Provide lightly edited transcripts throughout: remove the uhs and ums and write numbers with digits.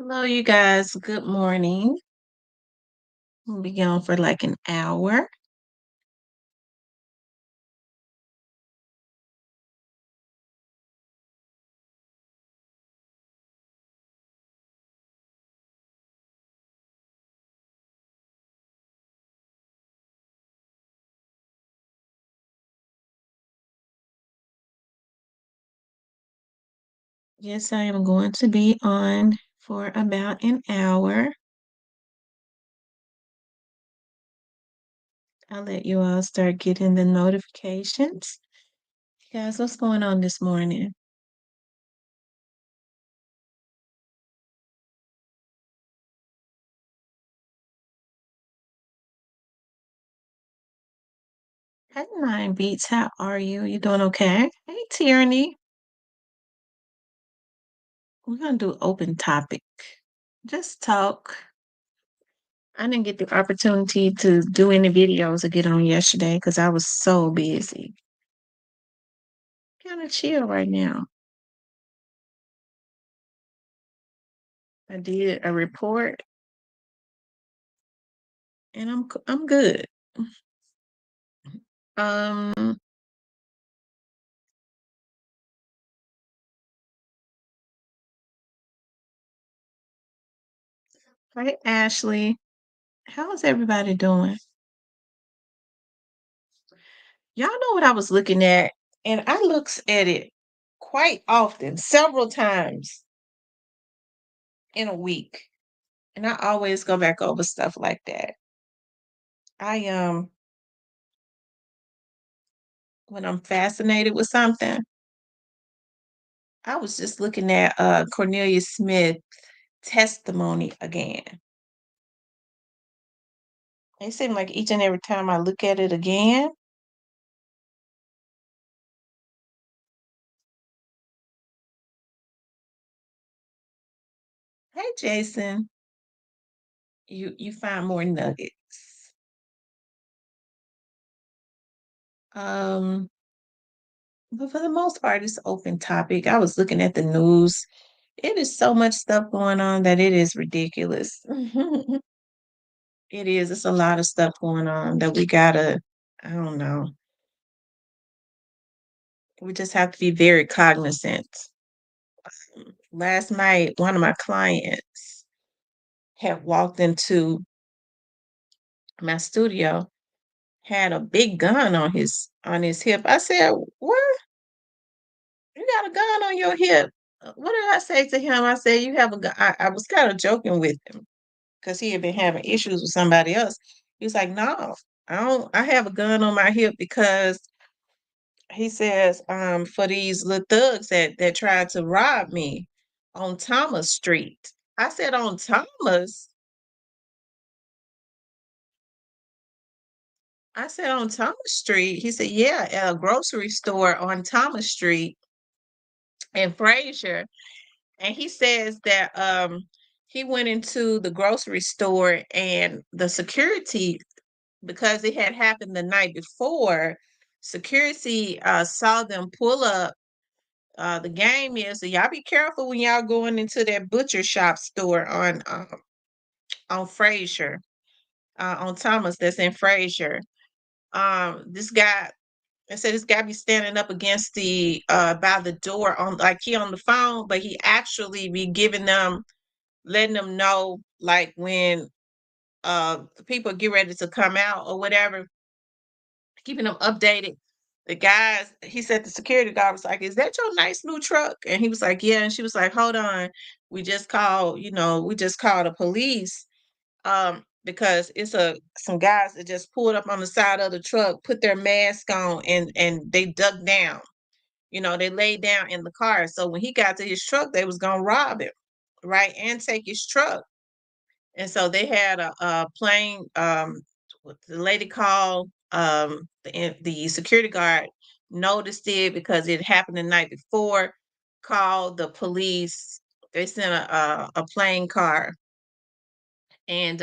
Hello, you guys. Good morning. We'll be going for like an hour. Yes, I am going to be on for about an hour. I'll let you all start getting the notifications. Guys, what's going on this morning? Hey, Nine Beats, how are you? You doing okay? Hey, Tierney. We're going to do open topic. Just talk. I didn't get the opportunity to do any videos or get on yesterday because I was so busy. Kind of chill right now. I did a report and I'm good. Um, Hi Ashley. How is everybody doing? Y'all know what I was looking at, and I looks at it quite often, several times in a week, and I always go back over stuff like that. I when I'm fascinated with something, I was just looking at Cornelia Smith testimony again. It seemed like each and every time I look at it again, hey Jason, you find more nuggets. Um, but for the most part, it's open topic. I was looking at the news. It is so much stuff going on that it is ridiculous. It is. It's a lot of stuff going on that we gotta, I don't know. We just have to be very cognizant. Last night, one of my clients had walked into my studio, had a big gun on his hip. I said, "What? You got a gun on your hip?" What did I say to him? I said, "You have a gun." I was kind of joking with him because he had been having issues with somebody else. He was like, "No, I don't. I have a gun on my hip because," he says, "for these little thugs that tried to rob me on Thomas Street." I said, "On Thomas?" I said, "On Thomas Street?" He said, "Yeah, at a grocery store on Thomas Street in Fraser." And he says that he went into the grocery store and the security, because it had happened the night before, security saw them pull up. The game is, so y'all be careful when y'all going into that butcher shop store on Fraser, on Thomas, that's in Fraser. This guy, I said this guy be standing up against the by the door on, like he on the phone, but he actually be giving them, letting them know like when the people get ready to come out or whatever, keeping them updated. The guys, he said the security guard was like, "Is that your nice new truck?" And he was like, "Yeah." And she was like, "Hold on, we just called the police because it's a some guys that just pulled up on the side of the truck, put their mask on, and they ducked down. They laid down in the car. So when he got to his truck, they was gonna rob him, right, and take his truck." And so they had a plane. What the lady called, the security guard noticed it because it happened the night before. Called the police. They sent a plane car, and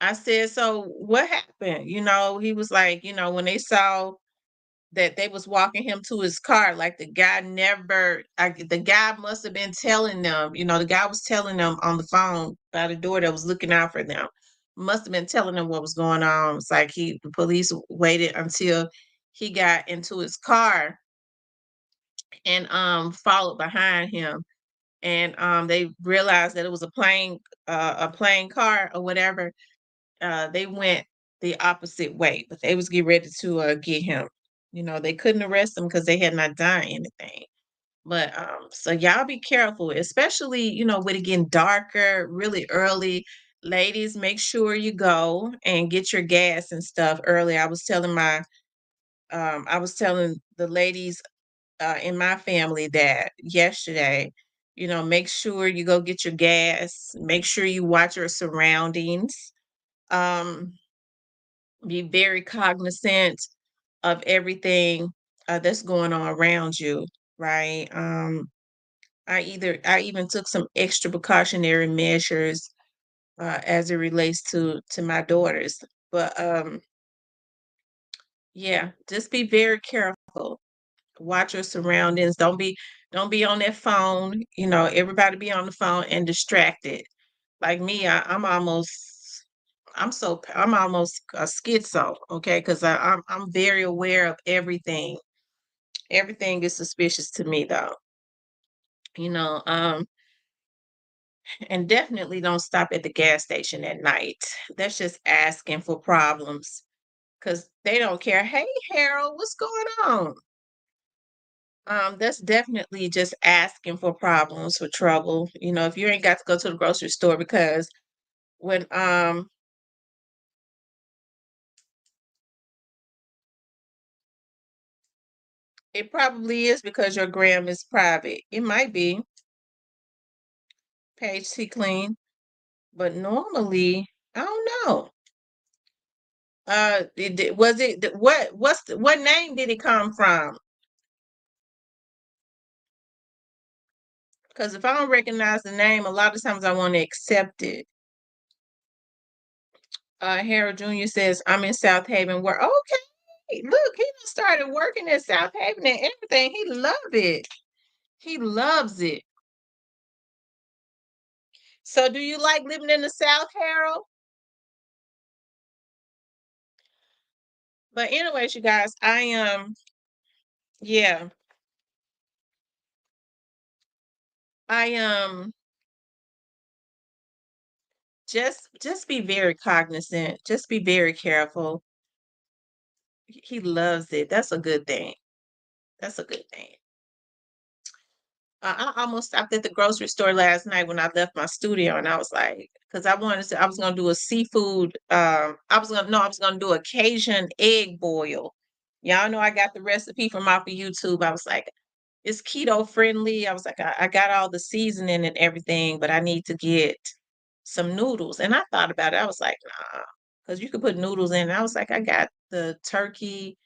I said, "So what happened?" He was like, when they saw that they was walking him to his car. Like the guy never, the guy must have been telling them, the guy was telling them on the phone by the door that was looking out for them. Must have been telling them what was going on. It's like the police waited until he got into his car and followed behind him, and they realized that it was a plane car or whatever. They went the opposite way, but they was getting ready to get him. They couldn't arrest him because they had not done anything. But so y'all be careful, especially with it getting darker really early. Ladies, make sure you go and get your gas and stuff early. I was telling the ladies in my family that yesterday. Make sure you go get your gas. Make sure you watch your surroundings. Um, be very cognizant of everything that's going on around you, right? I even took some extra precautionary measures as it relates to my daughters. But yeah, just be very careful. Watch your surroundings. Don't be on that phone. Everybody be on the phone and distracted. Like me, I'm almost a schizo, okay? Because I'm very aware of everything. Everything is suspicious to me, though. You know, um, and definitely don't stop at the gas station at night. That's just asking for problems because they don't care. Hey, Harold, what's going on? That's definitely just asking for problems, for trouble. If you ain't got to go to the grocery store because when it probably is because your gram is private. It might be page T clean, but normally I don't know. Was it what name did it come from? Because if I don't recognize the name, a lot of times I want to accept it. Harold Jr. says, I'm in South Haven. Where okay, look, he done started working in South Haven and everything. He love it. He loves it. So do you like living in the South, Harold? But anyways, you guys, yeah, I just be very cognizant. Just be very careful. He loves it. That's a good thing. That's a good thing. I almost stopped at the grocery store last night when I left my studio, and I was like, because I was gonna do a seafood. I was gonna do a Cajun egg boil. Y'all know I got the recipe from off of YouTube. I was like, it's keto friendly. I was like, I got all the seasoning and everything, but I need to get some noodles. And I thought about it. I was like, nah, because you could put noodles in. And I was like, I got the turkey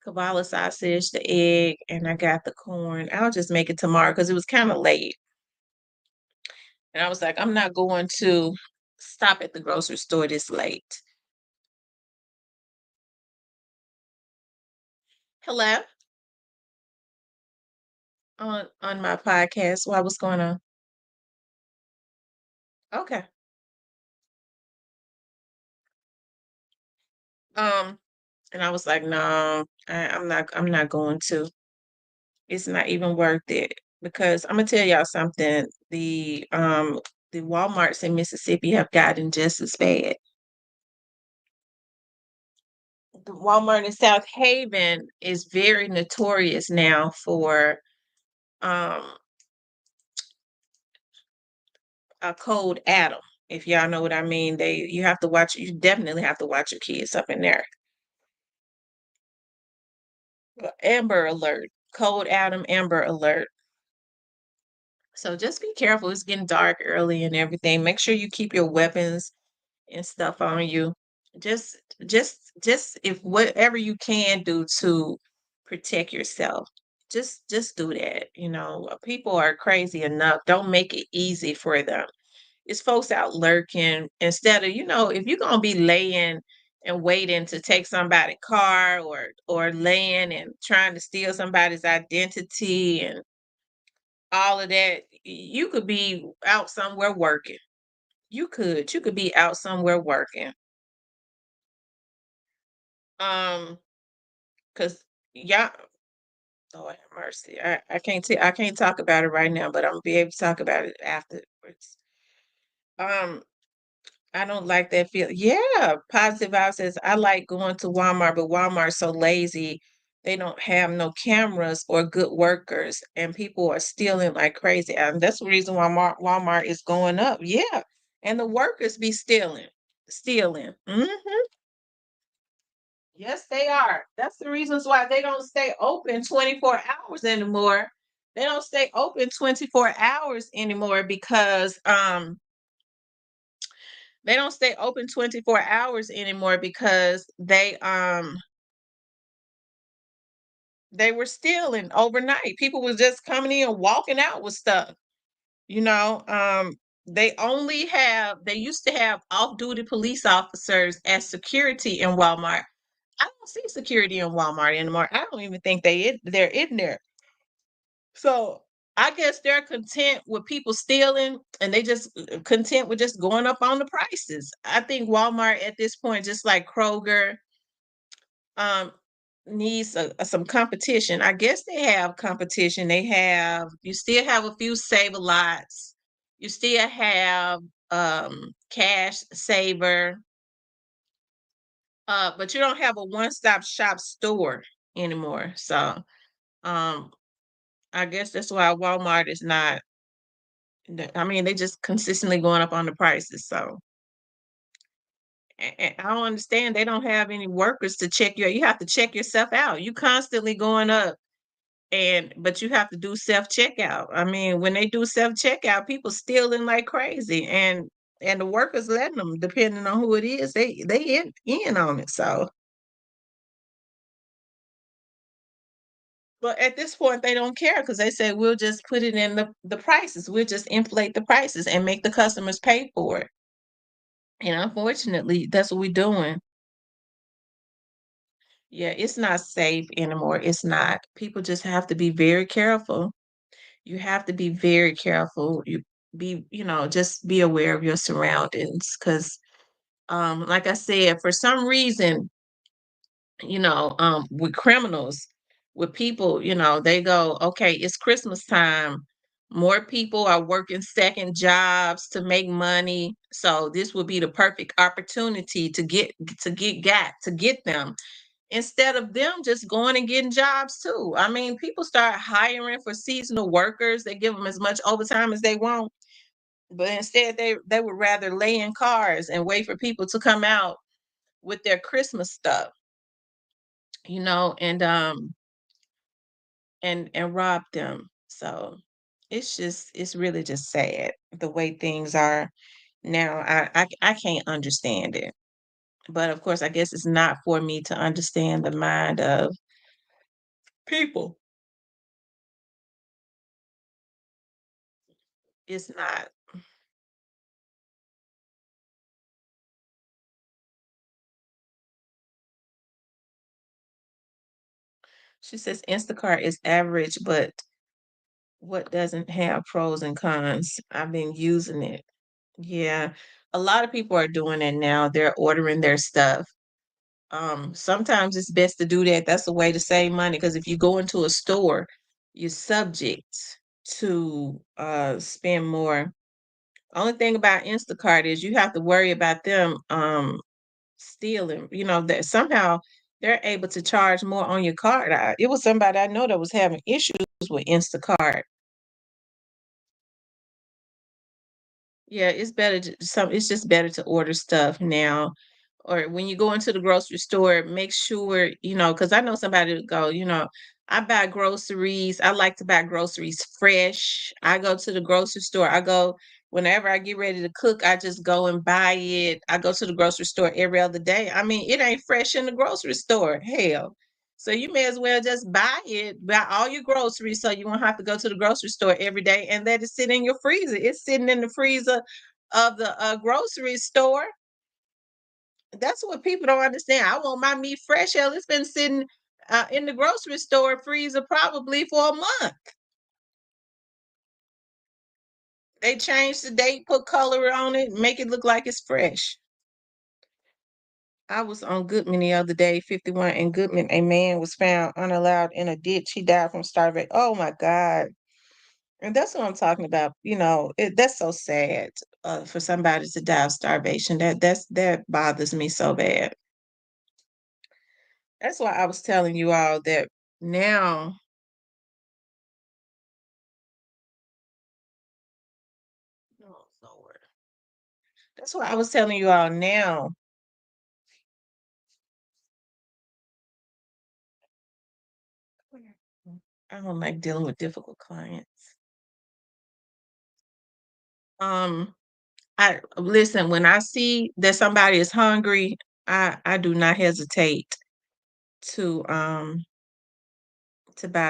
Kabbalah sausage, the egg, and I got the corn. I'll just make it tomorrow because it was kind of late. And I was like, I'm not going to stop at the grocery store this late. Hello, on my podcast. Why, what's going on? Okay. Um, and I was like, no, I'm not going to. It's not even worth it because I'm gonna tell y'all something. The Walmarts in Mississippi have gotten just as bad. The Walmart in South Haven is very notorious now for um a cold Adam. If y'all know what I mean, you definitely have to watch your kids up in there. Amber alert, cold Adam, Amber alert. So just be careful. It's getting dark early and everything. Make sure you keep your weapons and stuff on you. Just just if whatever you can do to protect yourself, just do that. People are crazy enough. Don't make it easy for them. It's folks out lurking instead of, if you're gonna be laying and waiting to take somebody's car or land and trying to steal somebody's identity and all of that. You could be out somewhere working. You could be out somewhere working. Um, cause yeah, Lord have mercy. I can't talk about it right now, but I'm gonna be able to talk about it afterwards. Um, I don't like that feel. Yeah, positive vibe says I like going to Walmart, but Walmart's so lazy. They don't have no cameras or good workers, and people are stealing like crazy. And that's the reason why Walmart is going up. Yeah, and the workers be stealing. Yes, they are. That's the reasons why they don't stay open 24 hours anymore. They don't stay open 24 hours anymore because they don't stay open 24 hours anymore because they were stealing overnight. People was just coming in walking out with stuff, you know. They used to have off-duty police officers as security in Walmart. I don't see security in Walmart anymore. I don't even think they're in there. So I guess they're content with people stealing and they just content with just going up on the prices. I think Walmart at this point, just like Kroger, um, needs some competition. I guess they have competition. You still have a few save a lots. You still have cash saver, but you don't have a one-stop shop store anymore. So um I guess that's why Walmart is not. I mean, they just consistently going up on the prices. So I don't understand. They don't have any workers to check you. You have to check yourself out. You constantly going up, and but you have to do self checkout. I mean, when they do self checkout, people stealing like crazy, and the workers letting them, depending on who it is, they in on it. So, but at this point, they don't care because they say we'll just put it in the prices. We'll just inflate the prices and make the customers pay for it. And unfortunately, that's what we're doing. Yeah, it's not safe anymore. It's not. People just have to be very careful. You have to be very careful. Just be aware of your surroundings because like I said, for some reason, with criminals, with people, they go, okay, it's Christmas time. More people are working second jobs to make money. So this would be the perfect opportunity to get them instead of them just going and getting jobs too. I mean, people start hiring for seasonal workers. They give them as much overtime as they want, but instead they would rather lay in cars and wait for people to come out with their Christmas stuff, and rob them. So it's really just sad the way things are now. I can't understand it. But of course, I guess it's not for me to understand the mind of people. It's not. She says Instacart is average, but what doesn't have pros and cons? I've been using it. Yeah. A lot of people are doing it now. They're ordering their stuff. Sometimes it's best to do that. That's a way to save money because if you go into a store, you're subject to spend more. Only thing about Instacart is you have to worry about them stealing, that somehow they're able to charge more on your card. It was somebody I know that was having issues with Instacart. Yeah, it's just better to order stuff now. Or when you go into the grocery store, make sure, because I know somebody would go, I buy groceries. I like to buy groceries fresh. I go to the grocery store. I go whenever I get ready to cook, I just go and buy it. I go to the grocery store every other day. I mean, it ain't fresh in the grocery store. Hell. So you may as well just buy all your groceries so you won't have to go to the grocery store every day and let it sit in your freezer. It's sitting in the freezer of the grocery store. That's what people don't understand. I want my meat fresh. Hell, it's been sitting in the grocery store freezer probably for a month. They change the date, put color on it, make it look like it's fresh. I was on Goodman the other day, 51 in Goodman. A man was found unallowed in a ditch. He died from starvation. Oh my God. And that's what I'm talking about. That's so sad for somebody to die of starvation. That bothers me so bad. That's why I was telling you all that now. Oh, Lord. That's why I was telling you all now. I don't like dealing with difficult clients. Um, I listen, when I see that somebody is hungry, I do not hesitate to buy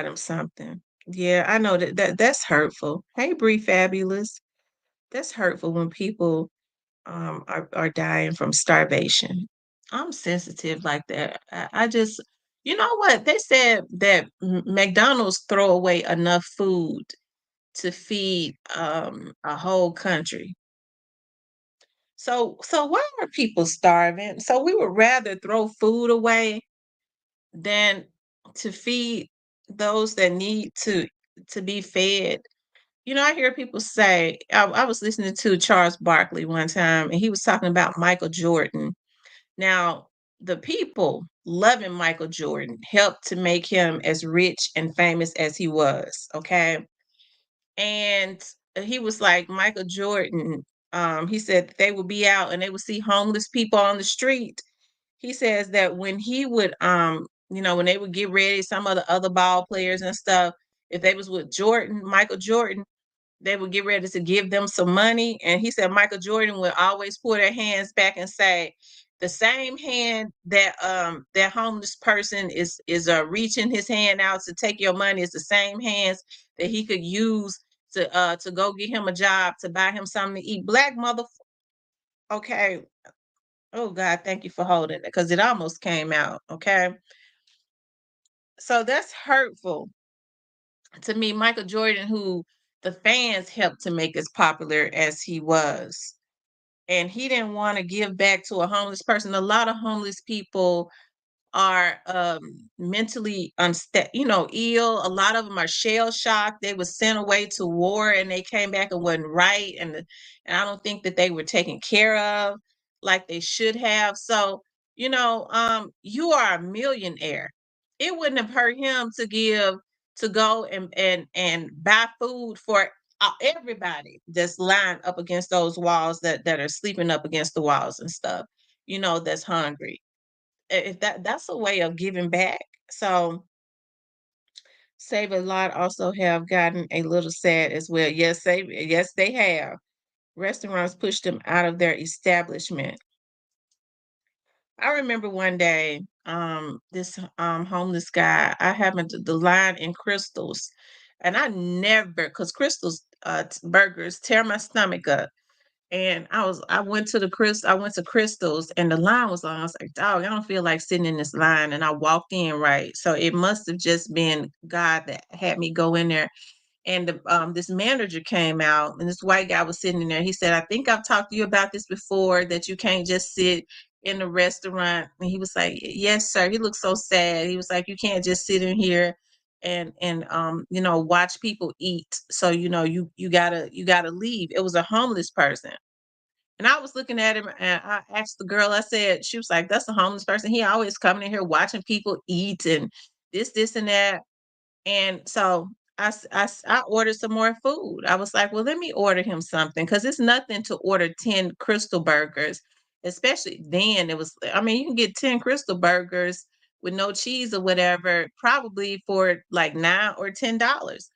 them something. Yeah, I know that's hurtful. Hey, Bree Fabulous. That's hurtful when people are dying from starvation. I'm sensitive like that. I just, you know what? They said that McDonald's throw away enough food to feed a whole country. So why are people starving? So we would rather throw food away than to feed those that need to be fed. I hear people say, I was listening to Charles Barkley one time, and he was talking about Michael Jordan. Now, the people loving Michael Jordan helped to make him as rich and famous as he was. Okay. And he was like, Michael Jordan, he said they would be out and they would see homeless people on the street. He says that when he would, when they would get ready, some of the other ball players and stuff, if they was with Jordan, Michael Jordan, they would get ready to give them some money. And he said Michael Jordan would always pull their hands back and say, the same hand that homeless person is reaching his hand out to take your money is the same hands that he could use to go get him a job to buy him something to eat. Black mother. Okay. Oh God, thank you for holding it because it almost came out. Okay. So that's hurtful to me. Michael Jordan, who the fans helped to make as popular as he was. And he didn't want to give back to a homeless person. A lot of homeless people are mentally ill. A lot of them are shell shocked. They were sent away to war and they came back and wasn't right. And I don't think that they were taken care of like they should have. So, you are a millionaire. It wouldn't have hurt him to go and buy food for everybody that's lying up against those walls that are sleeping up against the walls and stuff, that's hungry. If that's a way of giving back. So Save a Lot also have gotten a little sad as well. Yes, they have. Restaurants pushed them out of their establishment. I remember one day, this homeless guy, I happened to the line in Crystals, and I never, because Crystals burgers tear my stomach up. And I went to Crystals and the line was long. I was like, dog, I don't feel like sitting in this line. And I walked in right. So it must have just been God that had me go in there. And this manager came out and this white guy was sitting in there. He said, I think I've talked to you about this before, that you can't just sit in the restaurant. And he was like, yes, sir. He looked so sad. He was like, you can't just sit in here and watch people eat. So, you gotta leave. It was a homeless person. And I was looking at him and I asked the girl, I said, she was like, that's a homeless person. He always coming in here watching people eat and this, and that. And so I ordered some more food. I was like, well, let me order him something because it's nothing to order 10 Crystal burgers, especially then. I mean, you can get 10 Crystal burgers with no cheese or whatever, probably for like $9 or $10.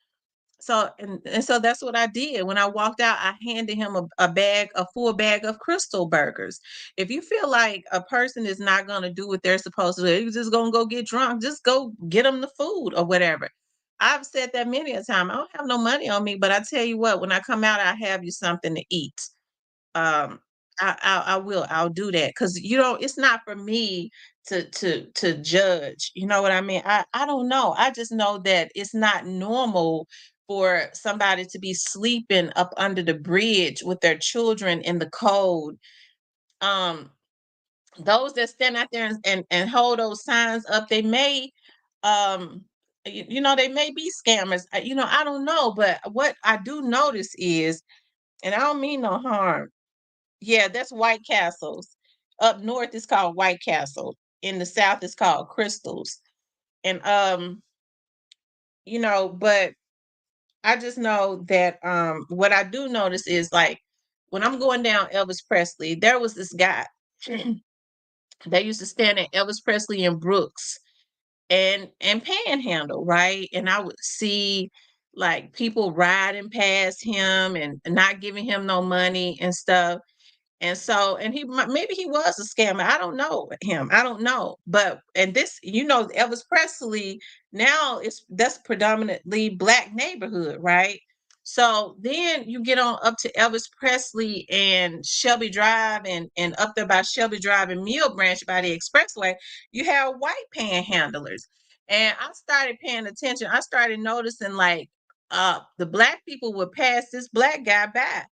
So that's what I did. When I walked out, I handed him a full bag of Crystal burgers. If you feel like a person is not going to do what they're supposed to do, you're just going to go get drunk, just go get them the food or whatever. I've said that many a time. I don't have no money on me, but I tell you what, when I come out, I have you something to eat. Um, I will. I'll do that because it's not for me to judge. You know what I mean? I don't know. I just know that it's not normal for somebody to be sleeping up under the bridge with their children in the cold. Um, those that stand out there and hold those signs up, they may, um, they may be scammers. I don't know, but what I do notice is, and I don't mean no harm. Yeah, that's White Castles. Up north it's called White Castle. In the south it's called Crystals. And but I just know that what I do notice is like when I'm going down Elvis Presley, there was this guy that used to stand at Elvis Presley and Brooks and panhandle, right? And I would see like people riding past him and not giving him no money and stuff. And so, and maybe he was a scammer. I don't know him. I don't know. But and this, Elvis Presley now that's predominantly black neighborhood, right? So then you get on up to Elvis Presley and Shelby Drive and up there by Shelby Drive and Mill Branch by the expressway, you have white panhandlers. And I started paying attention. I started noticing like the black people would pass this black guy by,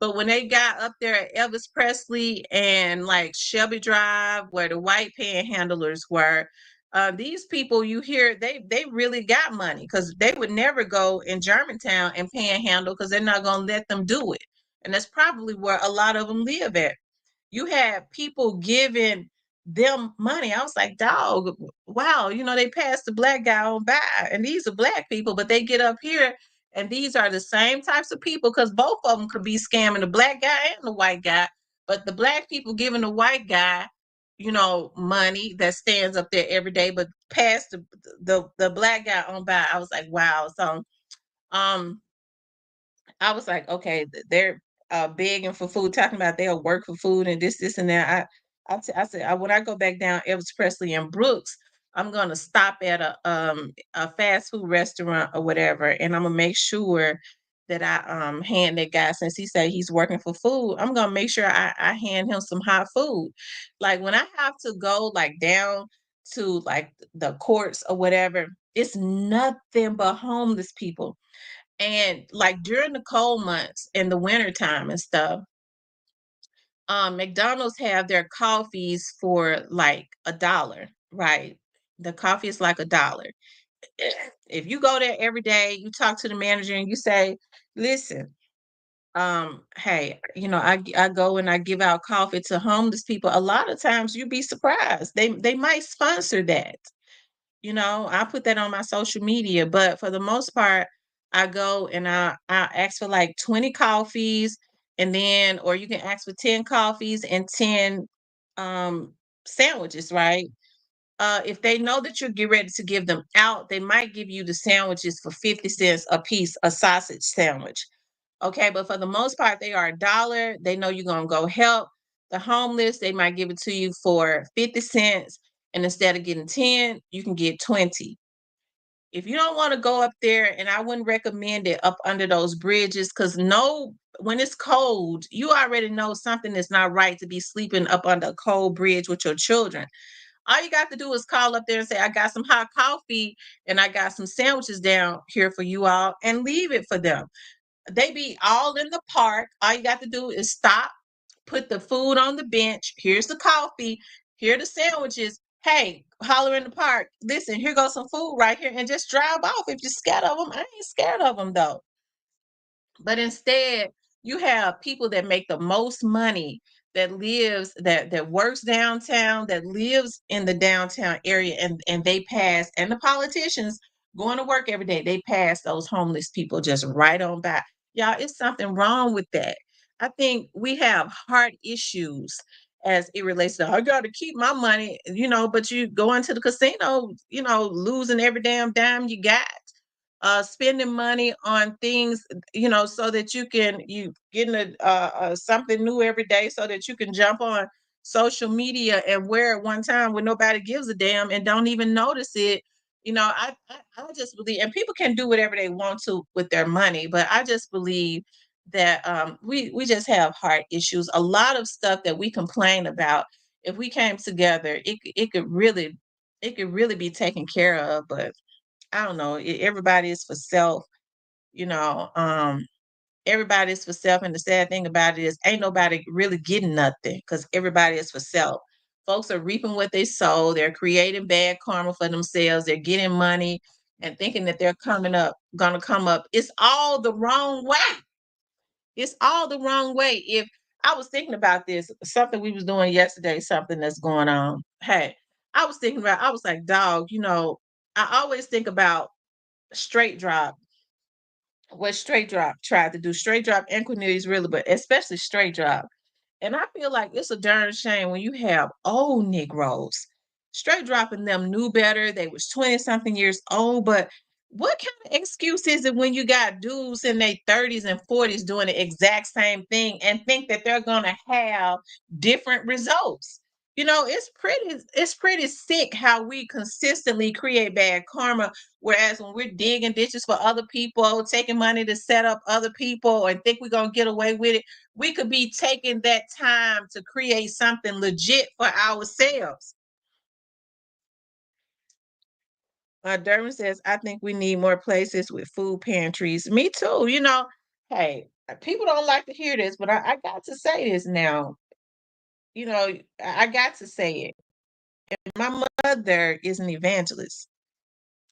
but when they got up there at Elvis Presley and like Shelby Drive, where the white panhandlers were, these people you hear they really got money because they would never go in Germantown and panhandle because they're not gonna let them do it. And that's probably where a lot of them live at. You had people giving them money. I was like, dog, wow, they passed the black guy on by. And these are black people, but they get up here and these are the same types of people because both of them could be scamming the black guy and the white guy. But the black people giving the white guy, money that stands up there every day, but pass the black guy on by. I was like, wow. So um I was like, okay, they're begging for food, talking about they'll work for food and this, and that. I said, when I go back down Elvis Presley and Brooks, I'm gonna stop at a fast food restaurant or whatever, and I'm gonna make sure that I hand that guy, since he said he's working for food, I'm gonna make sure I hand him some hot food. Like when I have to go like down to like the courts or whatever, it's nothing but homeless people. And like during the cold months in the winter time and stuff, McDonald's have their coffees for like $1, right? The coffee is like $1. If you go there every day, you talk to the manager and you say, listen, hey, I go and I give out coffee to homeless people. A lot of times you'd be surprised. They might sponsor that. I put that on my social media, but for the most part, I go and I ask for like 20 coffees, and then or you can ask for 10 coffees and 10 um sandwiches, right? If they know that you're getting ready to give them out, they might give you the sandwiches for 50 cents a piece, a sausage sandwich. Okay, but for the most part, they are $1. They know you're gonna go help the homeless. They might give it to you for 50 cents. And instead of getting 10, you can get 20. If you don't want to go up there, and I wouldn't recommend it up under those bridges, because when it's cold, you already know something is not right to be sleeping up under a cold bridge with your children. All you got to do is call up there and say, I got some hot coffee and I got some sandwiches down here for you all, and leave it for them. They be all in the park. All you got to do is stop, put the food on the bench. Here's the coffee. Here are the sandwiches. Hey, holler in the park. Listen, here goes some food right here, and just drive off if you're scared of them. I ain't scared of them though. But instead, you have people that make the most money, that works downtown, that lives in the downtown area, and they pass, and the politicians going to work every day, they pass those homeless people just right on by. Y'all, it's something wrong with that. I think we have heart issues as it relates to I gotta keep my money, but you go into the casino, losing every damn dime you got, spending money on things, so that you getting something new every day so that you can jump on social media and wear it one time when nobody gives a damn and don't even notice it. I just believe, and people can do whatever they want to with their money, but I just believe that we just have heart issues. A lot of stuff that we complain about, if we came together, it could really be taken care of. But I don't know. Everybody is for self, you know. Everybody is for self, and the sad thing about it is, ain't nobody really getting nothing because everybody is for self. Folks are reaping what they sow. They're creating bad karma for themselves. They're getting money and thinking that they're gonna come up. It's all the wrong way. It's all the wrong way. If I was thinking about this, something we was doing yesterday, something that's going on. Hey, I was thinking about, I was like, dog, I always think about straight drop, what straight drop tried to do. Straight drop and Cornelius really, but especially straight drop. And I feel like it's a darn shame when you have old Negroes. Straight dropping them knew better. They was 20 something years old. But what kind of excuse is it when you got dudes in their 30s and 40s doing the exact same thing and think that they're gonna have different results? It's pretty sick how we consistently create bad karma. Whereas when we're digging ditches for other people, taking money to set up other people and think we're gonna get away with it, we could be taking that time to create something legit for ourselves. Derwin says, I think we need more places with food pantries. Me too. Hey, people don't like to hear this, but I got to say this now. I got to say it. My mother is an evangelist.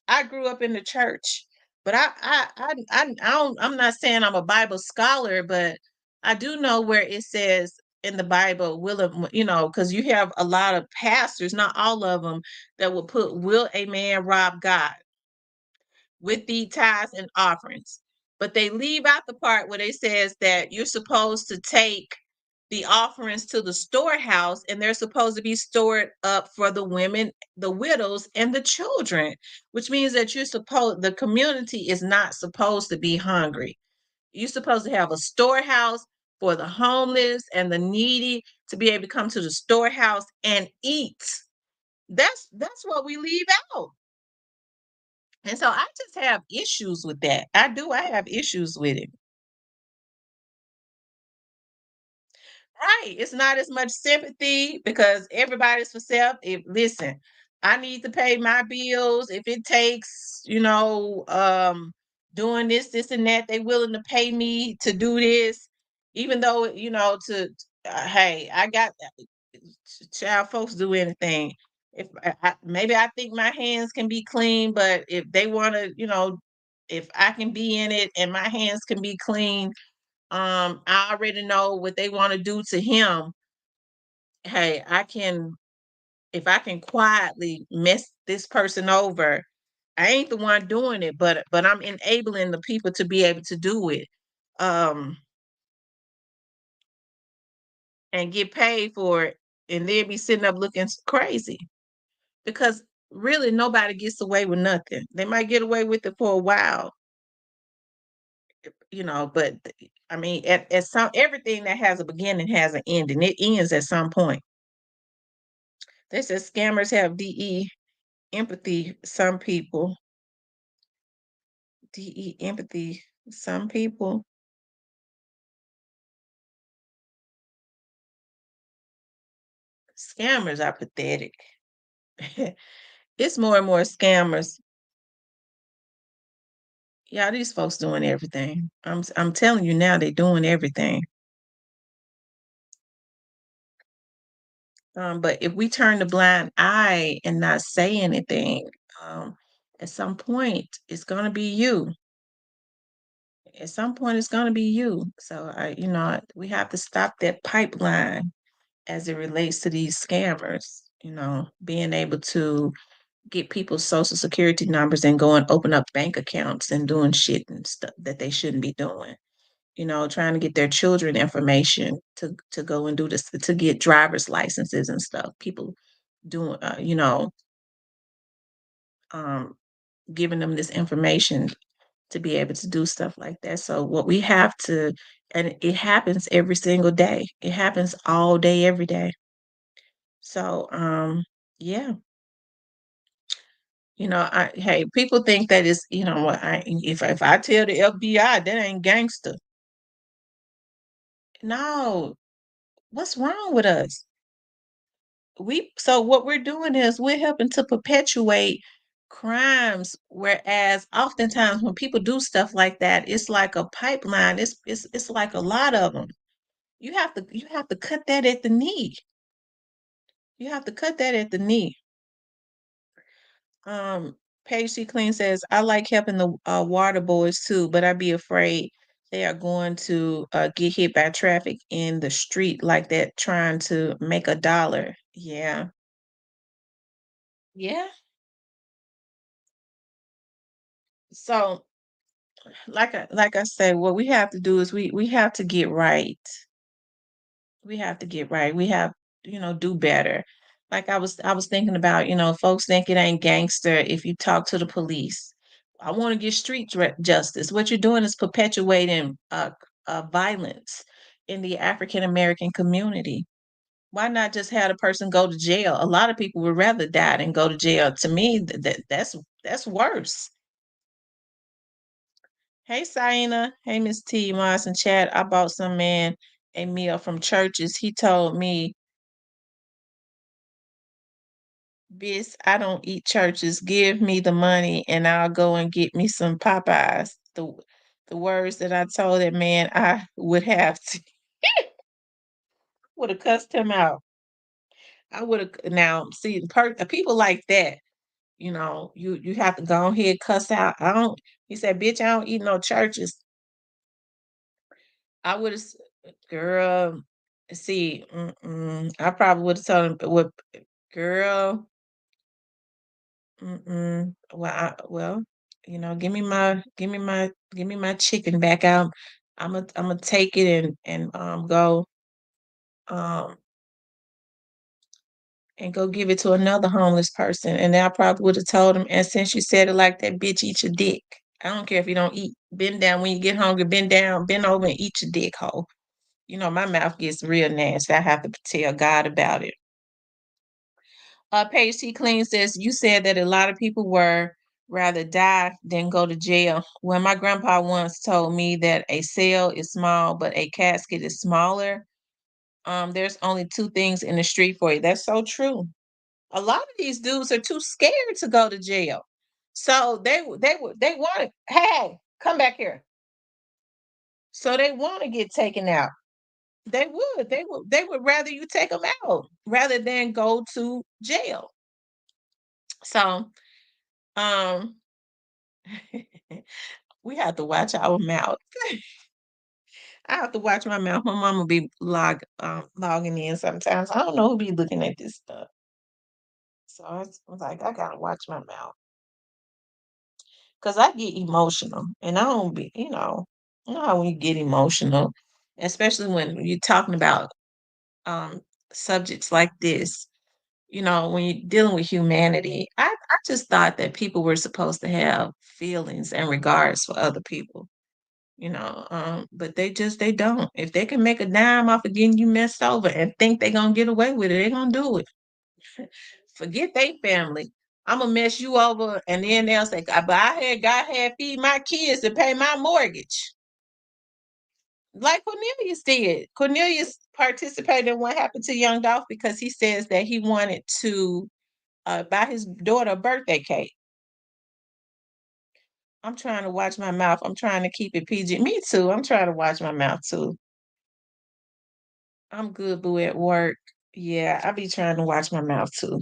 I grew up in the church, but I'm not saying I'm a Bible scholar, but I do know where it says in the Bible, because you have a lot of pastors, not all of them, that will put, will a man rob God with the tithes and offerings? But they leave out the part where they says that you're supposed to take the offerings to the storehouse and they're supposed to be stored up for the women, the widows, and the children, which means that the community is not supposed to be hungry. You're supposed to have a storehouse for the homeless and the needy to be able to come to the storehouse and eat. That's what we leave out. And so I just have issues with that. I do. I have issues with it. Right. It's not as much sympathy because everybody's for self. Listen, I need to pay my bills. If it takes, doing this, and that, they willing to pay me to do this, even though, hey, I got child folks do anything. If maybe I think my hands can be clean, but if they want to, if I can be in it and my hands can be clean, I already know what they want to do to him. Hey, if I can quietly mess this person over, I ain't the one doing it, but I'm enabling the people to be able to do it. Um, and get paid for it, and they'll be sitting up looking crazy because really nobody gets away with nothing. They might get away with it for a while, but I mean, at some everything that has a beginning has an end, and it ends at some point. They said scammers have DE empathy. Some people DE empathy. Some people scammers are pathetic. It's more and more scammers. Yeah, these folks doing everything. I'm telling you now, they're doing everything. But if we turn the blind eye and not say anything, um, at some point it's gonna be you. At some point it's gonna be you. So we have to stop that pipeline as it relates to these scammers. Being able to get people's social security numbers and go and open up bank accounts and doing shit and stuff that they shouldn't be doing. Trying to get their children information to go and do this, to get driver's licenses and stuff. People doing, um, giving them this information to be able to do stuff like that. So what we have to, and it happens every single day. It happens all day, every day. So, yeah, hey, people think that is, what if I tell the FBI that ain't gangster. No, what's wrong with us? So what we're doing is we're helping to perpetuate crimes, whereas oftentimes when people do stuff like that, it's like a pipeline. It's like a lot of them. You have to cut that at the knee. You have to cut that at the knee. Um, Paige C. Clean says, I like helping the water boys too, but I be afraid they are going to get hit by traffic in the street like that, trying to make a dollar. Yeah. Yeah. So, like I said, what we have to do is we have to get right. We have to get right. We have, do better. Like I was thinking about, folks think it ain't gangster if you talk to the police. I want to get justice. What you're doing is perpetuating violence in the African American community. Why not just have a person go to jail? A lot of people would rather die than go to jail. To me, that's worse. Hey, Saina. Hey, Miss T. Moss and Chad. I bought some man a meal from Churches. He told me, Bis, I don't eat Churches. Give me the money and I'll go and get me some Popeyes. The words that I told that man I would have to would have cussed him out. I would have now see people like that, you have to go ahead cuss out. I don't He said, bitch, I don't eat no Churches. I would have, girl, see, I probably would have told him, what, girl, well, give me my chicken back out. I'm gonna take it and go um and go give it to another homeless person. And then I probably would have told him, and since you said it like that, bitch, eat your dick. I don't care if you don't eat. Bend down when you get hungry. Bend down, bend over, and eat your dick hole. My mouth gets real nasty. I have to tell God about it. Paige T. Clean says, you said that a lot of people were rather die than go to jail. Well, my grandpa once told me that a cell is small, but a casket is smaller. There's only two things in the street for you. That's so true. A lot of these dudes are too scared to go to jail. So they want to, hey, come back here. So they want to get taken out. They would rather you take them out rather than go to jail. So um we have to watch our mouth. I have to watch my mouth. My mama be logging in sometimes. I don't know who be looking at this stuff. So I was like, I gotta watch my mouth because I get emotional, and I don't be, how when you get emotional, especially when you're talking about um subjects like this. When you're dealing with humanity, I just thought that people were supposed to have feelings and regards for other people. But they don't. If they can make a dime off of getting you messed over and think they're gonna get away with it, they're gonna do it. Forget they family. I'm gonna mess you over, and then they'll say, But God had feed my kids to pay my mortgage." Like Cornelius did. Cornelius participated in what happened to young Dolph because he says that he wanted to buy his daughter a birthday cake. I'm trying to watch my mouth. I'm trying to keep it PG. Me too. I'm trying to watch my mouth too. I'm good, boo, at work. Yeah, I be trying to watch my mouth too.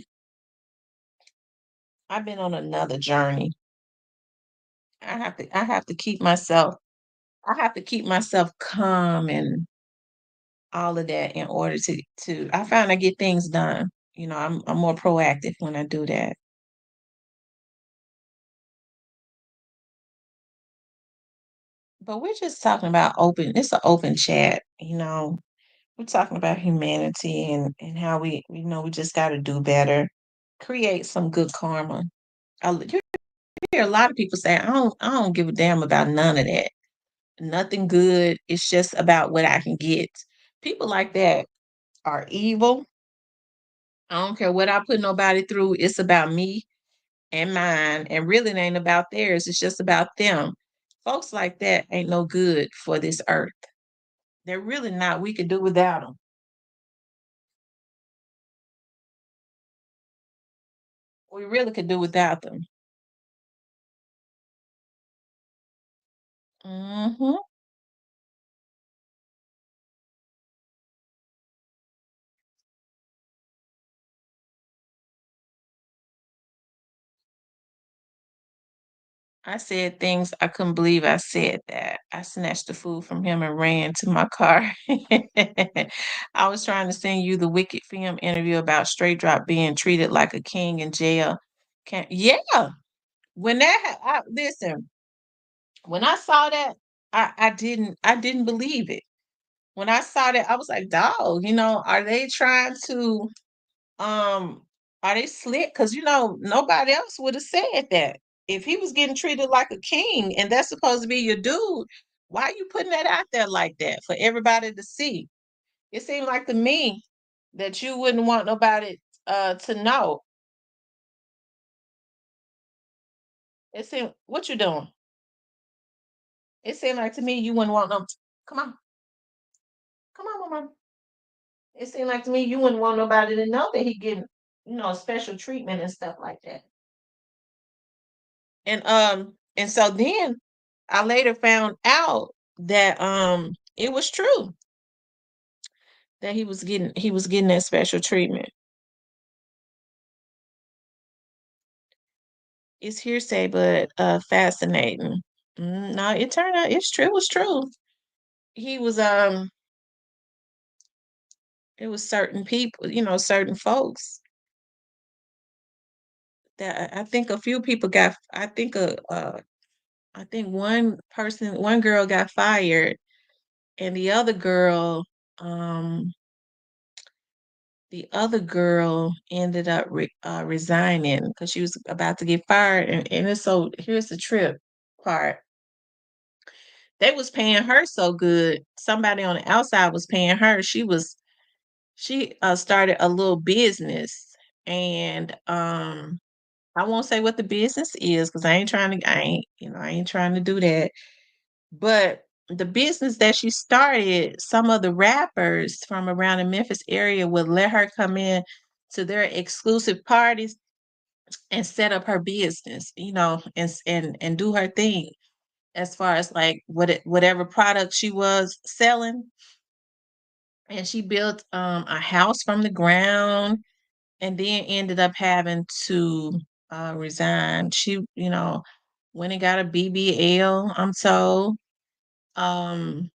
I've been on another journey. I have to keep myself calm and all of that in order to I found I get things done. I'm more proactive when I do that. But we're just talking about it's an open chat. We're talking about humanity and how we just got to do better, create some good karma. You hear a lot of people say, I don't give a damn about none of that. Nothing good. It's just about what I can get. People like that are evil. I don't care what I put nobody through. It's about me and mine, and really it ain't about theirs. It's just about them. Folks like that ain't no good for this earth. They're really not. We could do without them. We really could do without them. Mhm. I said things I couldn't believe I said that. I snatched the food from him and ran to my car. I was trying to send you the Wicked film interview about Straight Drop being treated like a king in jail. Can Yeah, when listen, when I saw that, I didn't believe it. When I saw that, I was like, "Dog, are they trying to um, are they slick? Cause nobody else would have said that. If he was getting treated like a king and that's supposed to be your dude, why are you putting that out there like that for everybody to see? It seemed like to me that you wouldn't want nobody to know. It seemed what you doing? It seemed like to me you wouldn't want them. Come on, come on, mama. It seemed like to me you wouldn't want nobody to know that he getting, special treatment and stuff like that. And so then I later found out that it was true that he was getting that special treatment. It's hearsay, but fascinating. No, it turned out it's true. It was true. He was it was certain people, certain folks that I think a few people got. I think one girl got fired, and the other girl ended up resigning because she was about to get fired. And here's the trip part. They was paying her so good. Somebody on the outside was paying her. She started a little business, and I won't say what the business is because I ain't trying to do that. But the business that she started, some of the rappers from around the Memphis area would let her come in to their exclusive parties and set up her business, and do her thing as far as like whatever product she was selling. And she built a house from the ground and then ended up having to resign. She, went and got a BBL, I'm told. Um,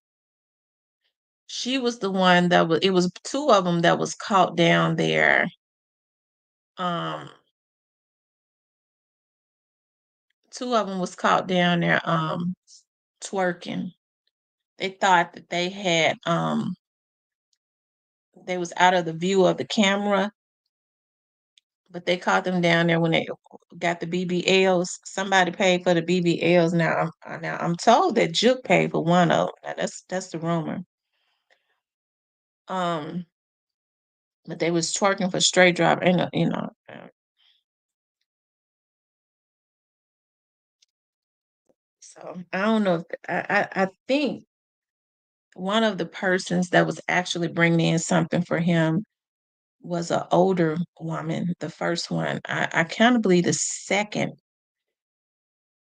She was the one that was it was 2 of them that was caught down there, um 2 of them was caught down there, twerking. They thought that they was out of the view of the camera, but they caught them down there when they got the BBLs. Somebody paid for the BBLs. Now I'm told that Juke paid for one of 'em. Now that's the rumor. Um, but they was twerking for straight drop and, so I don't know if I think one of the persons that was actually bringing in something for him was an older woman. The first one, I kind of believe the second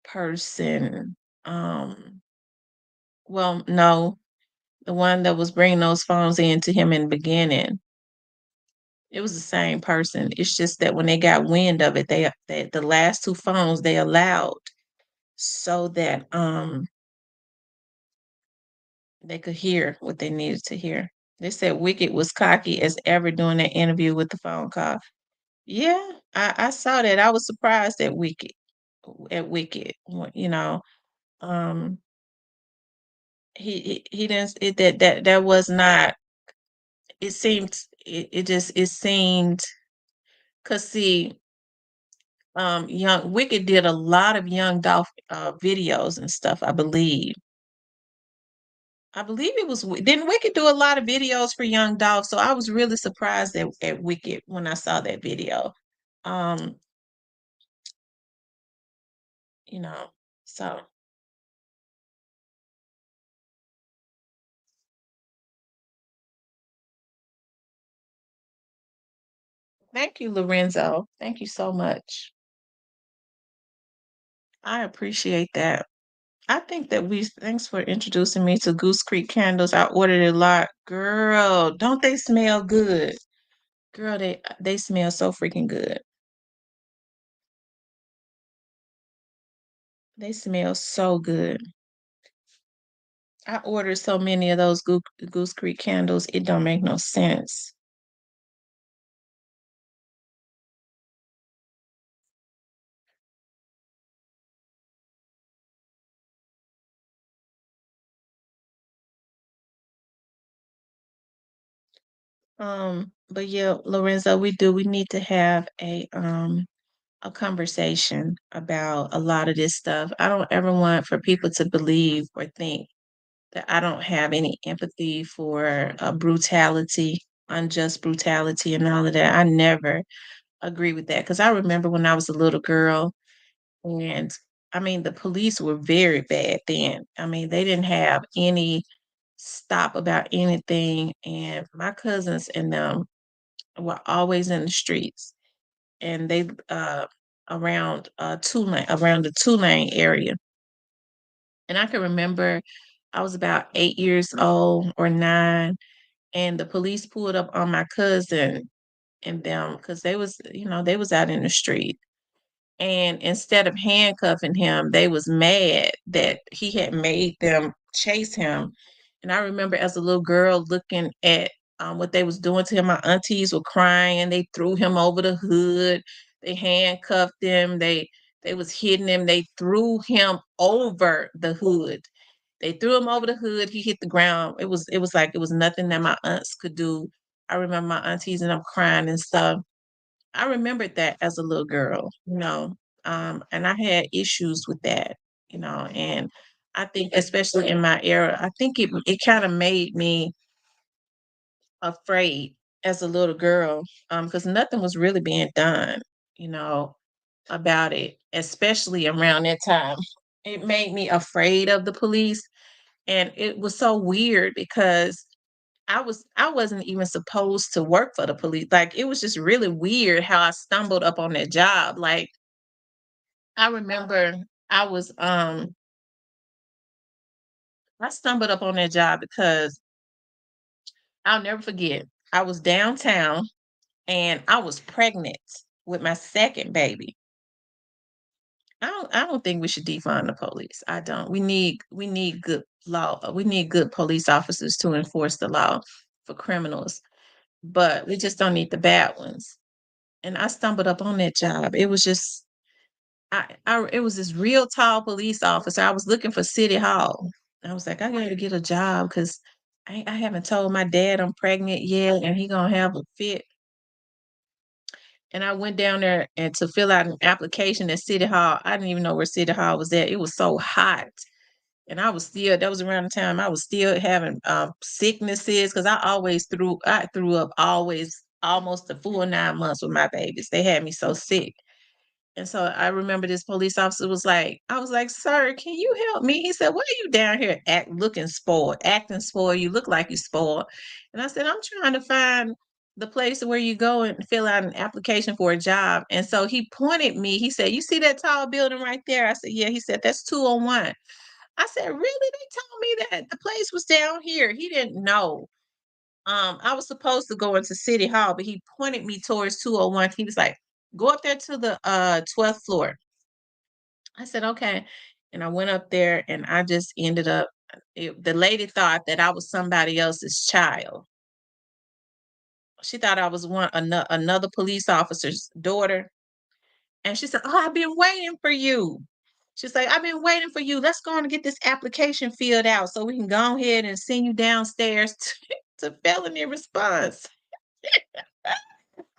person, well, no, the one that was bringing those phones in to him in the beginning, it was the same person. It's just that when they got wind of it, the last two phones they allowed so that they could hear what they needed to hear. They said Wicked was cocky as ever during that interview with the phone call. Yeah, I saw that. I was surprised at Wicked. Um, he didn't it, that was not. It seemed, cause see, young Wicked did a lot of Young Dolph videos and stuff. I believe it was. Didn't Wicked do a lot of videos for Young Dolph? So I was really surprised at Wicked when I saw that video. Um, you know, so Thank you, Lorenzo. Thank you so much. I appreciate that. I think that we thanks for introducing me to Goose Creek candles. I ordered a lot. Girl, don't they smell good? Girl, they smell so freaking good. They smell so good. I ordered so many of those Goose Creek candles, it don't make no sense. But yeah, Lorenzo, we need to have a conversation about a lot of this stuff. I don't ever want for people to believe or think that I don't have any empathy for brutality, unjust brutality, and all of that. I never agree with that because I remember when I was a little girl, and I mean, the police were very bad then. I mean, they didn't have any stop about anything, and my cousins and them were always in the streets, and they around around the Tulane area. And I can remember I was about 8 years old or 9, and the police pulled up on my cousin and them because they was out in the street. And instead of handcuffing him, they was mad that he had made them chase him. And I remember as a little girl looking at what they was doing to him. My aunties were crying. They threw him over the hood. They handcuffed him. They was hitting him. They threw him over the hood. They threw him over the hood. He hit the ground. It was like it was nothing that my aunts could do. I remember my aunties and them crying and stuff. I remembered that as a little girl, and I had issues with that, and I think especially in my era, I think it kind of made me afraid as a little girl, because nothing was really being done, you know, about it, especially around that time. It made me afraid of the police, and it was so weird because I wasn't even supposed to work for the police. Like it was just really weird how I stumbled up on that job. Like I remember I was I stumbled up on that job because I'll never forget. I was downtown and I was pregnant with my second baby. I don't think we should defund the police. I don't. We need good law. We need good police officers to enforce the law for criminals, but we just don't need the bad ones. And I stumbled up on that job. It was just it was this real tall police officer. I was looking for City Hall. I was like, I gotta get a job because I haven't told my dad I'm pregnant yet, and he gonna have a fit. And I went down there and to fill out an application at City Hall. I didn't even know where City Hall was at. It was so hot. And I was still that was around the time I was still having sicknesses because I threw up always almost a full 9 months with my babies. They had me so sick. And so I remember this police officer was like, I was like, "Sir, can you help me?" He said, "Why are you down here looking spoiled, acting spoiled? You look like you spoiled." And I said, "I'm trying to find the place where you go and fill out an application for a job." And so he pointed me. He said, "You see that tall building right there?" I said, "Yeah." He said, "That's 201." I said, "Really?" They told me that the place was down here. He didn't know. I was supposed to go into City Hall, but he pointed me towards 201. He was like, "Go up there to the 12th floor." I said, "Okay." And I went up there and I just ended up the lady thought that I was somebody else's child. She thought I was another police officer's daughter. And she said, "Oh, I've been waiting for you." She's like, "I've been waiting for you. Let's go on and get this application filled out so we can go ahead and send you downstairs to felony response."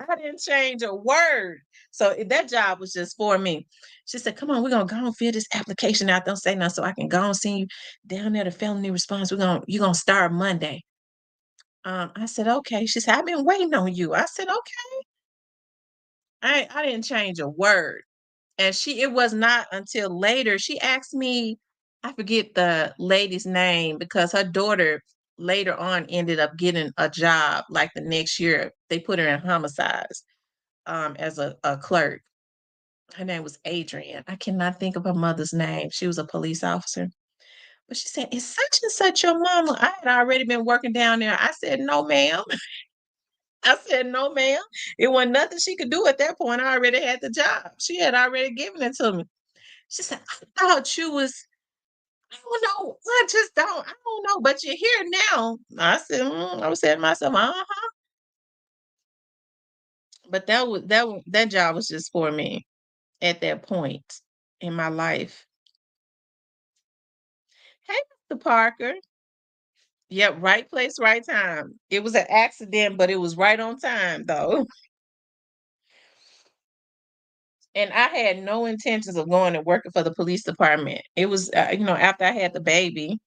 I didn't change a word. So that job was just for me. She said, "Come on, we're gonna go and fill this application out. Don't say nothing so I can go and send you down there to felony response. You're gonna start Monday." I said, "Okay." She said, "I've been waiting on you." I said, "Okay." I didn't change a word. And it was not until later she asked me, I forget the lady's name because her daughter later on ended up getting a job like the next year. They put her in homicides. as a clerk. Her name was Adrian. I cannot think of her mother's name. She was a police officer. But she said, "Is such and such your mama?" I had already been working down there. I said, "No, ma'am." I said, "No, ma'am." It wasn't nothing she could do at that point. I already had the job. She had already given it to me. She said, "I thought you was, I don't know. I just don't, I don't know, but you're here now." I said, I was saying to myself, uh-huh. But that job was just for me at that point in my life. Hey, Mr. Parker. Yep, right place, right time. It was an accident, but it was right on time though. And I had no intentions of going and working for the police department. It was, after I had the baby,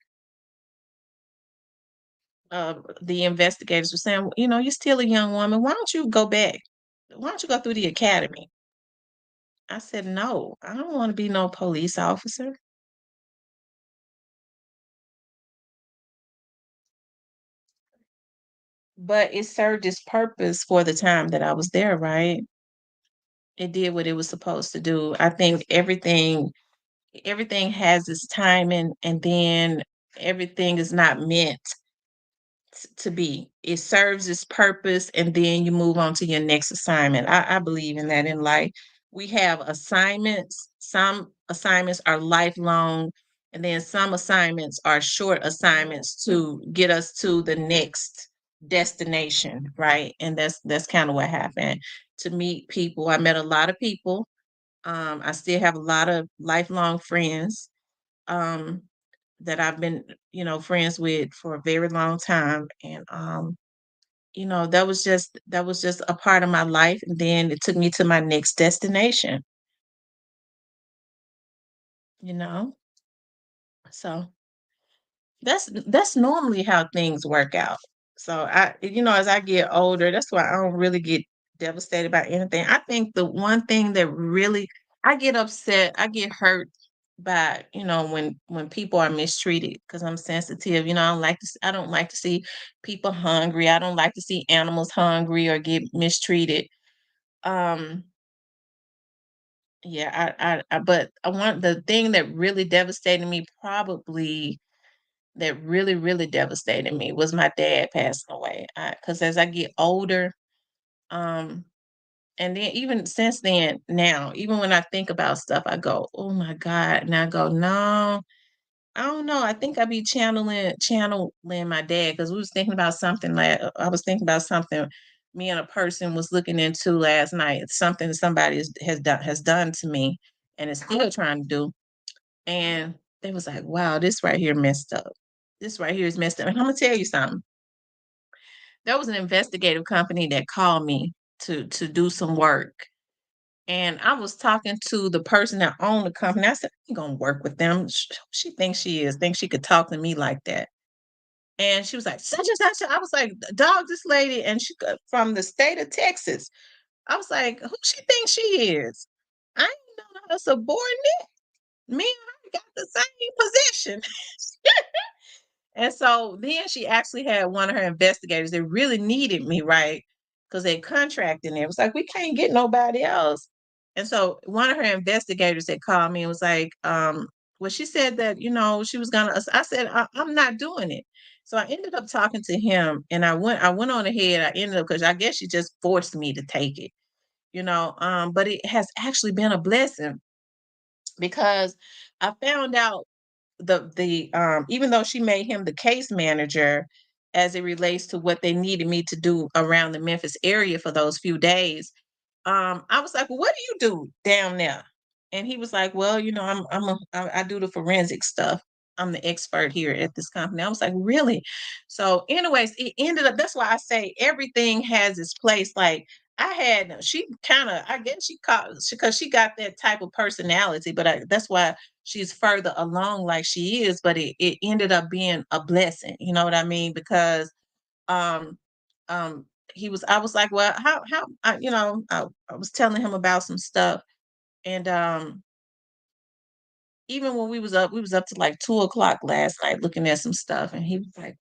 the investigators were saying, "You're still a young woman. Why don't you go back? Why don't you go through the academy?" I said, "No, I don't want to be no police officer." But it served its purpose for the time that I was there, right? It did what it was supposed to do. I think everything has its timing, and then everything is not meant to be. It serves its purpose, and then you move on to your next assignment. I believe in that in life. We have assignments. Some assignments are lifelong, and then some assignments are short assignments to get us to the next destination, right? And that's kind of what happened. To meet people, I met a lot of people. I still have a lot of lifelong friends. Um, that I've been, friends with for a very long time. And that was just a part of my life. And then it took me to my next destination, you know. So that's normally how things work out. So as I get older, that's why I don't really get devastated by anything. I think the one thing that really I get upset, I get hurt by, when people are mistreated because I'm sensitive. I don't like to see people hungry. I don't like to see animals hungry or get mistreated. Um, yeah, but I want the thing that really devastated me probably that really, really devastated me was my dad passing away. Because as I get older, um, and then even since then, now, even when I think about stuff, I go, "Oh my God." And I go, "No, I don't know. I think I be channeling my dad because we was thinking about something I was thinking about something me and a person was looking into last night. It's something somebody has done to me and is still trying to do. And they was like, "Wow, this right here messed up. This right here is messed up." And I'm gonna tell you something. There was an investigative company that called me to do some work. And I was talking to the person that owned the company. I said, "I ain't gonna work with them. She thinks she is, thinks she could talk to me like that." And she was like, "Such and such." I was like, "Dog, this lady," and she from the state of Texas. I was like, "Who she thinks she is? I ain't know her subordinate. Me and her got the same position." And so then she actually had one of her investigators that really needed me, right? Because they contracted and it was like, "We can't get nobody else." And so one of her investigators had called me and was like, well, she said that, she was gonna, I said, I'm not doing it. So I ended up talking to him and I went on ahead. I ended up, because I guess she just forced me to take it, but it has actually been a blessing because I found out even though she made him the case manager as it relates to what they needed me to do around the Memphis area for those few days, I was like, "Well, what do you do down there?" And he was like, "Well, I do the forensic stuff. I'm the expert here at this company." I was like, "Really?" So, anyways, it ended up. That's why I say everything has its place. Like she kind of, I guess she caught because she got that type of personality, but that's why she's further along like she is. But it ended up being a blessing. You know what I mean? Because um um I was like, "Well, how I was telling him about some stuff, and even when we was up to like 2 o'clock last night looking at some stuff, and he was like,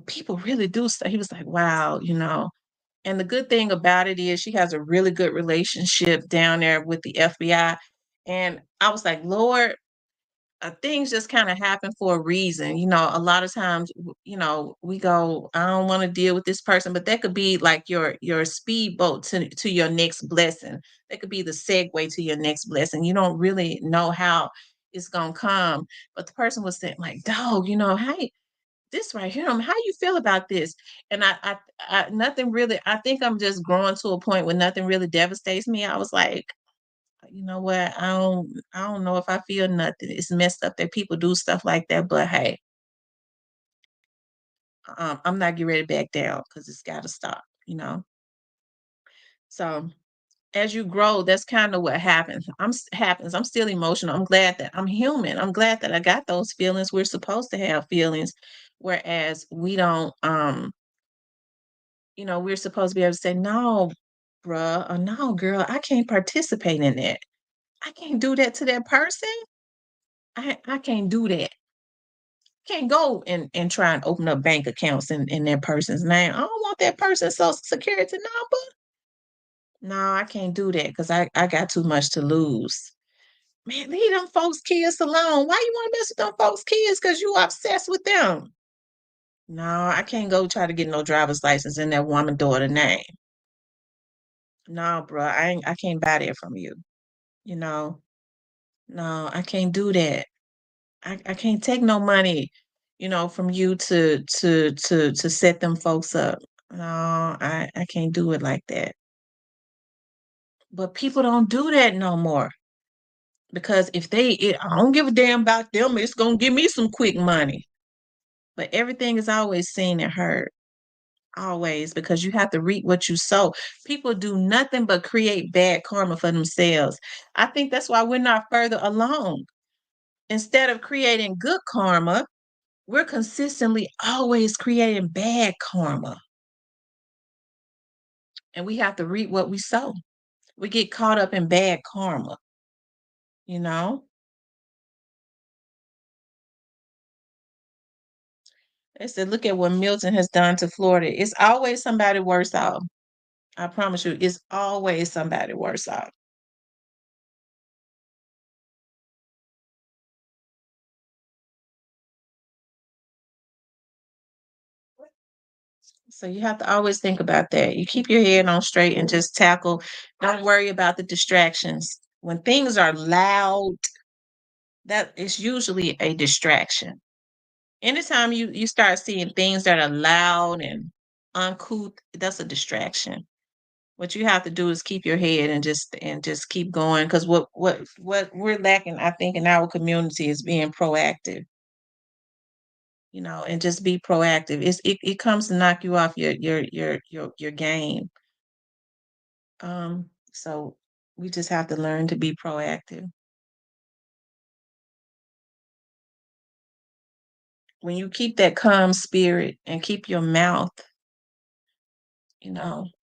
"People really do stuff." He was like, "Wow." And the good thing about it is she has a really good relationship down there with the FBI. And I was like, Lord, things just kind of happen for a reason. A lot of times, we go, I don't want to deal with this person, but that could be like your speedboat to your next blessing. That could be the segue to your next blessing. You don't really know how it's gonna come, but the person was saying like, dog, hey, this right here, how you feel about this? And nothing really. I think I'm just growing to a point where nothing really devastates me. I was like, you know what? I don't know if I feel nothing. It's messed up that people do stuff like that, but hey, I'm not getting ready to back down because it's got to stop. So as you grow, that's kind of what happens. Happens. I'm still emotional. I'm glad that I'm human. I'm glad that I got those feelings. We're supposed to have feelings, whereas we don't. We're supposed to be able to say, no, bruh, or no, girl, I can't participate in that. I can't do that to that person. I can't do that. Can't go and try and open up bank accounts in that person's name. I don't want that person's social security number. No, I can't do that because I got too much to lose. Man, leave them folks' kids alone. Why you want to mess with them folks' kids? Because you obsessed with them. No, I can't go try to get no driver's license in that woman daughter name. No, bro, I can't buy that from you. You know, no, I can't do that. I can't take no money, from you to set them folks up. No, I can't do it like that. But people don't do that no more because I don't give a damn about them. It's gonna give me some quick money. But everything is always seen and heard, always, because you have to reap what you sow. People do nothing but create bad karma for themselves. I think that's why we're not further along. Instead of creating good karma, we're consistently always creating bad karma, and we have to reap what we sow. We get caught up in bad karma, you know? They said, look at what Milton has done to Florida. It's always somebody worse off. I promise you, it's always somebody worse off. So you have to always think about that. You keep your head on straight and just tackle. Don't worry about the distractions. When things are loud, that is usually a distraction. Anytime you start seeing things that are loud and uncouth, that's a distraction. What you have to do is keep your head and just keep going. Because what we're lacking, I think, in our community is being proactive. And just be proactive. It comes to knock you off your game. So we just have to learn to be proactive. When you keep that calm spirit and keep your mouth,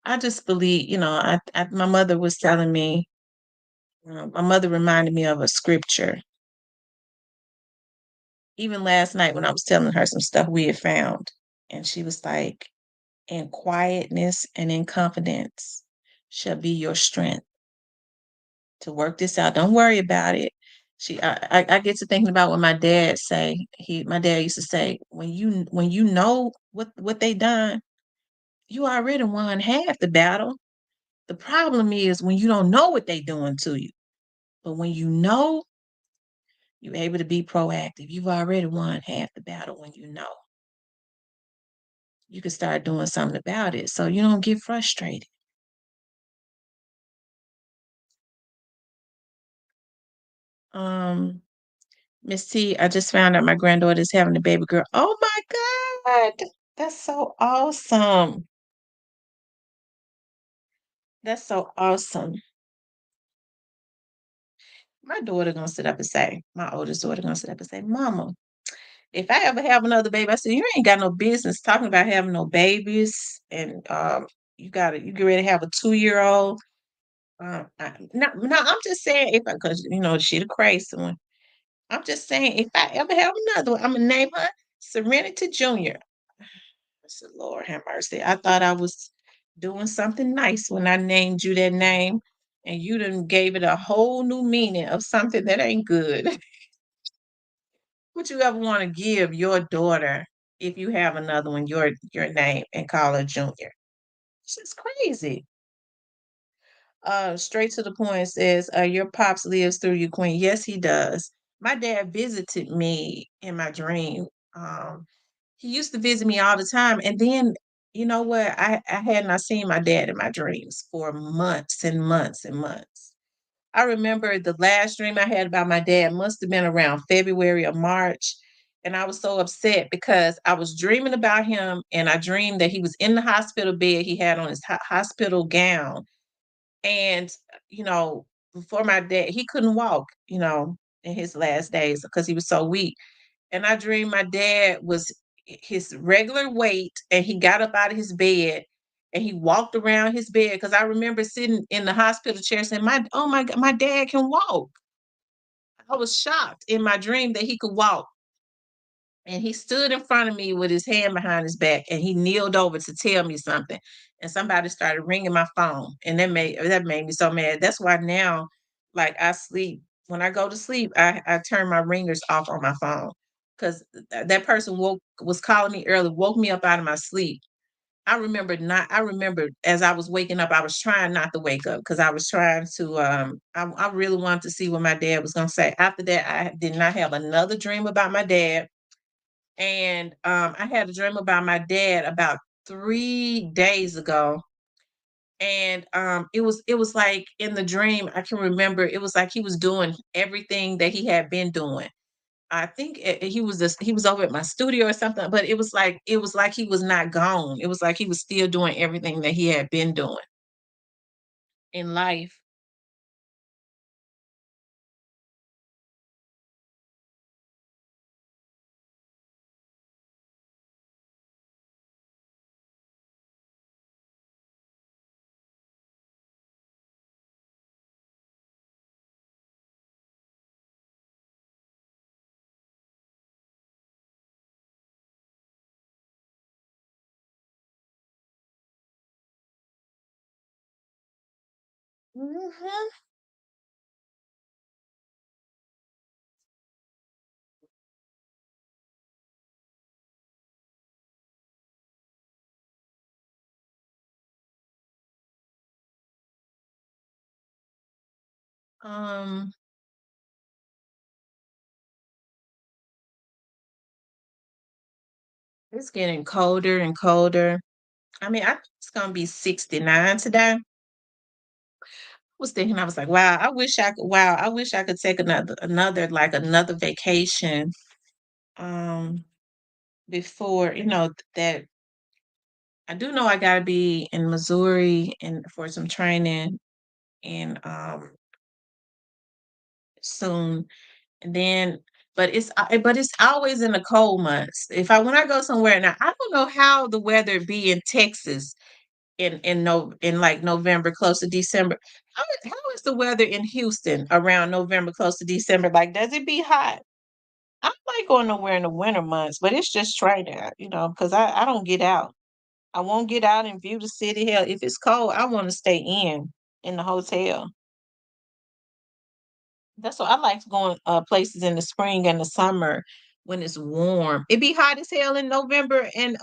I just believe, my mother was telling me, my mother reminded me of a scripture. Even last night when I was telling her some stuff we had found, and she was like, "In quietness and in confidence shall be your strength to work this out. Don't worry about it." I get to thinking about what my dad say. My dad used to say, when you know what they done, you already won half the battle. The problem is when you don't know what they doing to you. But when you know, you're able to be proactive. You've already won half the battle when you know. You can start doing something about it so you don't get frustrated. Um, Miss T, I just found out my granddaughter is having a baby girl. Oh my God. That's so awesome. That's so awesome. My oldest daughter gonna sit up and say, Mama, if I ever have another baby, I said, you ain't got no business talking about having no babies. And you get ready to have a 2-year-old. No, I'm just saying if because she the crazy one. I'm just saying if I ever have another one, I'm gonna name her Serenity Junior. I said, Lord have mercy. I thought I was doing something nice when I named you that name, and you done gave it a whole new meaning of something that ain't good. Would you ever wanna give your daughter, if you have another one, your name and call her Junior? It's just crazy. Straight to the point says, "Your pops lives through you, queen." Yes, he does. My dad visited me in my dream. Um, he used to visit me all the time, and then, you know what? I had not seen my dad in my dreams for months and months and months. I remember the last dream I had about my dad must have been around February or March, and I was so upset because I was dreaming about him, and I dreamed that he was in the hospital bed. He had on his hospital gown, and, you know, before my dad, he couldn't walk, in his last days because he was so weak. And I dreamed my dad was his regular weight, and he got up out of his bed and he walked around his bed because I remember sitting in the hospital chair saying, oh my God, my dad can walk. I was shocked in my dream that he could walk. And he stood in front of me with his hand behind his back, and he kneeled over to tell me something. And somebody started ringing my phone, and that made me so mad. That's why now, like, I sleep when I go to sleep, I turn my ringers off on my phone because that person was calling me early, woke me up out of my sleep. I remember as I was waking up, I was trying not to wake up because I was trying to I really wanted to see what my dad was gonna say. After that, I did not have another dream about my dad, and I had a dream about my dad about 3 days ago. And it was like in the dream, I can remember it was like he was doing everything that he had been doing. I think he was over at my studio or something, but it was like he was not gone. It was like he was still doing everything that he had been doing in life. Mhm. Um, it's getting colder and colder. I mean, I think it's gonna be 69 today. Was thinking, I was like, wow, I wish I could take another vacation before, that I do know I gotta be in Missouri and for some training and soon. And then but it's always in the cold months. If I when I go somewhere now, I don't know how the weather be in Texas in like November, close to December. How is the weather in Houston around November, close to December? Like, does it be hot? I don't like going nowhere in the winter months, but it's just training, because I don't get out. I won't get out and view the city. Hell, if it's cold, I want to stay in the hotel. That's why I like going places in the spring and the summer when it's warm. It be hot as hell in November and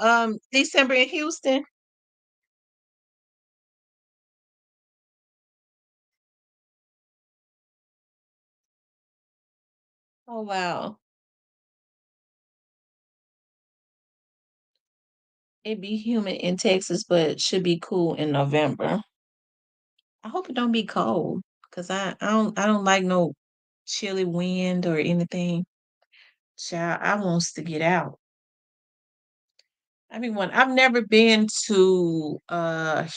December in Houston. Oh wow. It be humid in Texas, but should be cool in November. I hope it don't be cold because I don't like no chilly wind or anything. Child, I wants to get out. I mean, I've never been to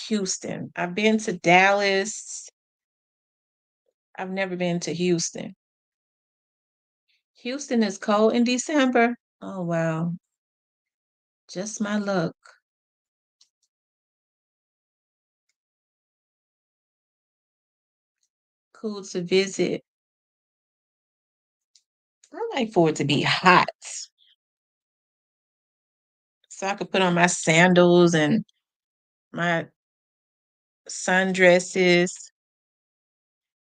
Houston. I've been to Dallas. I've never been to Houston. Houston is cold in December. Oh wow. Just my luck. Cool to visit. I like for it to be hot so I could put on my sandals and my sundresses.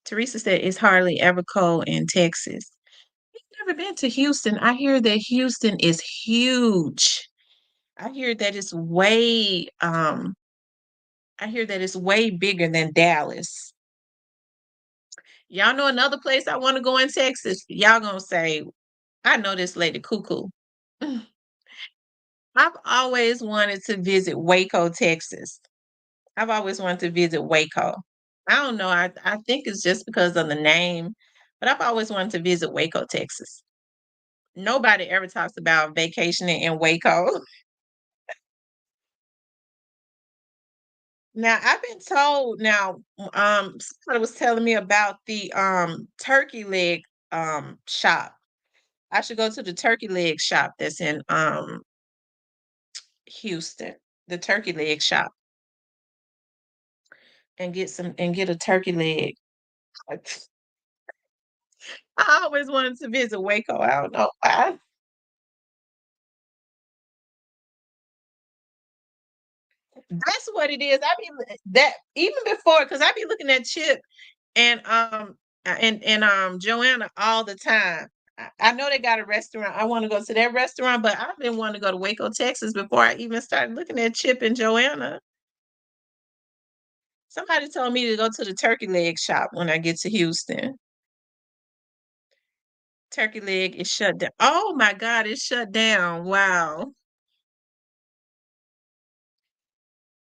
Teresa said it's hardly ever cold in Texas. I've never been to Houston. I hear that Houston is huge. I hear that it's way I hear that it's way bigger than Dallas. Y'all know another place I want to go in Texas? Y'all gonna say, I know this lady cuckoo. I've always wanted to visit Waco, Texas. I've always wanted to visit Waco. I don't know. I think it's just because of the name, but I've always wanted to visit Waco, Texas. Nobody ever talks about vacationing in Waco. Now, I've been told now, somebody was telling me about the turkey leg shop. I should go to the turkey leg shop that's in Houston, the turkey leg shop, and get a turkey leg. I always wanted to visit Waco. I don't know why. That's what it is. I be that even before because I be looking at Chip and Joanna all the time. I know they got a restaurant. I want to go to that restaurant, but I've been wanting to go to Waco, Texas before I even started looking at Chip and Joanna. Somebody told me to go to the turkey leg shop when I get to Houston. Turkey leg is shut down. Oh my God, it's shut down. Wow.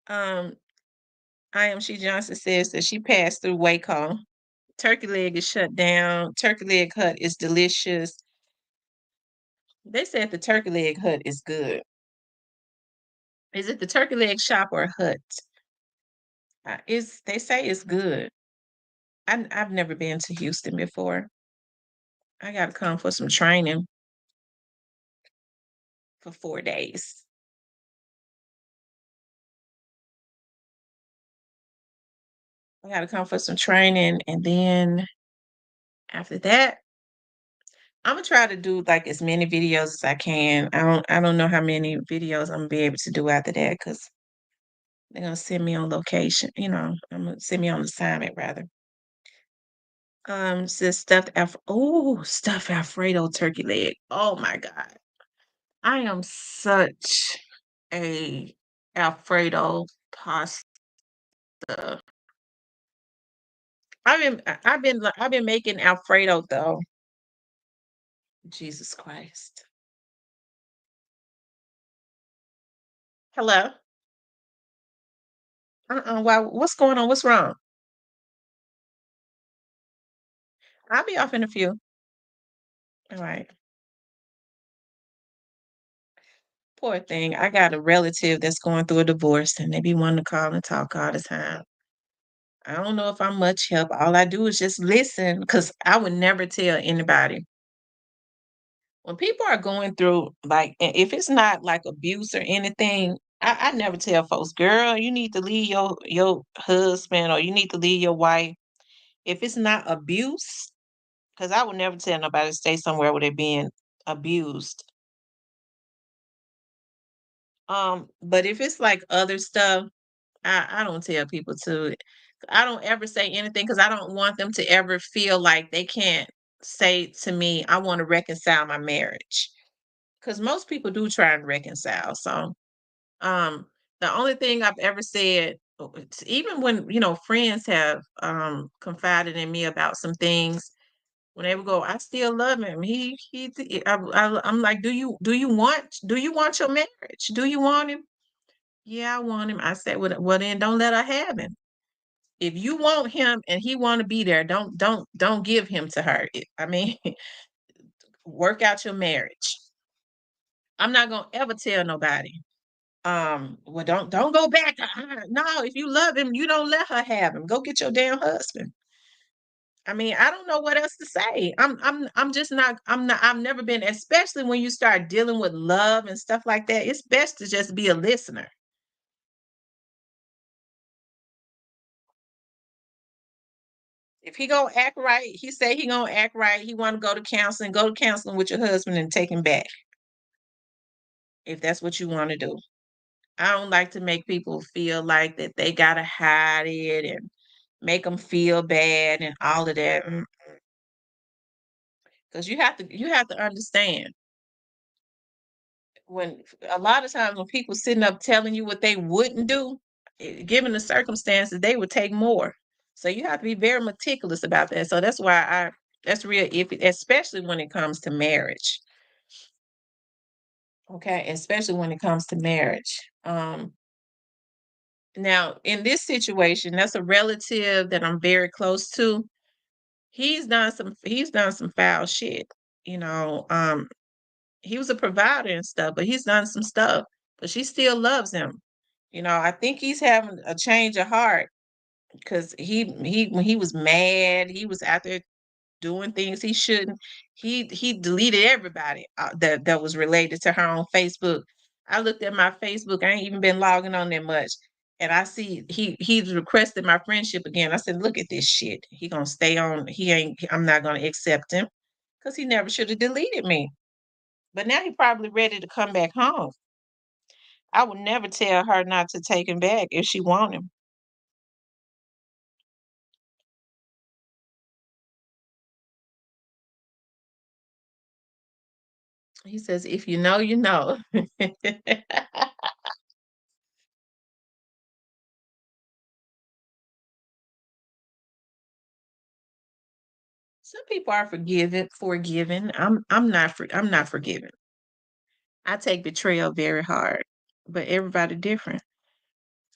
Um, I am She Johnson says that she passed through Waco. Turkey leg is shut down. Turkey leg hut is delicious. They said the turkey leg hut is good. Is it the turkey leg shop or hut? It's they say it's good. I've never been to Houston before. I got to come for some training for 4 days. I got to come for some training, and then after that, I'm gonna try to do like as many videos as I can. I don't know how many videos I'm gonna be able to do after that because they're gonna send me on location. I'm gonna send me on assignment rather. Says stuffed Alfredo turkey leg. Oh my God. I am such a Alfredo pasta. I've been making Alfredo though. Jesus Christ. Hello. Why? What's going on? What's wrong? I'll be off in a few. All right. Poor thing. I got a relative that's going through a divorce, and they be wanting to call and talk all the time. I don't know if I'm much help. All I do is just listen, because I would never tell anybody when people are going through like if it's not like abuse or anything, I never tell folks, girl, you need to leave your husband or you need to leave your wife. If it's not abuse, because I would never tell nobody to stay somewhere where they're being abused. But if it's like other stuff, I don't tell people to. I don't ever say anything because I don't want them to ever feel like they can't say to me, I want to reconcile my marriage. Because most people do try and reconcile. So um the only thing I've ever said, even when friends have confided in me about some things, when they would go, I still love him. I'm like, do you want your marriage? Do you want him? Yeah, I want him. I said, well then don't let her have him. If you want him and he want to be there, don't give him to her. I mean, work out your marriage. I'm not gonna ever tell nobody. Well, don't go back to her. No, if you love him, you don't let her have him. Go get your damn husband. I mean, I don't know what else to say. I'm just not. I'm not. I've never been, especially when you start dealing with love and stuff like that. It's best to just be a listener. If he gonna act right, he say he gonna act right. He want to go to counseling. Go to counseling with your husband and take him back if that's what you want to do. I don't like to make people feel like that they gotta hide it and make them feel bad and all of that. Because you have to understand when a lot of times when people sitting up telling you what they wouldn't do, given the circumstances, they would take more. So you have to be very meticulous about that. So that's why that's real iffy, especially when it comes to marriage. Okay, especially when it comes to marriage. Now in this situation, that's a relative that I'm very close to. He's done some foul shit. You know, he was a provider and stuff, but he's done some stuff, but she still loves him. I think he's having a change of heart because he when he was mad, he was out there doing things he shouldn't. He deleted everybody that was related to her on Facebook. I looked at my Facebook. I ain't even been logging on there much. And I see he's requested my friendship again. I said, look at this shit. He gonna stay on. He ain't. I'm not gonna accept him because he never should have deleted me. But now he probably ready to come back home. I would never tell her not to take him back if she want him. He says, "If you know, you know." Some people are forgiven. I'm not forgiving. I take betrayal very hard, but everybody different.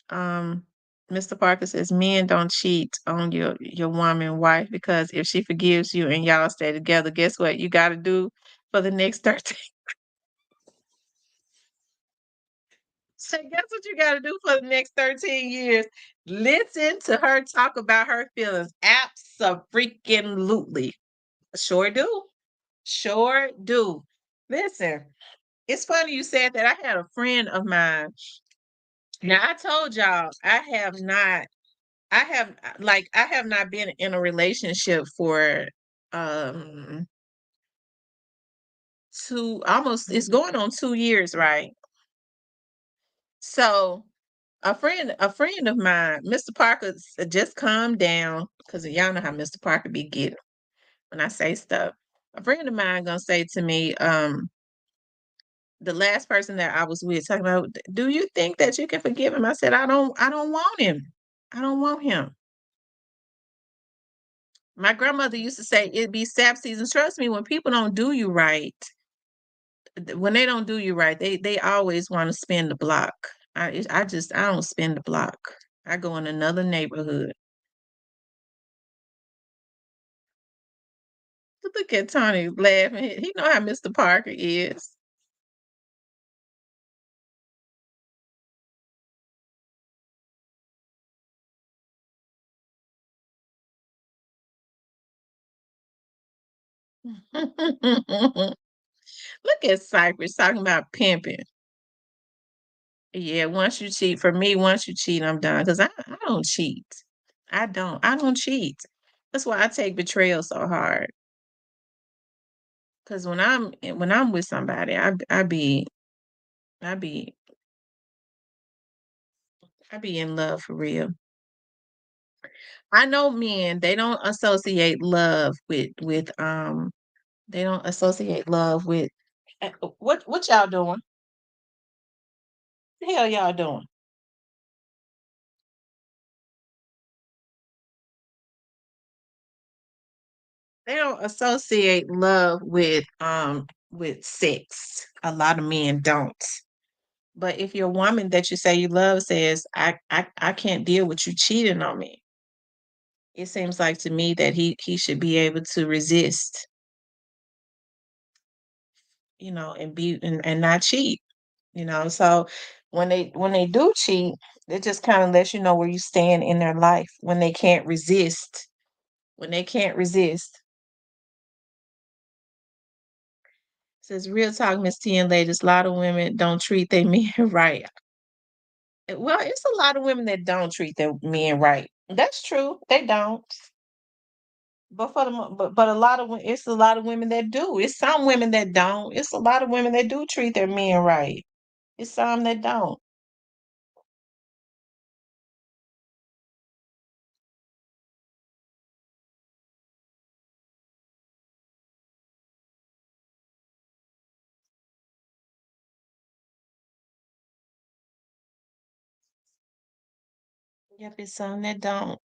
Um, Mr. Parker says men don't cheat on your woman wife because if she forgives you and y'all stay together, guess what you got to do for the next 13. So guess what you gotta do for the next 13 years? Listen to her talk about her feelings. Abso-freaking-lutely. Sure do. Sure do. Listen, it's funny you said that. I had a friend of mine. Now I told y'all I have not been in a relationship for um two almost it's going on 2 years, right? So a friend of mine, Mr. Parker, just calm down, cause y'all know how Mr. Parker be getting when I say stuff. A friend of mine gonna say to me, the last person that I was with talking about, do you think that you can forgive him? I said, I don't want him. I don't want him. My grandmother used to say it'd be sap season. Trust me, when people don't do you right, when they don't do you right, they always want to spin the block. I don't spin the block. I go in another neighborhood. Look at Tony laughing. He know how Mr. Parker is. Look at Cypress talking about pimping. Yeah, once you cheat, for me, once you cheat, I'm done because I don't cheat. I don't cheat. That's why I take betrayal so hard. Because when I'm with somebody, I be I be in love for real. I know men, they don't associate love with they don't associate love with what y'all doing? The hell y'all doing? They don't associate love with sex. A lot of men don't. But if your woman that you say you love says, I can't deal with you cheating on me, it seems like to me that he should be able to resist, and not cheat. So when they do cheat, it just kind of lets you know where you stand in their life when they can't resist. When they can't resist. Says real talk, Miss T and ladies, a lot of women don't treat their men right. Well, it's a lot of women that don't treat their men right. That's true. They don't. But for the but a lot of it's a lot of women that do. It's some women that don't. It's a lot of women that do treat their men right. It's some that don't. Yep, it's some that don't.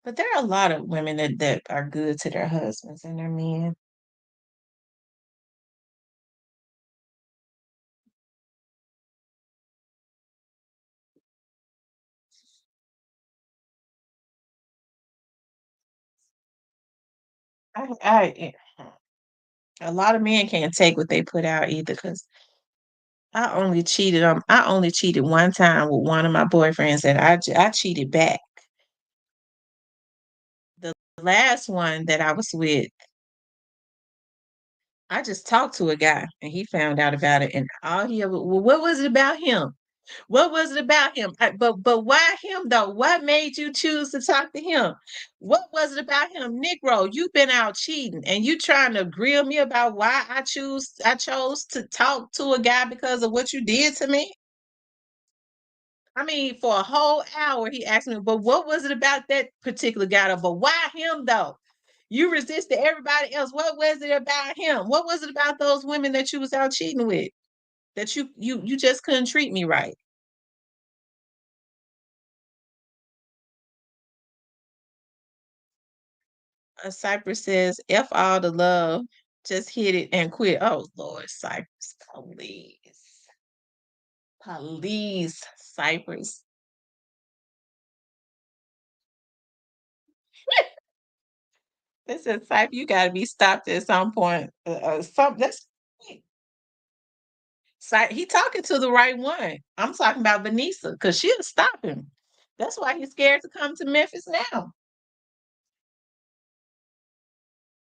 But there are a lot of women that are good to their husbands and their men. A lot of men can't take what they put out either. Cause I only cheated one time with one of my boyfriends, and I cheated back. The last one that I was with, I just talked to a guy, and he found out about it, and all he ever well, what was it about him? What was it about him? But why him though? What made you choose to talk to him? What was it about him, Negro? You've been out cheating, and you trying to grill me about why I chose to talk to a guy because of what you did to me. I mean, for a whole hour, he asked me, but what was it about that particular guy? Though? But why him though? You resisted everybody else. What was it about him? What was it about those women that you was out cheating with that you just couldn't treat me right? Cypress says, F all the love, just hit it and quit. Oh, Lord, Cypress, please. Please, Cypress. This is Cypress, you got to be stopped at some point. That's he talking to the right one. I'm talking about Vanessa because she'll stop him. That's why he's scared to come to Memphis now.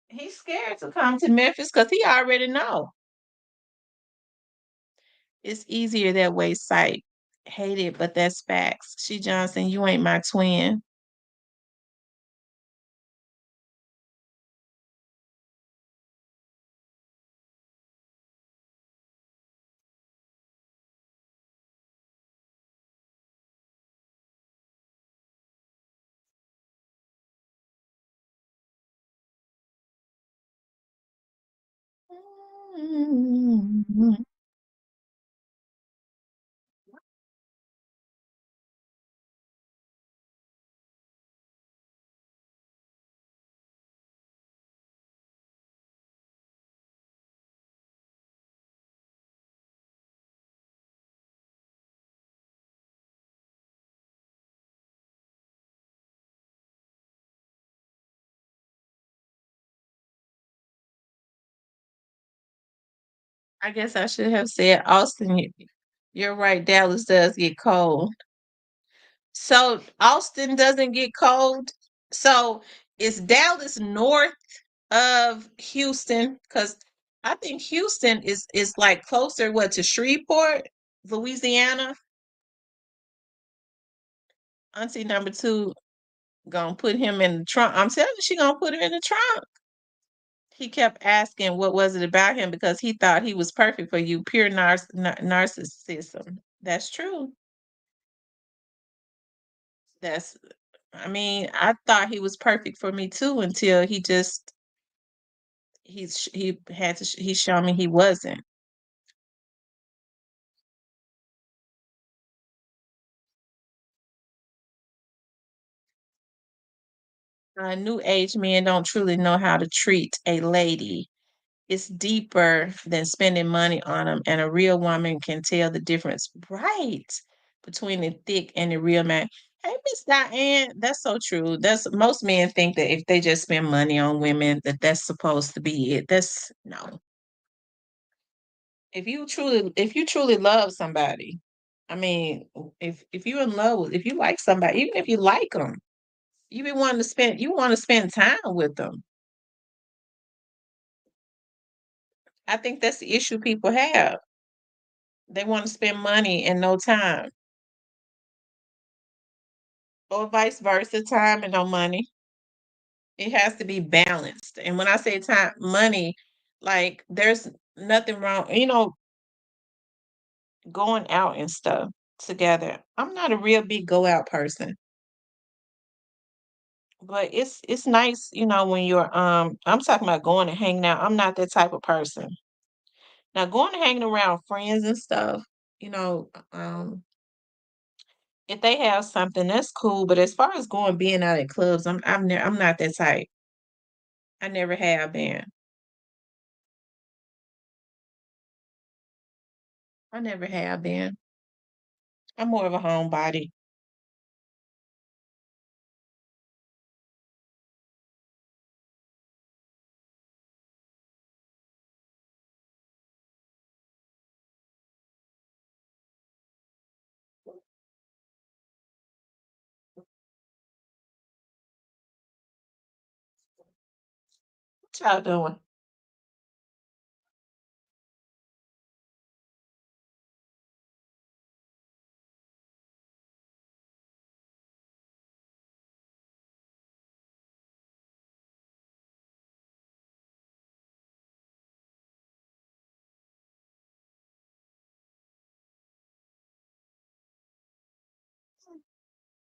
He's scared to come to Memphis because he already know it's easier that way. Sight, hate it, but that's facts. She Johnson, you ain't my twin. Mm. I guess I should have said Austin. You're right. Dallas does get cold. So Austin doesn't get cold. So is Dallas north of Houston? Because I think Houston is like closer what to Shreveport, Louisiana. Auntie number two gonna put him in the trunk. I'm telling you, she gonna put him in the trunk. He kept asking what was it about him because he thought he was perfect for you. Pure narcissism. That's true. That's I mean, I thought he was perfect for me too until he showed me he wasn't. New age men don't truly know how to treat a lady. It's deeper than spending money on them, and a real woman can tell the difference, right, between the thick and the real man. Hey, Miss Diane, that's so true. That's most men think that if they just spend money on women, that that's supposed to be it. That's no. If you truly love somebody, I mean, if you're in love with, if you like somebody, even if you like them, you want to spend time with them. I think that's the issue people have. They want to spend money and no time, or vice versa, time and no money. It has to be balanced. And when I say time, money, like there's nothing wrong, going out and stuff together. I'm not a real big go out person, but it's nice, when you're I'm talking about going and hanging out. I'm not that type of person. Now going and hanging around friends and stuff, you know, um If they have something, that's cool, but as far as going being out at clubs, I'm not that type. I never have been. I never have been. I'm more of a homebody. What y'all doing?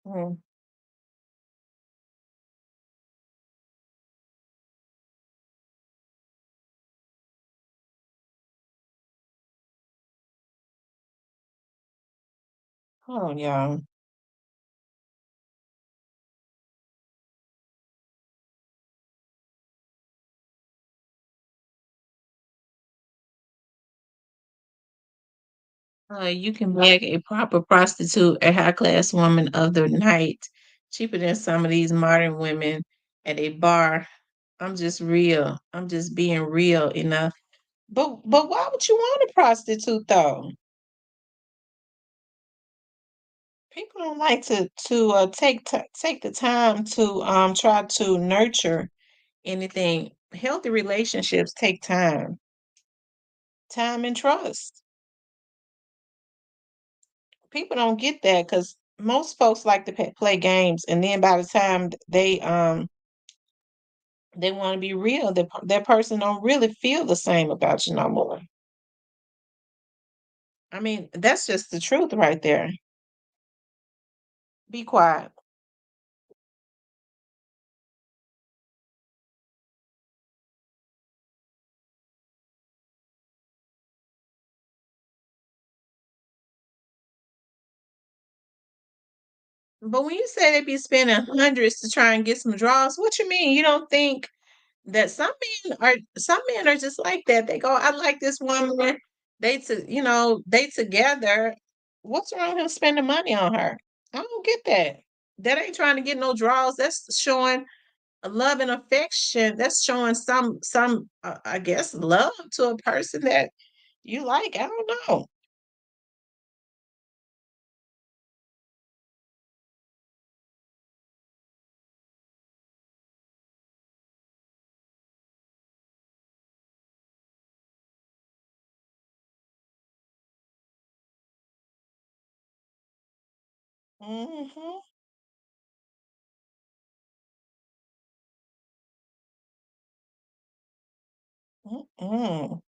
Mm. Hold on, y'all. You can beg a proper prostitute, a high class woman of the night, cheaper than some of these modern women at a bar. I'm just real. I'm just being real enough. But why would you want a prostitute though? People don't like to take the time to try to nurture anything. Healthy relationships take time and trust. People don't get that because most folks like to play games, and then by the time they want to be real, that person don't really feel the same about you no more. I mean, that's just the truth right there. Be quiet. But when you say they be spending hundreds to try and get some draws, what you mean? You don't think that some men are just like that. They go, I like this woman. They together. What's wrong with him spending money on her? I don't get that. That ain't trying to get no draws. That's showing a love and affection. That's showing some I guess love to a person that you like. I don't know. Mm-hmm. Mm-mm.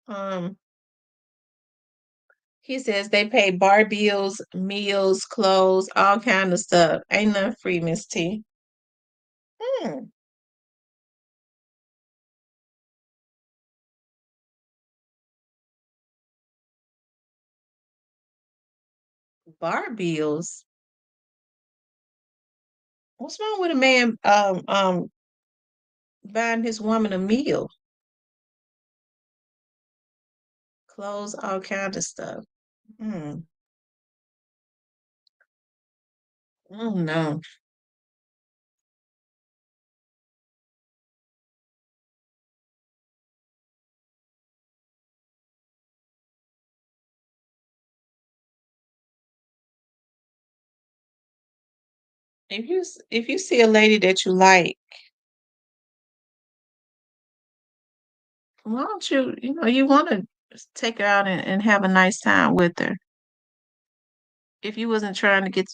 Um, he says they pay bar bills, meals, clothes, all kind of stuff. Ain't nothing free, Miss T. Hmm. Bar bills. What's wrong with a man buying his woman a meal, clothes, all kind of stuff? Hmm. Oh no. If you see a lady that you like, why don't you want to take her out and have a nice time with her? If you wasn't trying to get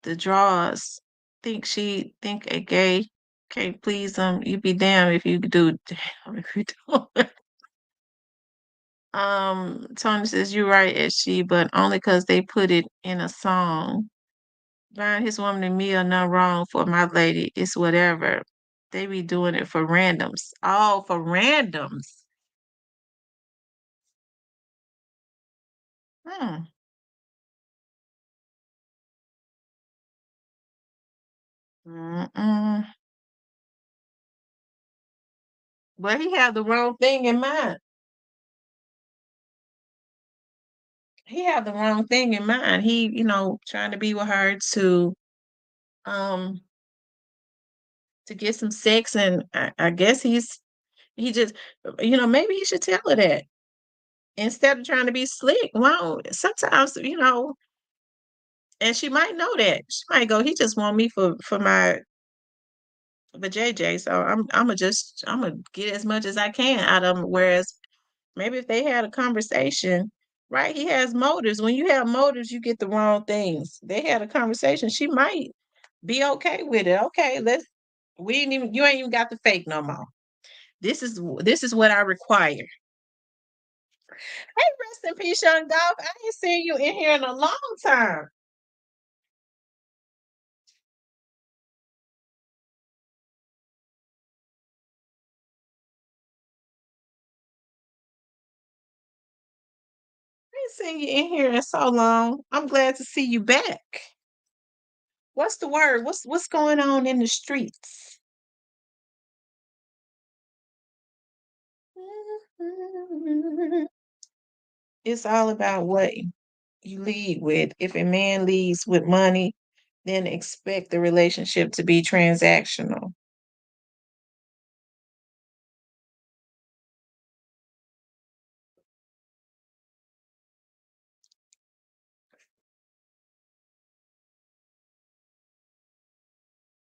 the draws, think a gay can't please them. You'd be damned if you do. Damn if you don't. Tony says, "You're right, SG, but only 'cause they put it in a song. Buying his woman a meal, not wrong for my lady. It's whatever. They be doing it for randoms. Oh, for randoms. Hmm. Mm-mm. Well, he had the wrong thing in mind. He had the wrong thing in mind. He, trying to be with her um to get some sex, and I guess he just maybe he should tell her that instead of trying to be slick. Well, sometimes, and she might know that. She might go, he just want me for my for JJ. So I'm gonna get as much as I can out of him. Whereas maybe if they had a conversation, right? He has motives. When you have motives, you get the wrong things. They had a conversation. She might be okay with it. Okay, we ain't even you ain't even got the fake no more. This is what I require. Hey, rest in peace, young dog. I ain't seen you in here in a long time. I ain't seen you in here in so long. I'm glad to see you back. What's the word? What's going on in the streets? It's all about what you lead with. If a man leads with money, then expect the relationship to be transactional.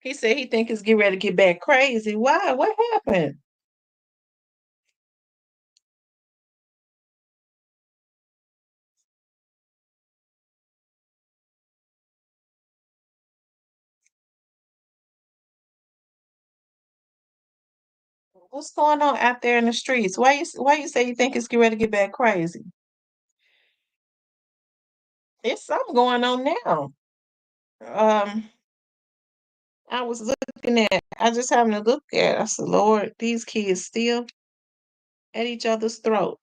He said he think it's getting ready to get back crazy. Why? What happened? What's going on out there in the streets? Why you say you think it's getting ready to get back crazy? It's something going on now. Um, I was looking at. I just happened to look at. I said, Lord, these kids still at each other's throat.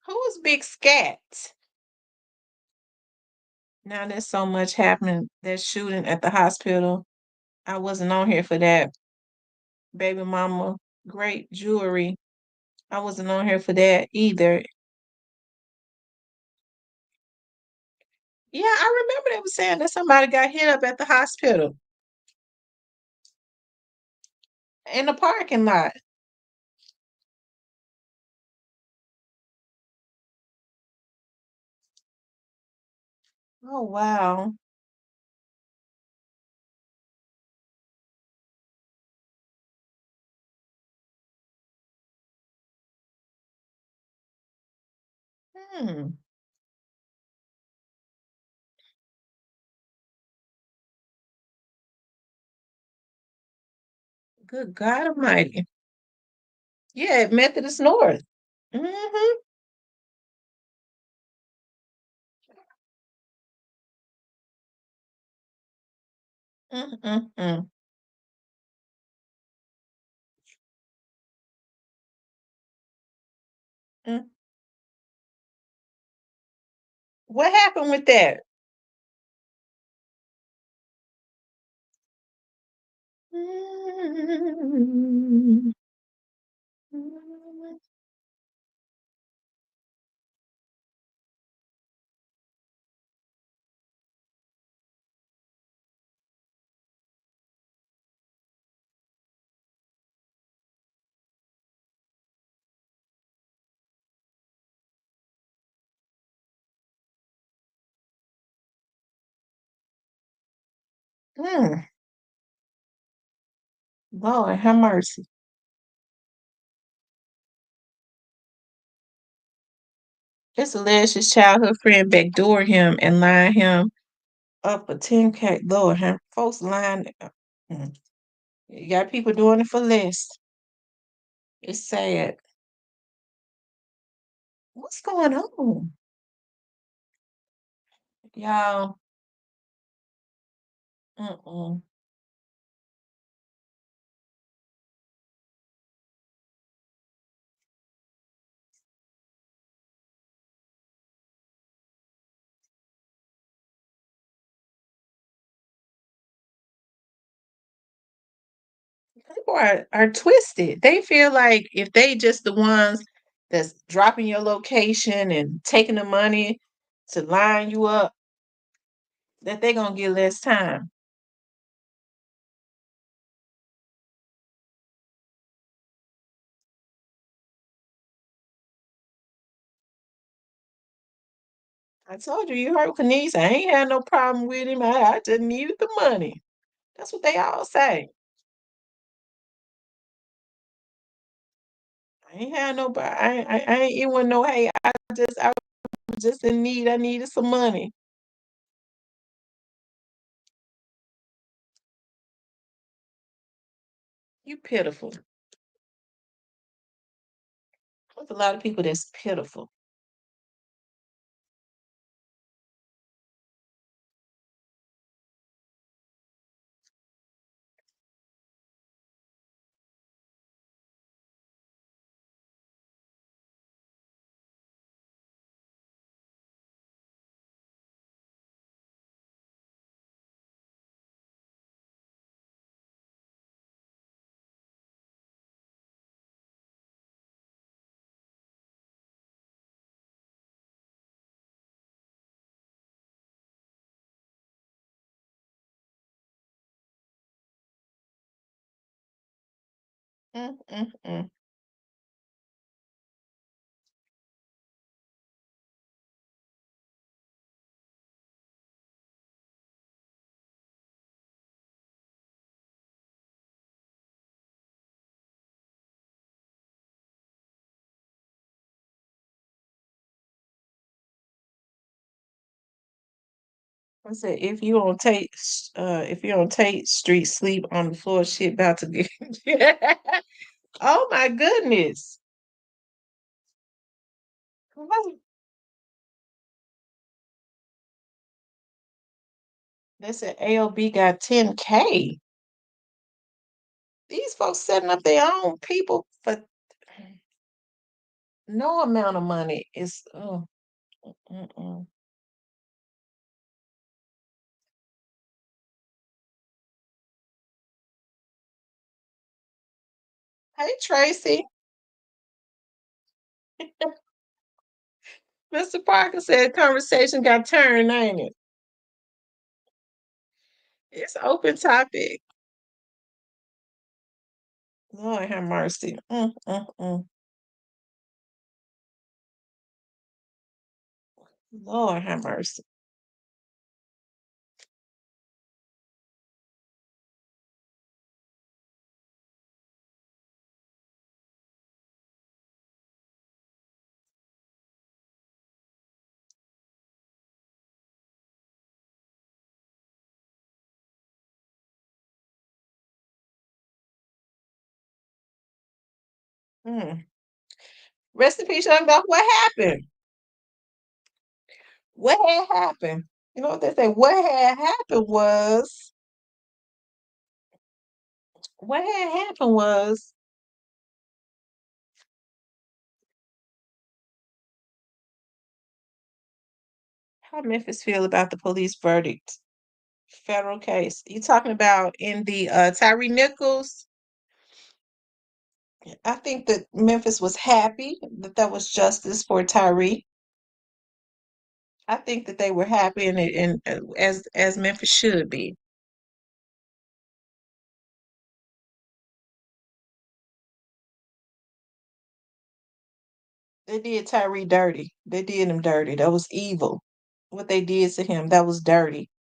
Who is Big Scat? Now there's so much happening. That shooting at the hospital. I wasn't on here for that. Baby mama, great jewelry. I wasn't on here for that either. Yeah, I remember they were saying that somebody got hit up at the hospital in the parking lot. Oh wow. Hmm. Good God Almighty. Yeah, at Methodist North. Mm-hmm. Mm-mm-mm. Mm. What happened with that? Mm. Mm, Lord have mercy. This alleged his childhood friend backdoor him and line him up for 10K. Lord have folks lying. Mm. You got people doing it for less. It's sad. What's going on? Y'all, mm-mm. People are twisted. They feel like if they just the ones that's dropping your location and taking the money to line you up, that they gonna get less time. I told you, you heard Kenise. I ain't had no problem with him. I just needed the money. That's what they all say. I ain't had no, I ain't even no. Hey, I was just in need. I needed some money. You pitiful. There's a lot of people that's pitiful. Mm, mm, mm. I said, if you don't take street sleep on the floor, shit about to get. Oh my goodness. What? They said AOB got 10K. These folks setting up their own people for no amount of money. Is oh, mm-mm. Hey Tracy, Mr. Parker said conversation got turned, ain't it? It's open topic. Lord have mercy. Lord have mercy. Mm. Rest in peace, young dog. What happened? What had happened? You know what they say? What had happened was how Memphis feel about the police verdict. Federal case. You talking about in the Tyree Nichols? I think that Memphis was happy that that was justice for Tyree. I think that they were happy and as Memphis should be. They did Tyree dirty. They did him dirty. That was evil. What they did to him, that was dirty.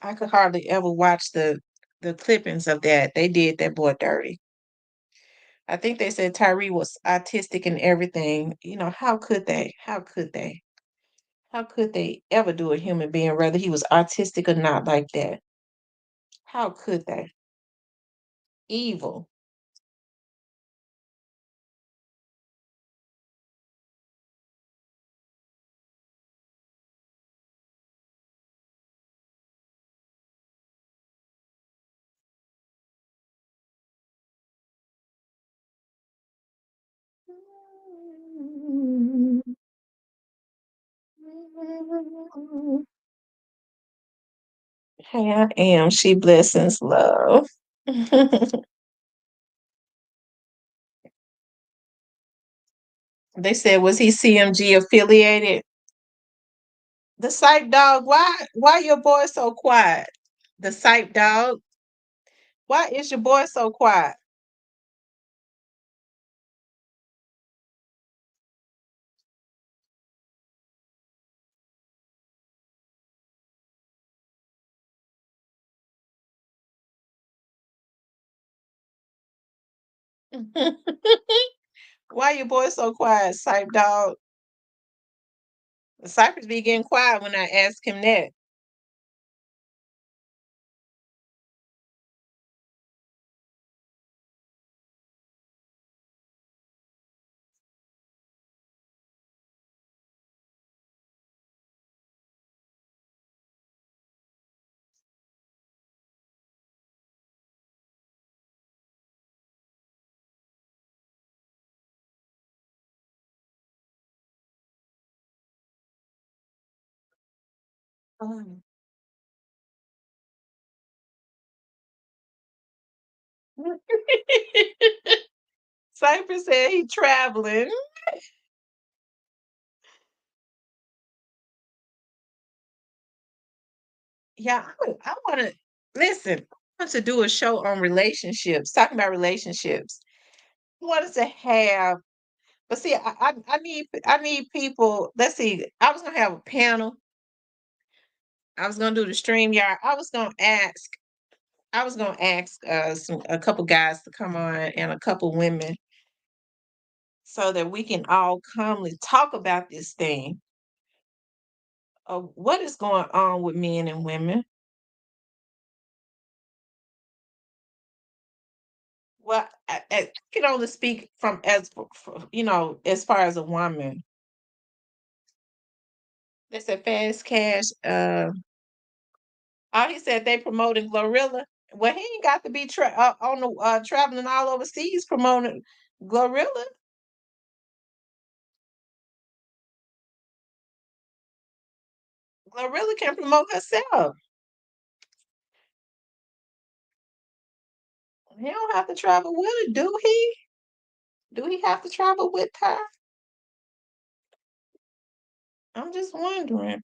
I could hardly ever watch the clippings of that. They did that boy dirty. I think they said Tyree was autistic and everything. You know, how could they? How could they? How could they ever do a human being, whether he was autistic or not, like that? How could they? Evil. Hey, I am. She blessings love. They said, was he CMG affiliated? The Sipe Dog, why your boy so quiet? The Sipe Dog, why is your boy so quiet? Why your boy so quiet, Sipe Dog? Cypress be getting quiet when I ask him that. Um, Cypress said he traveling. Yeah, I want to listen. I want to do a show on relationships, talking about relationships. I wanted to have, but see, I need people. Let's see. I was gonna have a panel. I was gonna do the stream yard. I was gonna ask a couple guys to come on and a couple women so that we can all calmly talk about this thing of what is going on with men and women. Well, I can only speak from as far as a woman. They said fast cash. Oh, he said they promoting Glorilla. Well, he ain't got to be on the traveling all overseas promoting Glorilla. Glorilla can promote herself. He don't have to travel with her, do he? Do he have to travel with her? I'm just wondering.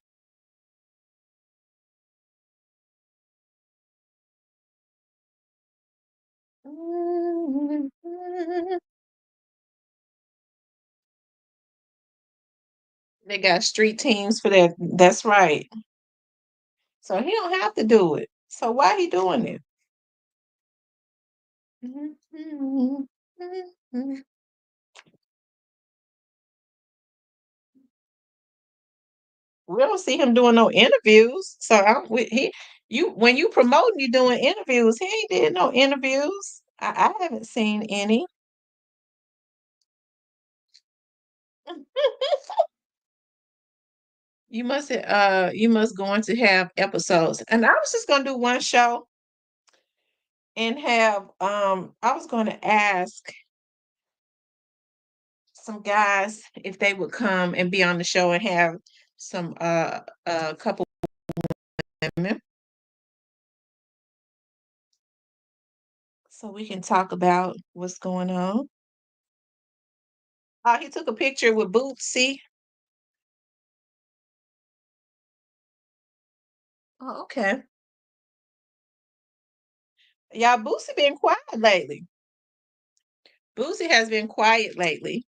They got street teams for that. That's right. So he don't have to do it. So why he doing it? We don't see him doing no interviews. So he you when you promoting, you doing interviews. He ain't did no interviews. I haven't seen any. You must going to have episodes. And I was just gonna do one show and have I was gonna ask some guys if they would come and be on the show and have some a couple women so we can talk about what's going on. He took a picture with Bootsy. Oh, okay. Yeah, Boosie been quiet lately. Boosie has been quiet lately,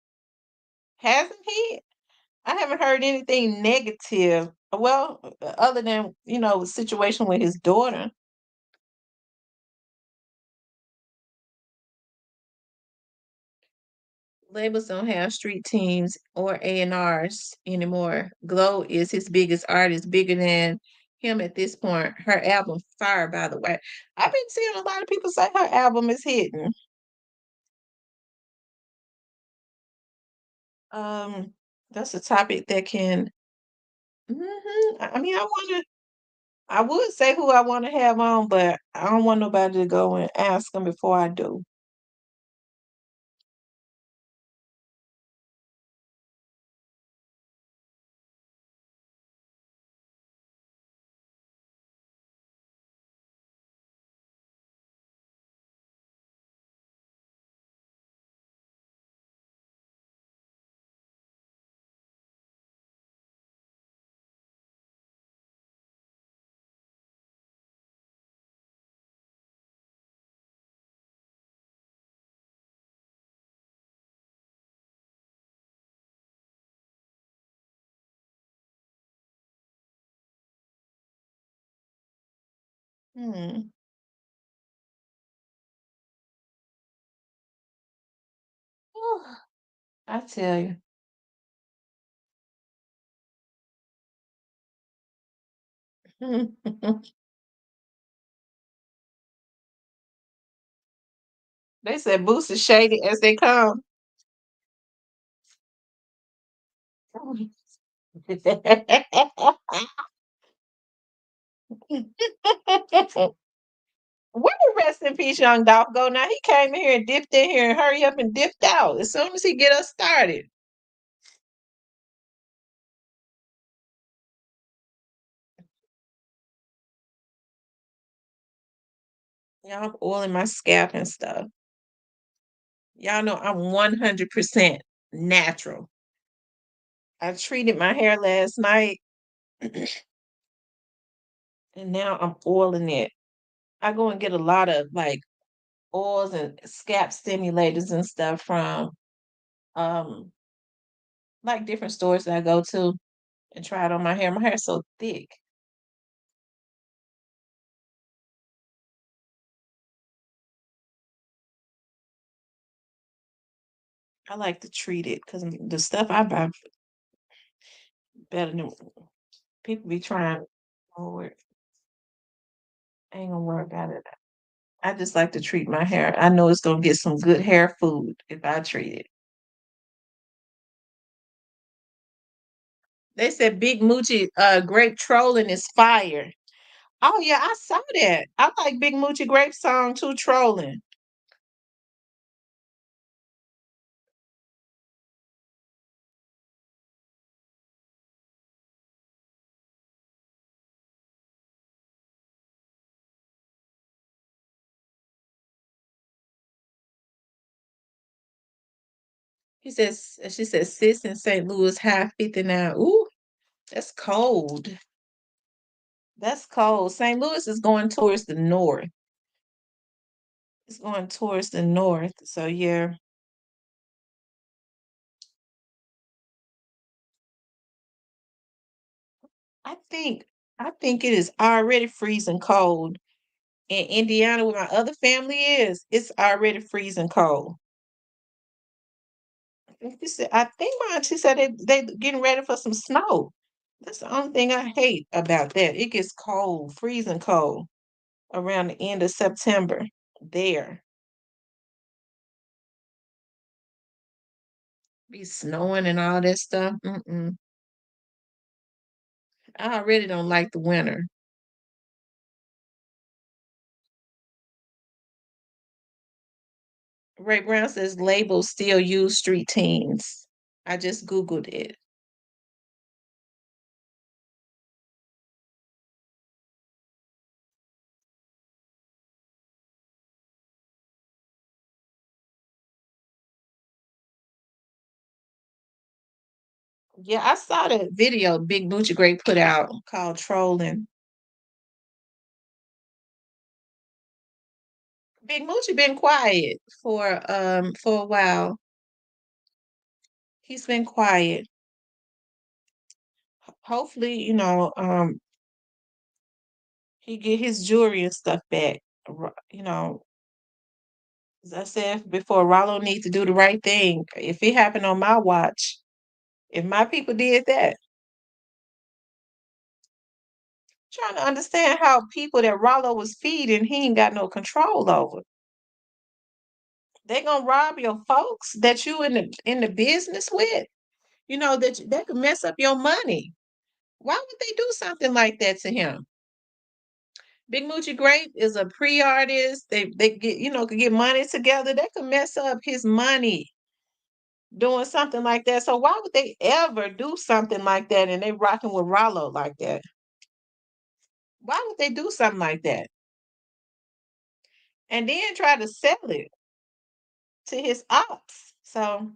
hasn't he? I haven't heard anything negative. Well, other than, the situation with his daughter. Labels don't have street teams or A&Rs anymore. Glow is his biggest artist, bigger than him at this point. Her album Fire, by the way. I've been seeing a lot of people say her album is hitting. Um, that's a topic that can. I mean, I would say who I want to have on, but I don't want nobody to go and ask them before I do. Hmm. Whew, I tell you. They said Boots is shady as they come. Where did rest in peace, young Dolph go? Now he came in here and dipped in here and hurry up and dipped out as soon as he get us started. Y'all, I'm oiling my scalp and stuff. Y'all know I'm 100% natural. I treated my hair last night and now I'm oiling it. I go and get a lot of like oils and scalp stimulators and stuff from um like different stores that I go to and try it on my hair. My hair's so thick. I like to treat it because the stuff I buy better than people be trying. Oh, it ain't gonna work out it. I just like to treat my hair. I know it's gonna get some good hair food if I treat it. They said Big Moochie grape trolling is fire. Oh yeah, I saw that. I like Big Moochie grape song too, trolling. She says sis in St. Louis high 59. Ooh, that's cold. That's cold. St. Louis is going towards the north. It's going towards the north. So yeah, I think I think it is already freezing cold. In Indiana, where my other family is, it's already freezing cold. I think my auntie said they getting ready for some snow. That's the only thing I hate about that. It gets cold, freezing cold around the end of September. There be snowing and all that stuff. Mm-mm. I already don't like the winter. Ray Brown says labels still use street teens. I just Googled it. Yeah, I saw the video Big Booty Gray put out called Trolling. Big Moochie been quiet for a while. He's been quiet. Hopefully, he get his jewelry and stuff back. As I said before, Rollo needs to do the right thing. If it happened on my watch, if my people did that, trying to understand how people that Rollo was feeding, he ain't got no control over. They gonna rob your folks that you in the business with. That could mess up your money. Why would they do something like that to him? Big Moochie Grape is a pre-artist. They get could get money together. They could mess up his money doing something like that. So why would they ever do something like that? And they rocking with Rollo like that? Why would they do something like that? And then try to sell it to his ops. So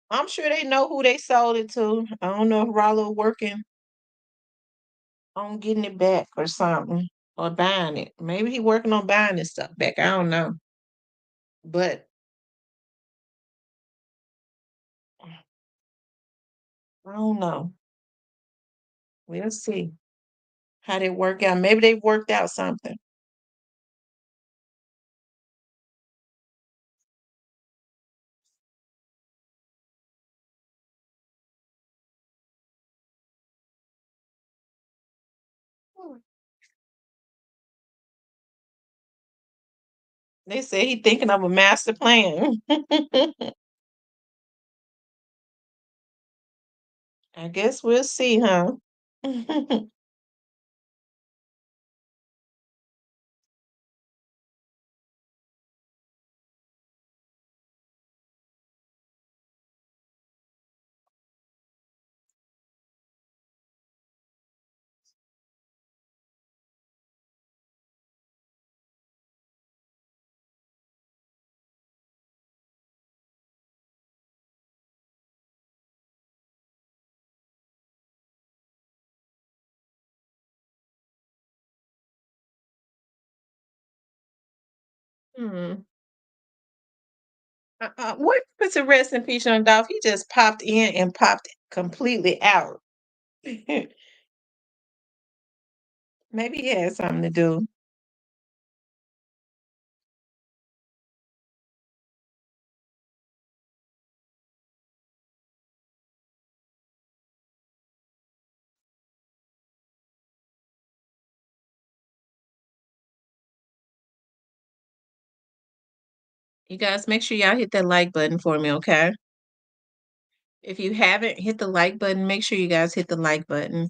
I'm sure they know who they sold it to. I don't know if Rollo working on getting it back or something, or buying it. Maybe he working on buying this stuff back. I don't know. But I don't know. We'll see how they work out. Maybe they worked out something. Hmm. They say he thinking of a master plan. I guess we'll see, huh? Hmm. What puts a rest in peace on Dolph? He just popped in and popped completely out. Maybe he had something to do. You guys make sure y'all hit that like button for me, okay? If you haven't hit the like button, make sure you guys hit the like button.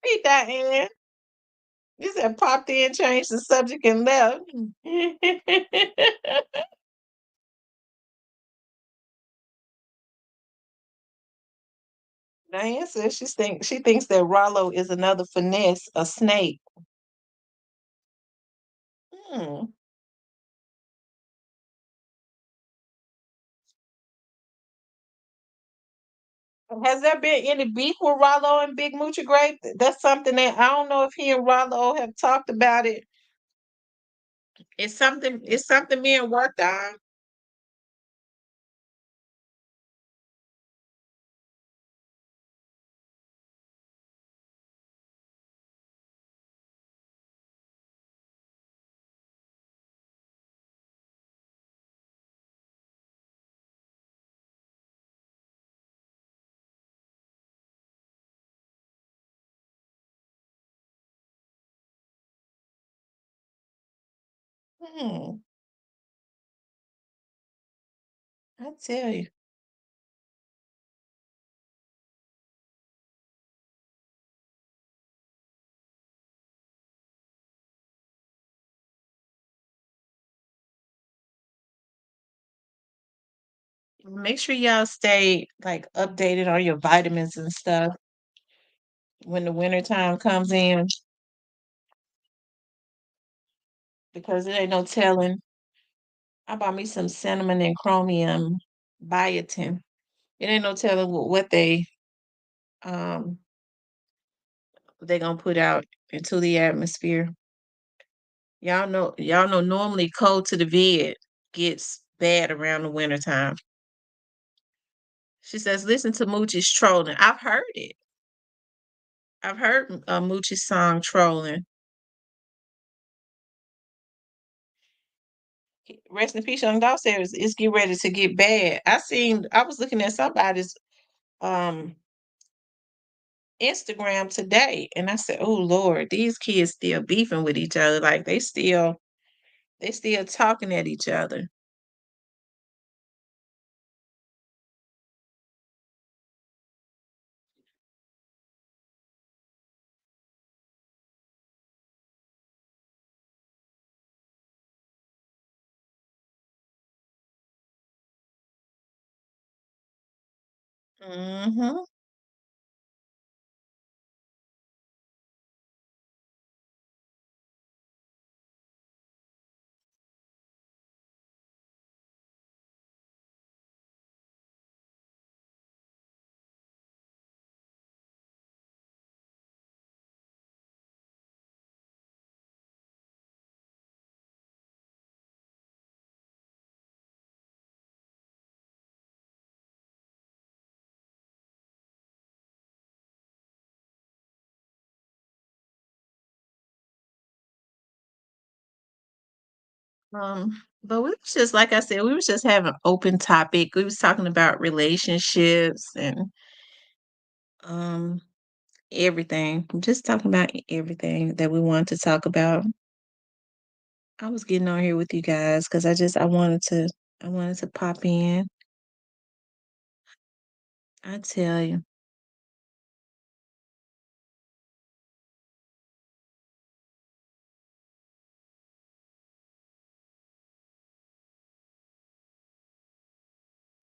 Hey, Diane. You said popped in, changed the subject, and left. Diane says she thinks that Rollo is another finesse, a snake. Hmm. Has there been any beef with Rollo and Big Moochie Grape? That's something that I don't know if he and Rollo have talked about it. It's something being worked on. Hmm. I tell you. Make sure y'all stay like updated on your vitamins and stuff when the winter time comes in because it ain't no telling. I bought me some cinnamon and chromium biotin. It ain't no telling what um they gonna put out into the atmosphere. Y'all know normally cold to the vid gets bad around the winter time. She says, listen to Moochie's trolling. I've heard it. I've heard Moochie's song trolling. Rest in peace, young dog said it's getting ready to get bad. I was looking at somebody's um Instagram today and I said, oh Lord, these kids still beefing with each other. Like they still talking at each other. Hmm. But we was just like I said, we was just having open topic. We was talking about relationships and um everything. Just talking about everything that we wanted to talk about. I was getting on here with you guys because I wanted to pop in. I tell you,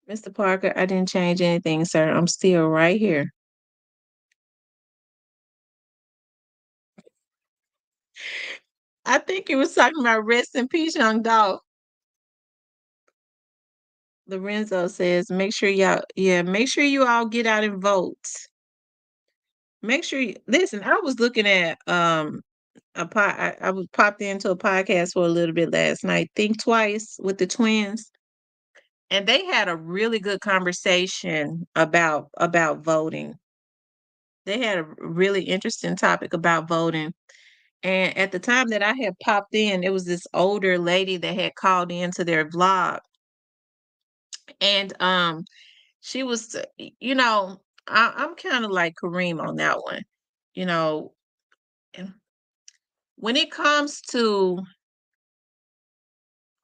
Mr. Parker, I didn't change anything, sir. I'm still right here. I think he was talking about rest in peace, young dog. Lorenzo says, make sure you all get out and vote. Make sure you listen. I was looking at I was popped into a podcast for a little bit last night. Think Twice with the twins, and they had a really good conversation about voting. They had a really interesting topic about voting. And at the time that I had popped in, it was this older lady that had called into their vlog, and she was, I'm kind of like Kareem on that one. You know, when it comes to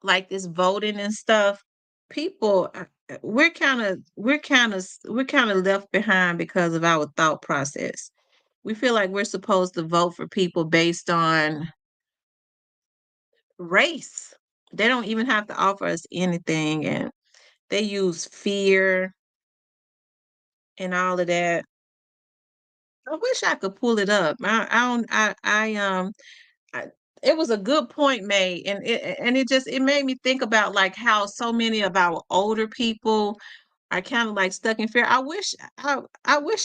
like this voting and stuff, people we're kind of left behind because of our thought process. We feel like we're supposed to vote for people based on race. They don't even have to offer us anything and they use fear and all of that. I wish I could pull it up. I don't I, it was a good point made and it made me think about like how so many of our older people are kind of like stuck in fear. I wish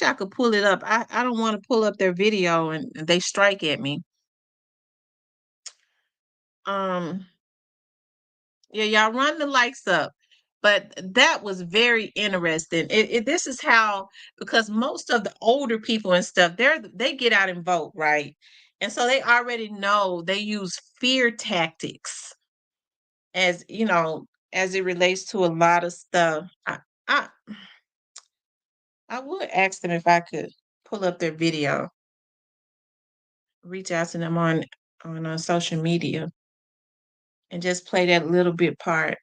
I could pull it up. I don't want to pull up their video and they strike at me. Um yeah, y'all run the likes up. But that was very interesting. This is how because most of the older people and stuff, they get out and vote, right? And so they already know they use fear tactics as as it relates to a lot of stuff. I I would ask them if I could pull up their video, reach out to them on social media, and just play that little bit part.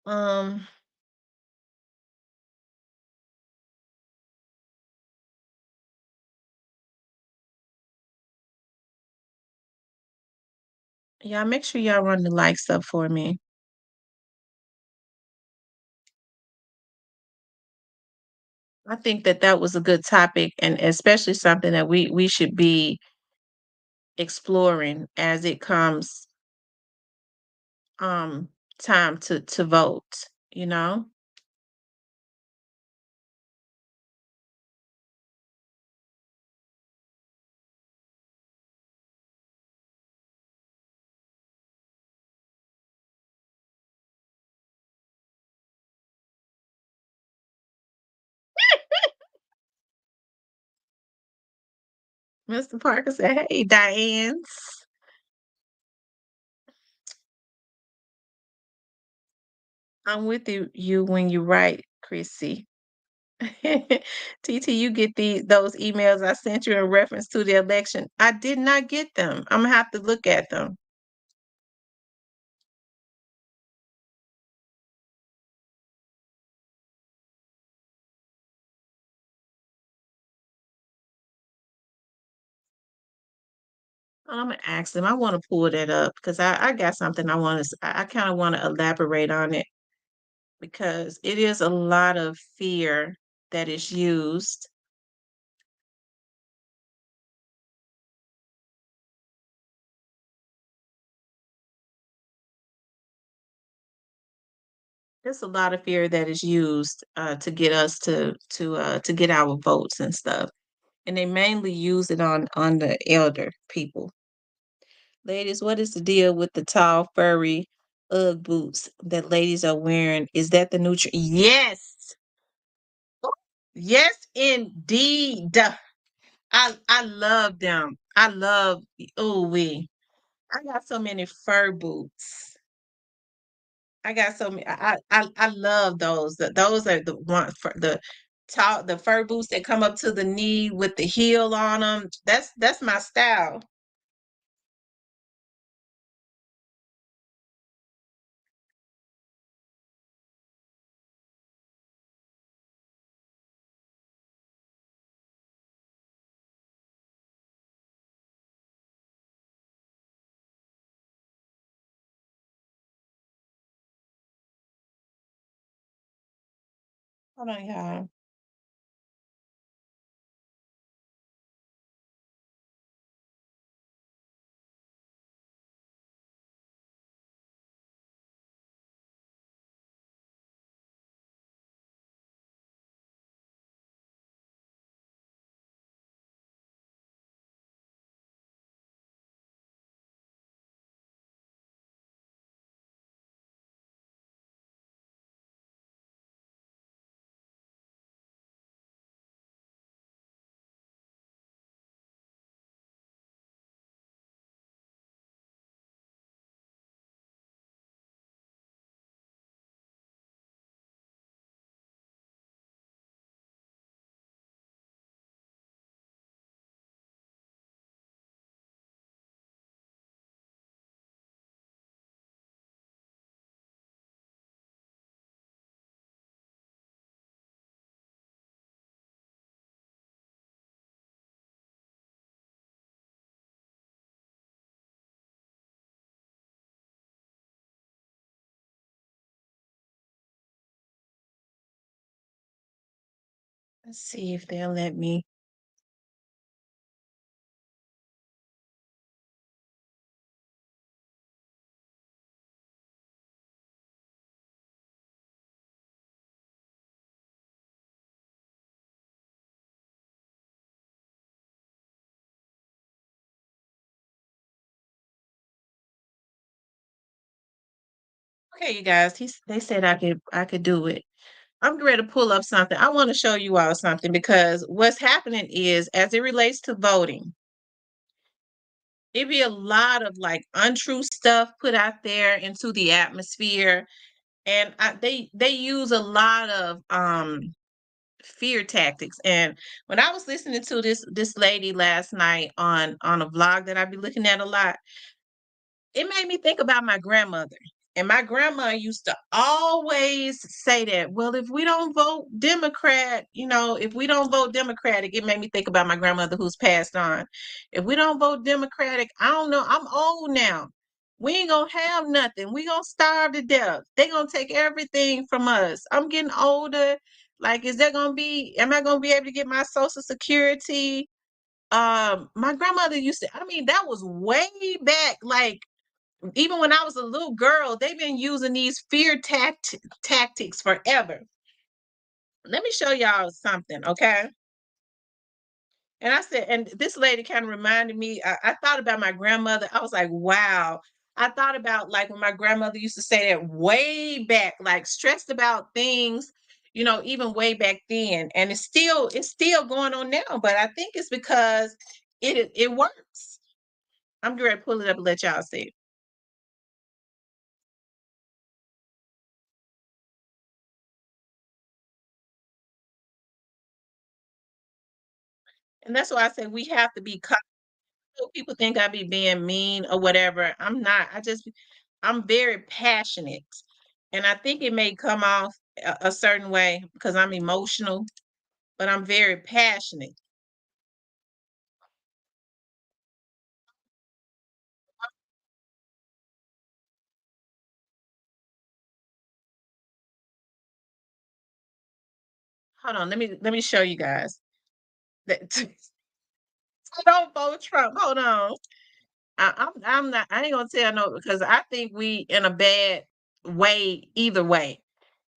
Um, Yeah, make sure y'all run the likes up for me. I think that that was a good topic, and especially something that we should be exploring as it comes um time to vote, you know? Mr. Parker said, "Hey, Diane's. I'm with you when you write, Chrissy." TT, you get those emails I sent you in reference to the election. I did not get them. I'm gonna have to look at them. I'm gonna ask them. I want to pull that up because I got something I want to. I kind of want to elaborate on it because it is a lot of fear that is used. There's a lot of fear that is used to get us to get our votes and stuff, and they mainly use it on the elder people. Ladies, what is the deal with the tall, furry UGG boots that ladies are wearing? Is that the new trend? Yes, yes, indeed. I love them. I love. Oh we. I got so many fur boots. I got so many. I love those. Those are the ones for the fur boots that come up to the knee with the heel on them. That's my style. Hold on, y'all. Let's see if they'll let me. Okay, you guys. They said I could do it. I'm ready to pull up something. I want to show you all something because what's happening is, as it relates to voting, it be a lot of like untrue stuff put out there into the atmosphere, and they use a lot of fear tactics. And when I was listening to this lady last night on a vlog that I be looking at a lot, it made me think about my grandmother. And my grandma used to always say that, well, if we don't vote Democrat, if we don't vote Democratic, it made me think about my grandmother who's passed on. If we don't vote Democratic, I don't know, I'm old now. We ain't gonna have nothing. We gonna starve to death. They gonna take everything from us. I'm getting older. Like, am I gonna be able to get my social security? My grandmother used to, I mean, that was way back, like even when I was a little girl, they've been using these tactics forever. Let me show y'all something, okay? And I said, and this lady kind of reminded me, I thought about my grandmother. I was like, wow. I thought about like when my grandmother used to say that way back, like stressed about things, even way back then. And it's still going on now, but I think it's because it works. I'm going to pull it up and let y'all see. And that's why I say we have to be people think I be being mean or whatever. I'm not. I'm very passionate. And I think it may come off a certain way because I'm emotional, but I'm very passionate. Hold on, let me show you guys. That don't vote Trump. Hold on. I'm not. I ain't gonna tell no because I think we in a bad way either way.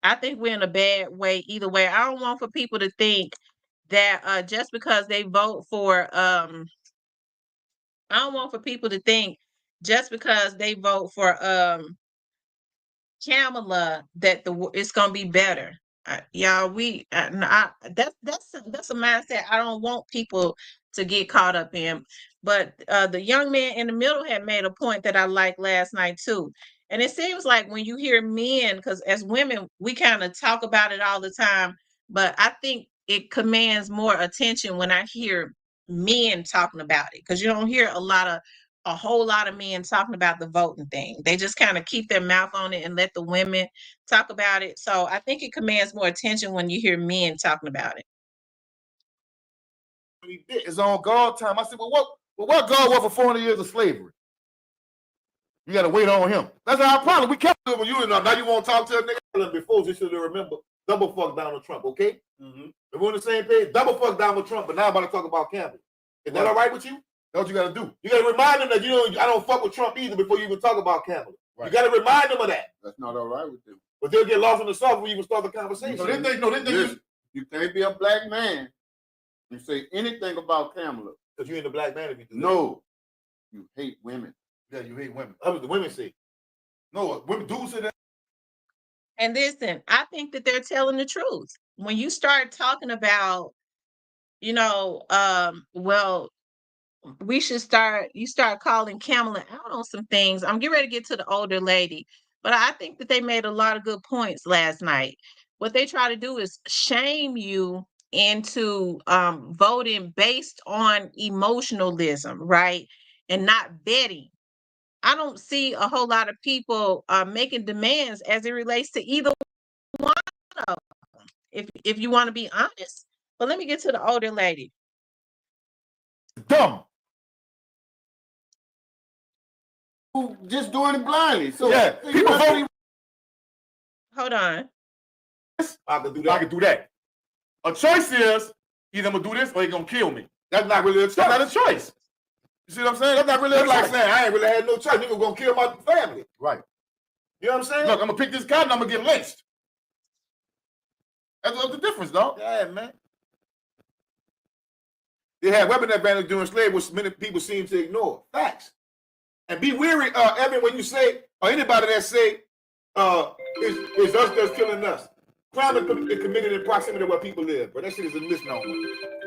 I think we're in a bad way either way. I don't want for people to think that just because they vote for I don't want for people to think just because they vote for Kamala that it's gonna be better. Y'all, that's a mindset I don't want people to get caught up in. But the young man in the middle had made a point that I liked last night too. And it seems like when you hear men, because as women, we kind of talk about it all the time, but I think it commands more attention when I hear men talking about it, because you don't hear a whole lot of men talking about the voting thing. They just kind of keep their mouth on it and let the women talk about it. So I think it commands more attention when you hear men talking about it. He did. It's on God time. I said, what God was for 400 years of slavery? You got to wait on him. That's our problem. We kept it when you now you want to talk to a nigga before. You should remember double fuck Donald Trump, okay? Mm-hmm. We're on the same page. Double fuck Donald Trump, but now I'm about to talk about Campbell. Is that all right with you? That's what you got to do. You got to remind him that I don't fuck with Trump either before you even talk about Campbell. Right. You got to remind him of that. That's not all right with them. But they'll get lost in the sauce when you even start the conversation. So you can't be a black man and say anything about Kamala. Because you ain't a black man if you do that. No. You hate women. Yeah, you hate women. That's what the women say. No, women do say that. And listen, I think that they're telling the truth. When you start talking about, well, you start calling Kamala out on some things. I'm getting ready to get to the older lady, but I think that they made a lot of good points last night. What they try to do is shame you into voting based on emotionalism, right? And not vetting. I don't see a whole lot of people making demands as it relates to either one of them, if you want to be honest. But let me get to the older lady. Dumb. Just doing it blindly. So yeah, people vote. Hold on. I can do that. I can do that. A choice is either I'm gonna do this or you're gonna kill me. That's not really a choice. That's not a choice. You see what I'm saying? That's not really a choice. Saying I ain't really had no choice. Nigga gonna kill my family. Right. You know what I'm saying? Look, I'm gonna pick this cotton, I'm gonna get lynched. That's the difference, dog. Yeah, man. They had weapon advantage during slavery, which many people seem to ignore. Facts. And be weary, Evan, when you say, or anybody that say, it's us that's killing us. Crime is committed in proximity to where people live, but that shit is a misnomer.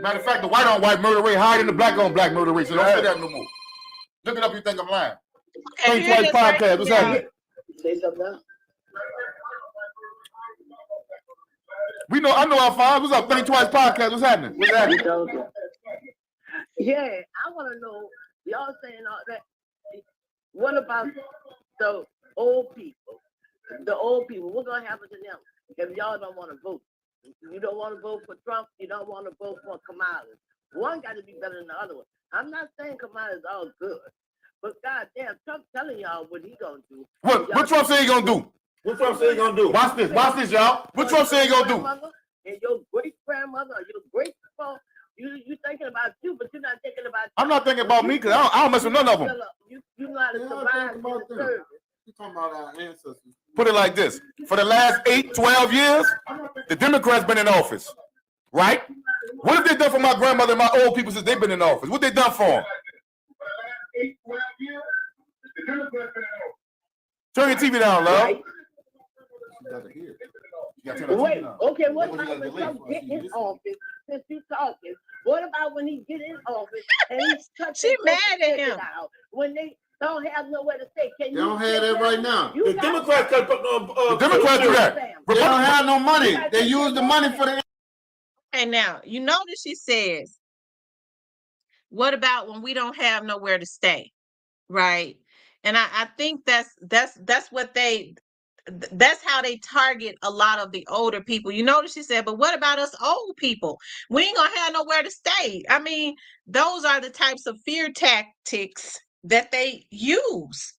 Matter of fact, the white on white murder rate higher than the black on black murder rate, so don't say that no more. Look it up, you think I'm lying. Okay, Think Twice podcast, what's happening? Say something now. I know our five. What's up? Think Twice podcast, what's happening? What's happening? Yeah, I want to know, y'all saying all that. What about the old people? The old people, what's going to happen to them if y'all don't want to vote? You don't want to vote for Trump, you don't want to vote for Kamala. One got to be better than the other one. I'm not saying Kamala is all good, But goddamn, Trump telling y'all what he gonna do. What Trump say he gonna do? What Trump say he gonna do? Watch this, y'all. What Trump say he gonna do? And your great grandmother, or your great grandpa, you thinking about you, but you're not thinking about. I'm not thinking about me because I don't mess with none of them. You know how to survive in the service. You talking about our ancestors? Put it like this: for the last 8, 12 years, the Democrats been in office, right? What have they done for my grandmother and my old people since they've been in office? What they done for them? 8, 12 years, the Democrats been in office. Turn your TV down, love. Right. Wait, okay, what about when Trump get in office, since you talking? What about when he get in office and he's She mad at him. When they don't have nowhere to stay? Can They don't have that right now. The Democrats do that. They don't have no money. They use the money for the. And now, you notice she says, what about when we don't have nowhere to stay? Right. And I think that's what that's how they target a lot of the older people. You notice she said, but what about us old people? We ain't gonna have nowhere to stay. I mean, those are the types of fear tactics that they use.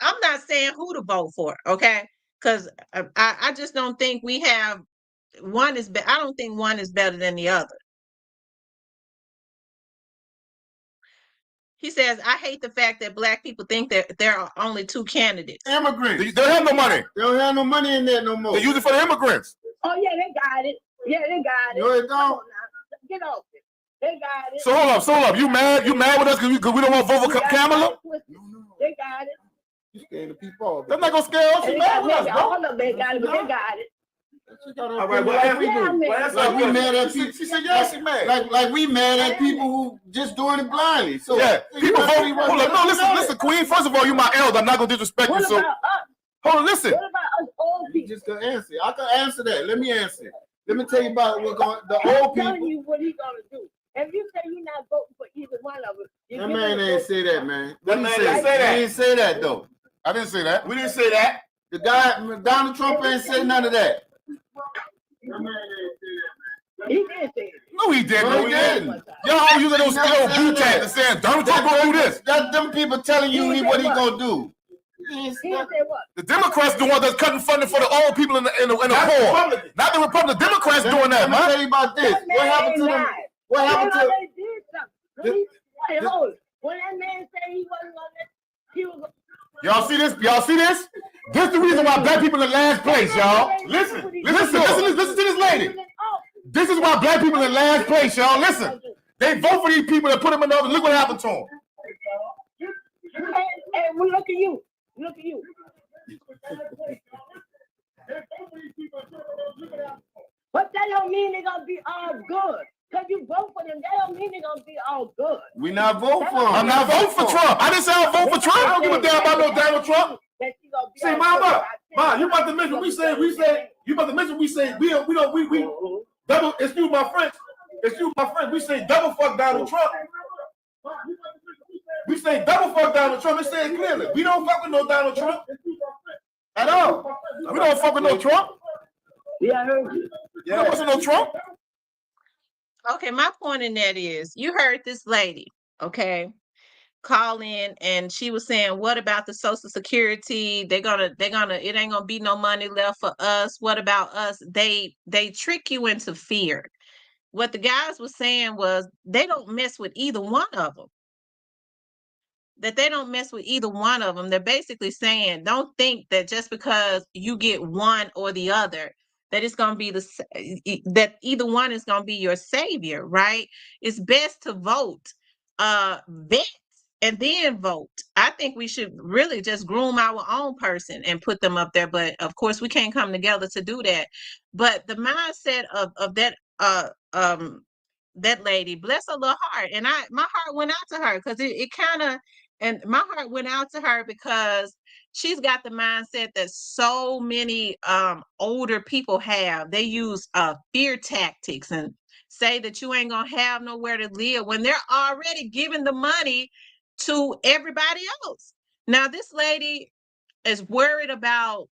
I'm not saying who to vote for, okay? Because I just don't think we have one is I don't think one is better than the other. He says, I hate the fact that black people think that there are only two candidates. Immigrants. They don't have no money. They don't have no money in there no more. They use it for the immigrants. Oh yeah, they got it. Yeah, they got it. No, they don't. Get off it. They got it. So hold up. You mad with us because we don't want to vote for Kamala? They got it. You scared the people. That's not gonna scare us. You mad with us, bro? All of them, they got it, but they got it. All right, what we do? Like we mad at people. She said yes, she mad. Like we mad at people who just doing it blindly. So Yeah, people vote. Hold up, no, listen, Queen. First of all, you my elder. I'm not gonna disrespect you. What So about us? hold on, listen. What about us old You people? just gonna answer. I can answer that. Let me answer. Let me tell you about what's going. The I'm old telling people. you what he's gonna do. If you say you're not voting for either one of them, That man ain't say that, man. That man didn't say that. He didn't say that though. I didn't say that. We didn't say that. The guy, Donald Trump, ain't said none of that. He did say it. No, he didn't. No, he didn't. Y'all using those blue tags and saying Donald Trump gonna do this. That's them people telling you what he gonna do. He didn't say what? The Democrats the one that's cutting funding for the old people in the poor. Not the Republican. The Democrats doing that, Let me man. tell you about this. That What man happened to ain't them? lied. What happened They to? already did something. Hey, hold it. When that man said he wasn't gonna let, he was. Y'all see this? This is the reason why black people in last place, y'all. Listen to this lady. This is why black people in last place, y'all. Listen. They vote for these people and put them in office. Look what happened to them. Hey, well, look at you. Look at you. But that don't mean they're gonna be all good. Cause you vote for them, that don't mean they're gonna be all good. We not vote for him. I'm not voting for Trump. I didn't say I'll vote for Trump. I don't give a damn about no Donald Trump. That she gonna be See, all mama, good. you about to mention we say you about to mention we double. Excuse my French. We say double fuck Donald Trump. We say double fuck Donald Trump. It says clearly we don't fuck with no Donald Trump at all. We don't fuck with no Trump. Yeah, I heard you. We don't fuck with no Trump. Okay, my point in that is you heard this lady, okay, call in and she was saying, what about the Social Security? It ain't gonna be no money left for us. What about us? They trick you into fear. What the guys were saying was they don't mess with either one of them. That they don't mess with either one of them. They're basically saying, don't think that just because you get one or the other, that it's going to be that either one is going to be your savior, right? It's best to vote, vet, and then vote. I think we should really just groom our own person and put them up there. But of course, we can't come together to do that. But the mindset of that lady, bless her little heart, and my heart went out to her because it kind of, and my heart went out to her because she's got the mindset that so many older people have. They use fear tactics and say that you ain't gonna have nowhere to live when they're already giving the money to everybody else. Now this lady is worried about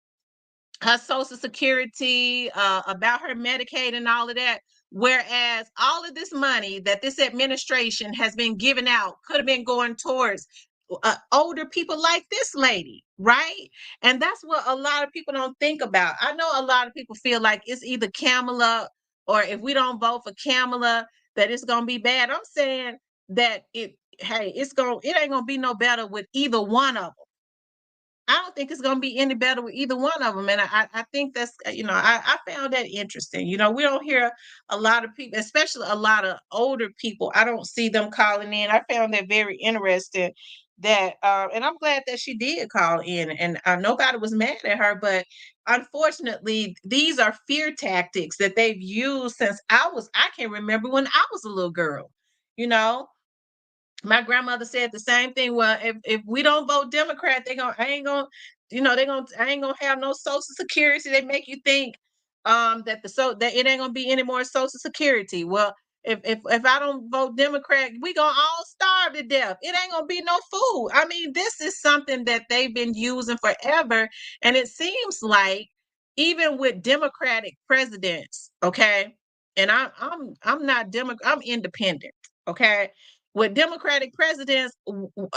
her Social Security, about her Medicaid and all of that. Whereas all of this money that this administration has been giving out could have been going towards older people like this lady, right? And that's what a lot of people don't think about. I know a lot of people feel like it's either Kamala, or if we don't vote for Kamala, that it's gonna be bad. I'm saying that it ain't gonna be no better with either one of them. I don't think it's going to be any better with either one of them. And I think that's, I found that interesting. We don't hear a lot of people, especially a lot of older people. I don't see them calling in. I found that very interesting that, and I'm glad that she did call in, and nobody was mad at her. But unfortunately, these are fear tactics that they've used since I can remember when I was a little girl, you know, my grandmother said the same thing. Well, if we don't vote Democrat, I ain't gonna, I ain't gonna have no Social Security. They make you think that it ain't gonna be any more Social Security. Well, if I don't vote Democrat, we gonna all starve to death. It ain't gonna be no food. I mean, this is something that they've been using forever, and it seems like even with Democratic presidents, okay, and I'm not Democrat, I'm independent, okay. With Democratic presidents,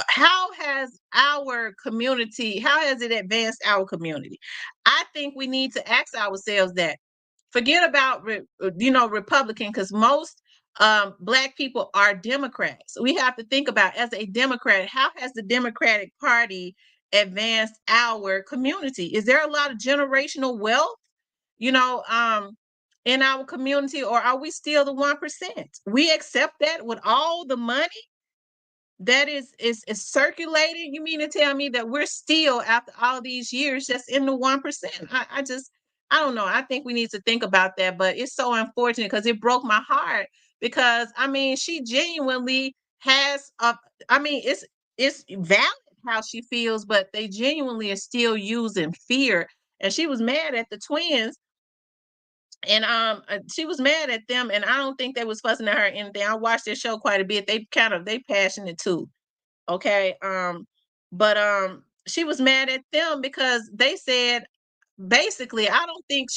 how has it advanced our community? I think we need to ask ourselves that. Forget about, Republican, because most Black people are Democrats. We have to think about, as a Democrat, how has the Democratic Party advanced our community? Is there a lot of generational wealth, you know, um, in our community, or are we still the 1%? We accept that with all the money that is circulating. You mean to tell me that we're still, after all these years, just in the 1%? I don't know. I think we need to think about that. But it's so unfortunate, because it broke my heart, because I mean, she genuinely has a, I mean, it's valid how she feels, but they genuinely are still using fear. And she was mad at the twins, and she was mad at them, and I don't think they was fussing at her or anything. I watched their show quite a bit. They passionate too. Okay. But she was mad at them because they said, basically, I don't think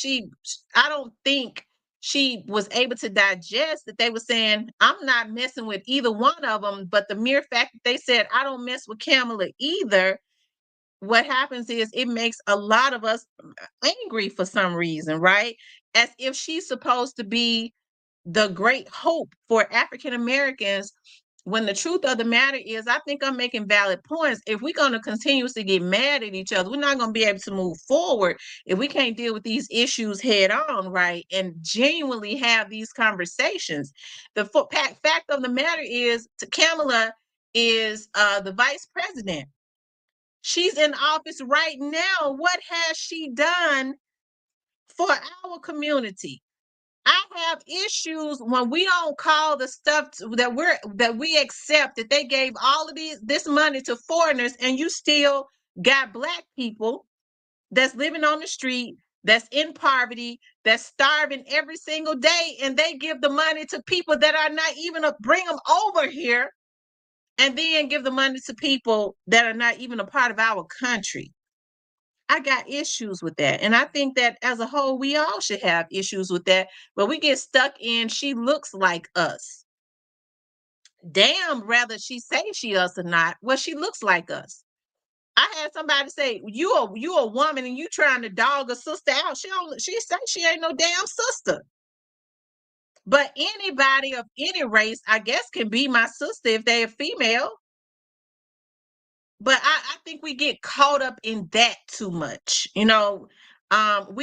she was able to digest that they were saying, I'm not messing with either one of them. But the mere fact that they said, I don't mess with Kamala either, what happens is it makes a lot of us angry for some reason, right? As if she's supposed to be the great hope for African Americans, when the truth of the matter is, I think I'm making valid points. If we're going to continuously get mad at each other, we're not going to be able to move forward if we can't deal with these issues head on, right? And genuinely have these conversations. The fact of the matter is, Kamala is the vice president. She's in office right now. What has she done for our community? I have issues when we don't call the stuff that we accept, that they gave all of this money to foreigners, and you still got Black people that's living on the street, that's in poverty, that's starving every single day, and they give the money to people that are not even bring them over here, and then give the money to people that are not even a part of our country. I got issues with that. And I think that as a whole, we all should have issues with that. But we get stuck in, she looks like us. Damn, rather she say she us or not, well, she looks like us. I had somebody say, you a woman and you trying to dog a sister out. She say she ain't no damn sister. But anybody of any race, I guess, can be my sister if they're female. But I think we get caught up in that too much. We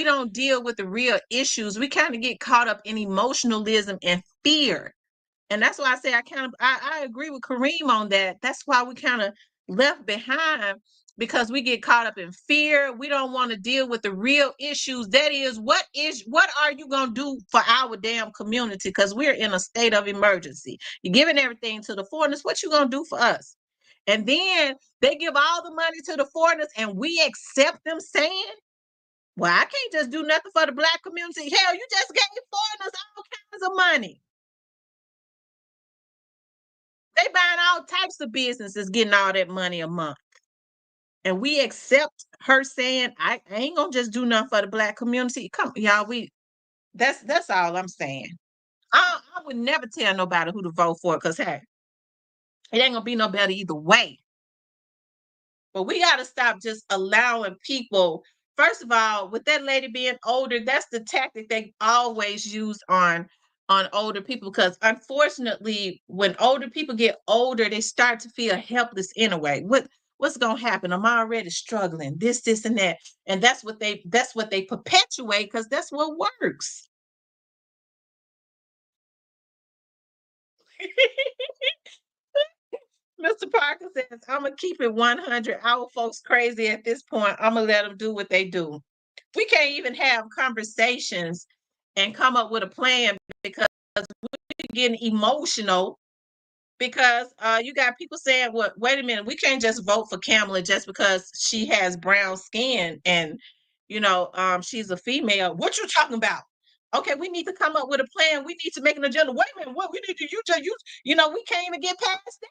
don't deal with the real issues. We kind of get caught up in emotionalism and fear. And that's why I say I agree with Kareem on that. That's why we kind of left behind, because we get caught up in fear. We don't want to deal with the real issues. That is, what are you going to do for our damn community? Because we're in a state of emergency. You're giving everything to the foreigners. What you going to do for us? And then they give all the money to the foreigners, and we accept them saying, well, I can't just do nothing for the Black community. Hell, you just gave foreigners all kinds of money. They buying all types of businesses, getting all that money a month. And we accept her saying, I ain't gonna just do nothing for the Black community. Come, y'all, that's all I'm saying. I would never tell nobody who to vote for, because hey, it ain't gonna be no better either way. But we got to stop just allowing people. First of all, with that lady being older, that's the tactic they always use on older people, because unfortunately, when older people get older, they start to feel helpless anyway. What's gonna happen? I'm already struggling. This, and that, and that's what they perpetuate because that's what works. Mr. Parker says, I'm gonna keep it 100. Our folks crazy at this point. I'm gonna let them do what they do. We can't even have conversations and come up with a plan because we're getting emotional because you got people saying, well, wait a minute, we can't just vote for Kamala just because she has brown skin and she's a female. What you talking about? Okay, we need to come up with a plan. We need to make an agenda. Wait a minute, what we need to we can't even get past that.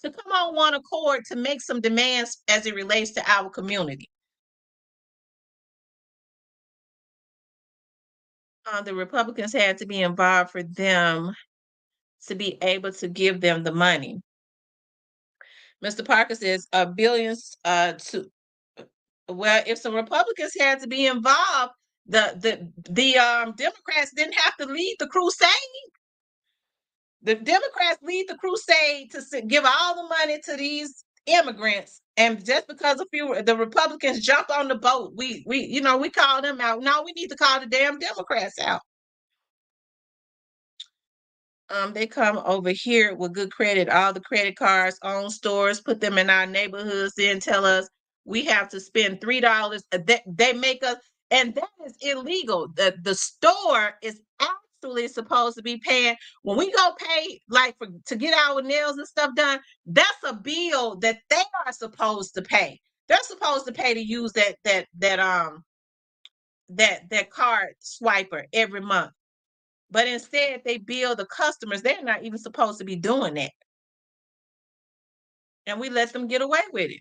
To come on one accord to make some demands as it relates to our community. The Republicans had to be involved for them to be able to give them the money. Mr. Parker says billions to well, if some Republicans had to be involved, the Democrats didn't have to lead the crusade. The Democrats lead the crusade to give all the money to these immigrants, and just because a few the Republicans jumped on the boat, we call them out. No, we need to call the damn Democrats out. They come over here with good credit, all the credit cards, own stores, put them in our neighborhoods, then tell us we have to spend $3. They make us, and that is illegal. The store is actually supposed to be paying when we go pay like to get our nails and stuff done. That's a bill that they are supposed to pay. They're supposed to pay to use that card swiper every month. But instead, they bill the customers. They're not even supposed to be doing that. And we let them get away with it.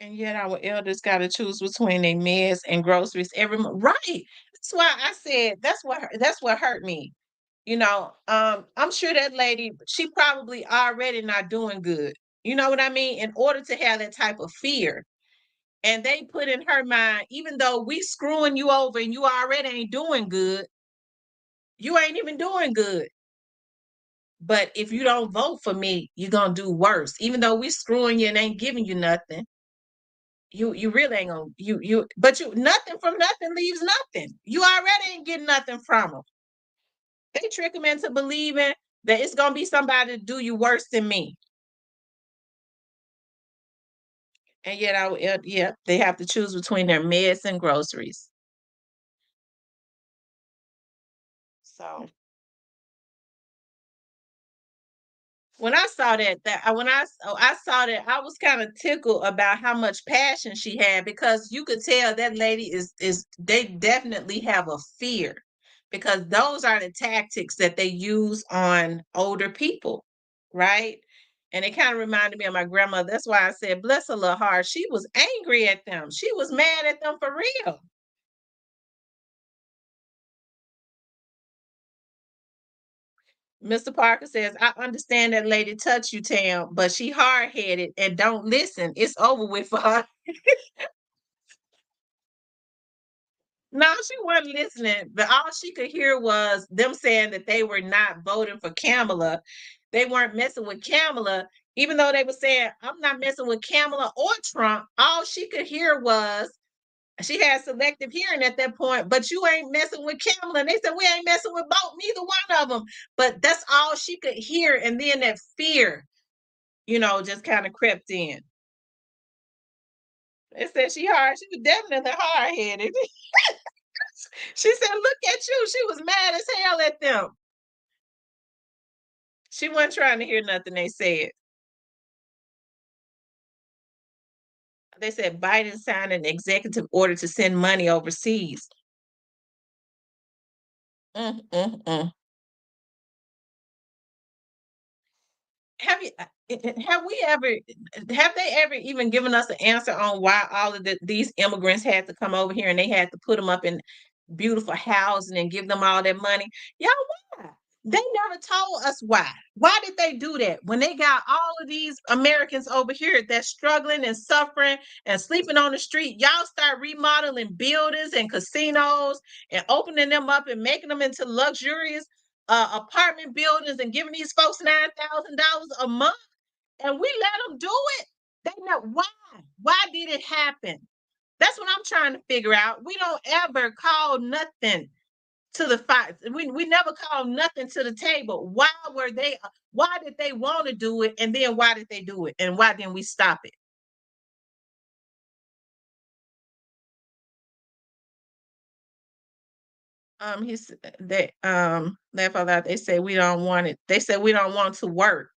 And yet our elders got to choose between their meds and groceries every month. Right. That's why I said that's what hurt me. I'm sure that lady, she probably already not doing good. You know what I mean? In order to have that type of fear. And they put in her mind, even though we screwing you over and you already ain't doing good, you ain't even doing good. But if you don't vote for me, you're gonna do worse. Even though we screwing you and ain't giving you nothing, you really ain't gonna nothing from nothing leaves nothing. You already ain't getting nothing from them. They trick them into believing that it's gonna be somebody to do you worse than me. And yet they have to choose between their meds and groceries. So when I saw I saw that, I was kind of tickled about how much passion she had, because you could tell that lady is they definitely have a fear, because those are the tactics that they use on older people, right? And it kind of reminded me of my grandmother. That's why I said, bless her little heart. She was angry at them. She was mad at them for real. Mr. Parker says, I understand that lady touch you, Tam, but she hard-headed and don't listen. It's over with for her. No, she wasn't listening, but all she could hear was them saying that they were not voting for Kamala. They weren't messing with Kamala, even though they were saying, I'm not messing with Kamala or Trump. All she could hear was, she had selective hearing at that point, but you ain't messing with Kamala. And they said, we ain't messing with both, neither one of them. But that's all she could hear. And then that fear, just kind of crept in. They said she was definitely hard-headed. She said, look at you. She was mad as hell at them. She wasn't trying to hear nothing they said. They said Biden signed an executive order to send money overseas. Mm, mm, mm. Have you have they ever even given us an answer on why all of these immigrants had to come over here and they had to put them up in beautiful housing and give them all that money. Y'all, why? They never told us why. Why did they do that? When they got all of these Americans over here that's struggling and suffering and sleeping on the street, y'all start remodeling buildings and casinos and opening them up and making them into luxurious apartment buildings and giving these folks $9,000 a month, and we let them do it. They know why. Why did it happen? That's what I'm trying to figure out. We don't ever call nothing to the fight. We never call nothing to the table. Why did they want to do it? And then why did they do it? And why didn't we stop it? He's they laugh out loud. They say we don't want it. They said we don't want to work.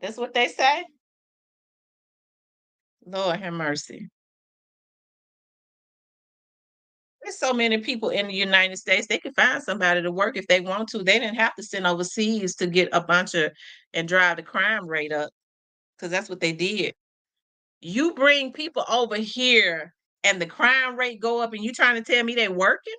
That's what they say. Lord have mercy. There's so many people in the United States, they could find somebody to work if they want to. They didn't have to send overseas to get a bunch of and drive the crime rate up, because that's what they did. You bring people over here and the crime rate go up and you trying to tell me they working?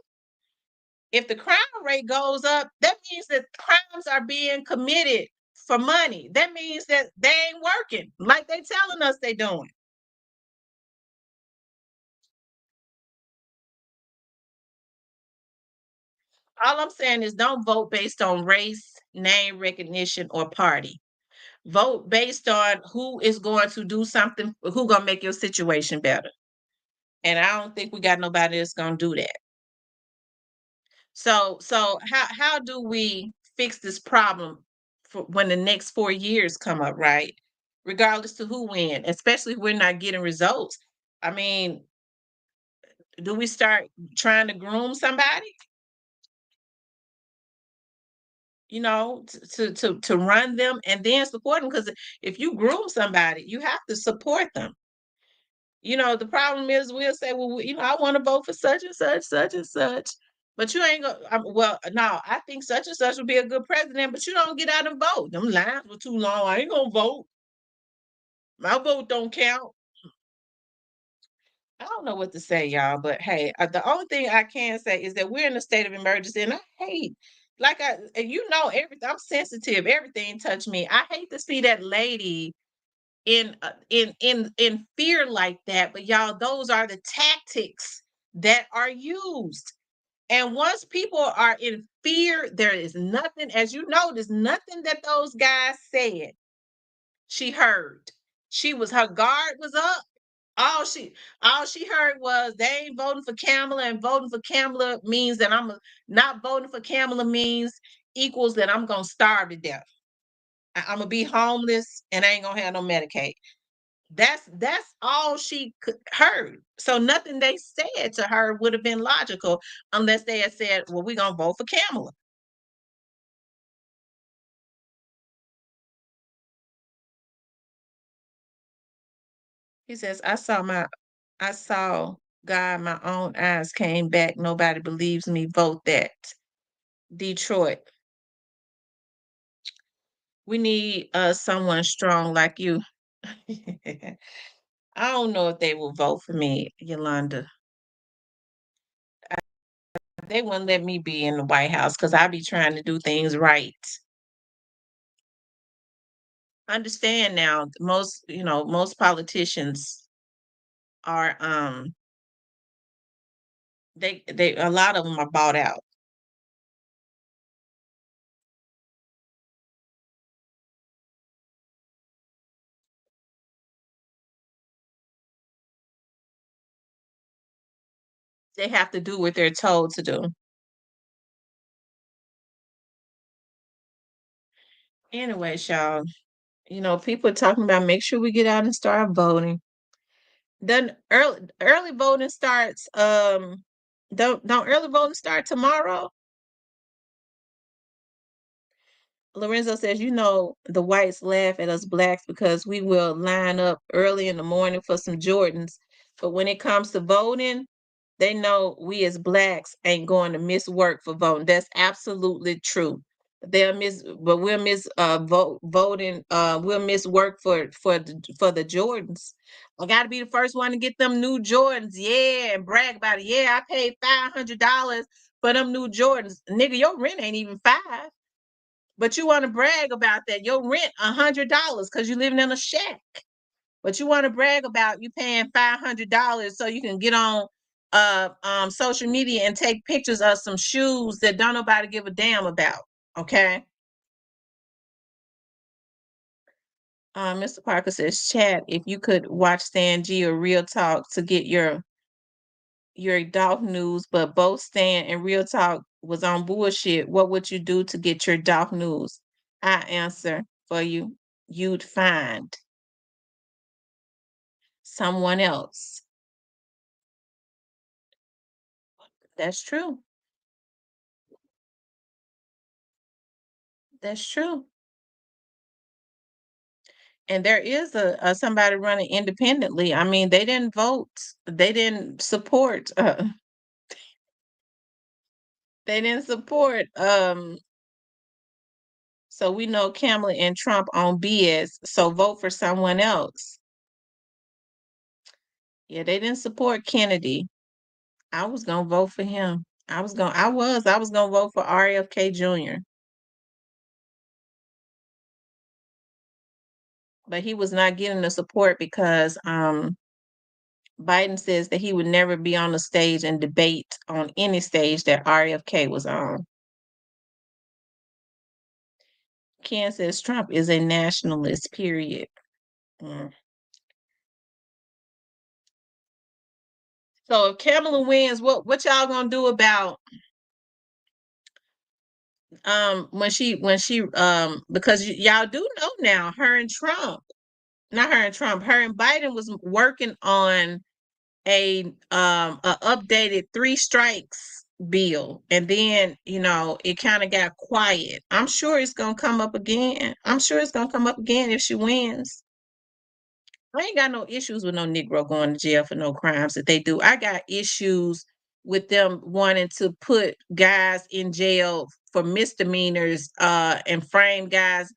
If the crime rate goes up, that means that crimes are being committed for money. That means that they ain't working like they telling us they doing. All I'm saying is don't vote based on race, name recognition, or party. Vote based on who is going to do something, who gonna make your situation better. And I don't think we got nobody that's gonna do that. So how do we fix this problem for when the next 4 years come up, right? Regardless to who win, especially if we're not getting results. I mean, do we start trying to groom somebody? To run them and then support them. Because if you groom somebody, you have to support them. The problem is we'll say, well, I want to vote for such and such, such and such. But you ain't gonna. Well, no, I think such and such would be a good president, but you don't get out and vote. Them lines were too long. I ain't gonna vote. My vote don't count. I don't know what to say, y'all. But hey, the only thing I can say is that we're in a state of emergency, and I hate, and everything. I'm sensitive. Everything touched me. I hate to see that lady in fear like that. But y'all, those are the tactics that are used. And once people are in fear, there is nothing, as you know, there's nothing that those guys said she heard. Her guard was up. All she heard was they ain't voting for Kamala, and voting for Kamala means that not voting for Kamala means equals that I'm gonna starve to death. I'm gonna be homeless and I ain't gonna have no Medicaid. That's all she heard. So nothing they said to her would have been logical unless they had said, well, we're gonna vote for Kamala. He says, I saw God, my own eyes came back. Nobody believes me. Vote that. Detroit. We need someone strong like you. I don't know if they will vote for me, Yolanda. They wouldn't let me be in the White House because I be trying to do things right. Understand now, most politicians are they a lot of them are bought out. They have to do what they're told to do. Anyway, y'all, people are talking about make sure we get out and start voting. Then early voting starts don't early voting start tomorrow? Lorenzo says, the whites laugh at us blacks because we will line up early in the morning for some Jordans. But when it comes to voting, they know we as blacks ain't going to miss work for voting. That's absolutely true. We'll miss voting. We'll miss work for the Jordans. I got to be the first one to get them new Jordans, yeah, and brag about it. Yeah, I paid $500 for them new Jordans, nigga. Your rent ain't even $5, but you want to brag about that. Your rent $100 because you living in a shack, but you want to brag about you paying $500 so you can get on social media and take pictures of some shoes that don't nobody give a damn about. Okay. Mr. Parker says, chat, if you could watch Stan G or Real Talk to get your dog news, but both Stan and Real Talk was on bullshit, what would you do to get your dog news? I answer for you. You'd find someone else. That's true. That's true. And there is a somebody running independently. I mean, they didn't vote. They didn't support. They didn't support. So we know Kamala and Trump on BS. So vote for someone else. Yeah, they didn't support Kennedy. I was gonna vote for him. I was gonna vote for RFK Jr. But he was not getting the support because Biden says that he would never be on the stage and debate on any stage that RFK was on. Ken says Trump is a nationalist, period. Mm. So if Kamala wins, what y'all gonna do about when she because y'all do know now her and Trump, not her and Trump, her and Biden was working on a updated three strikes bill, and then it kind of got quiet. I'm sure it's gonna come up again. I'm sure it's gonna come up again if she wins. I ain't got no issues with no Negro going to jail for no crimes that they do. I got issues with them wanting to put guys in jail for misdemeanors, and frame guys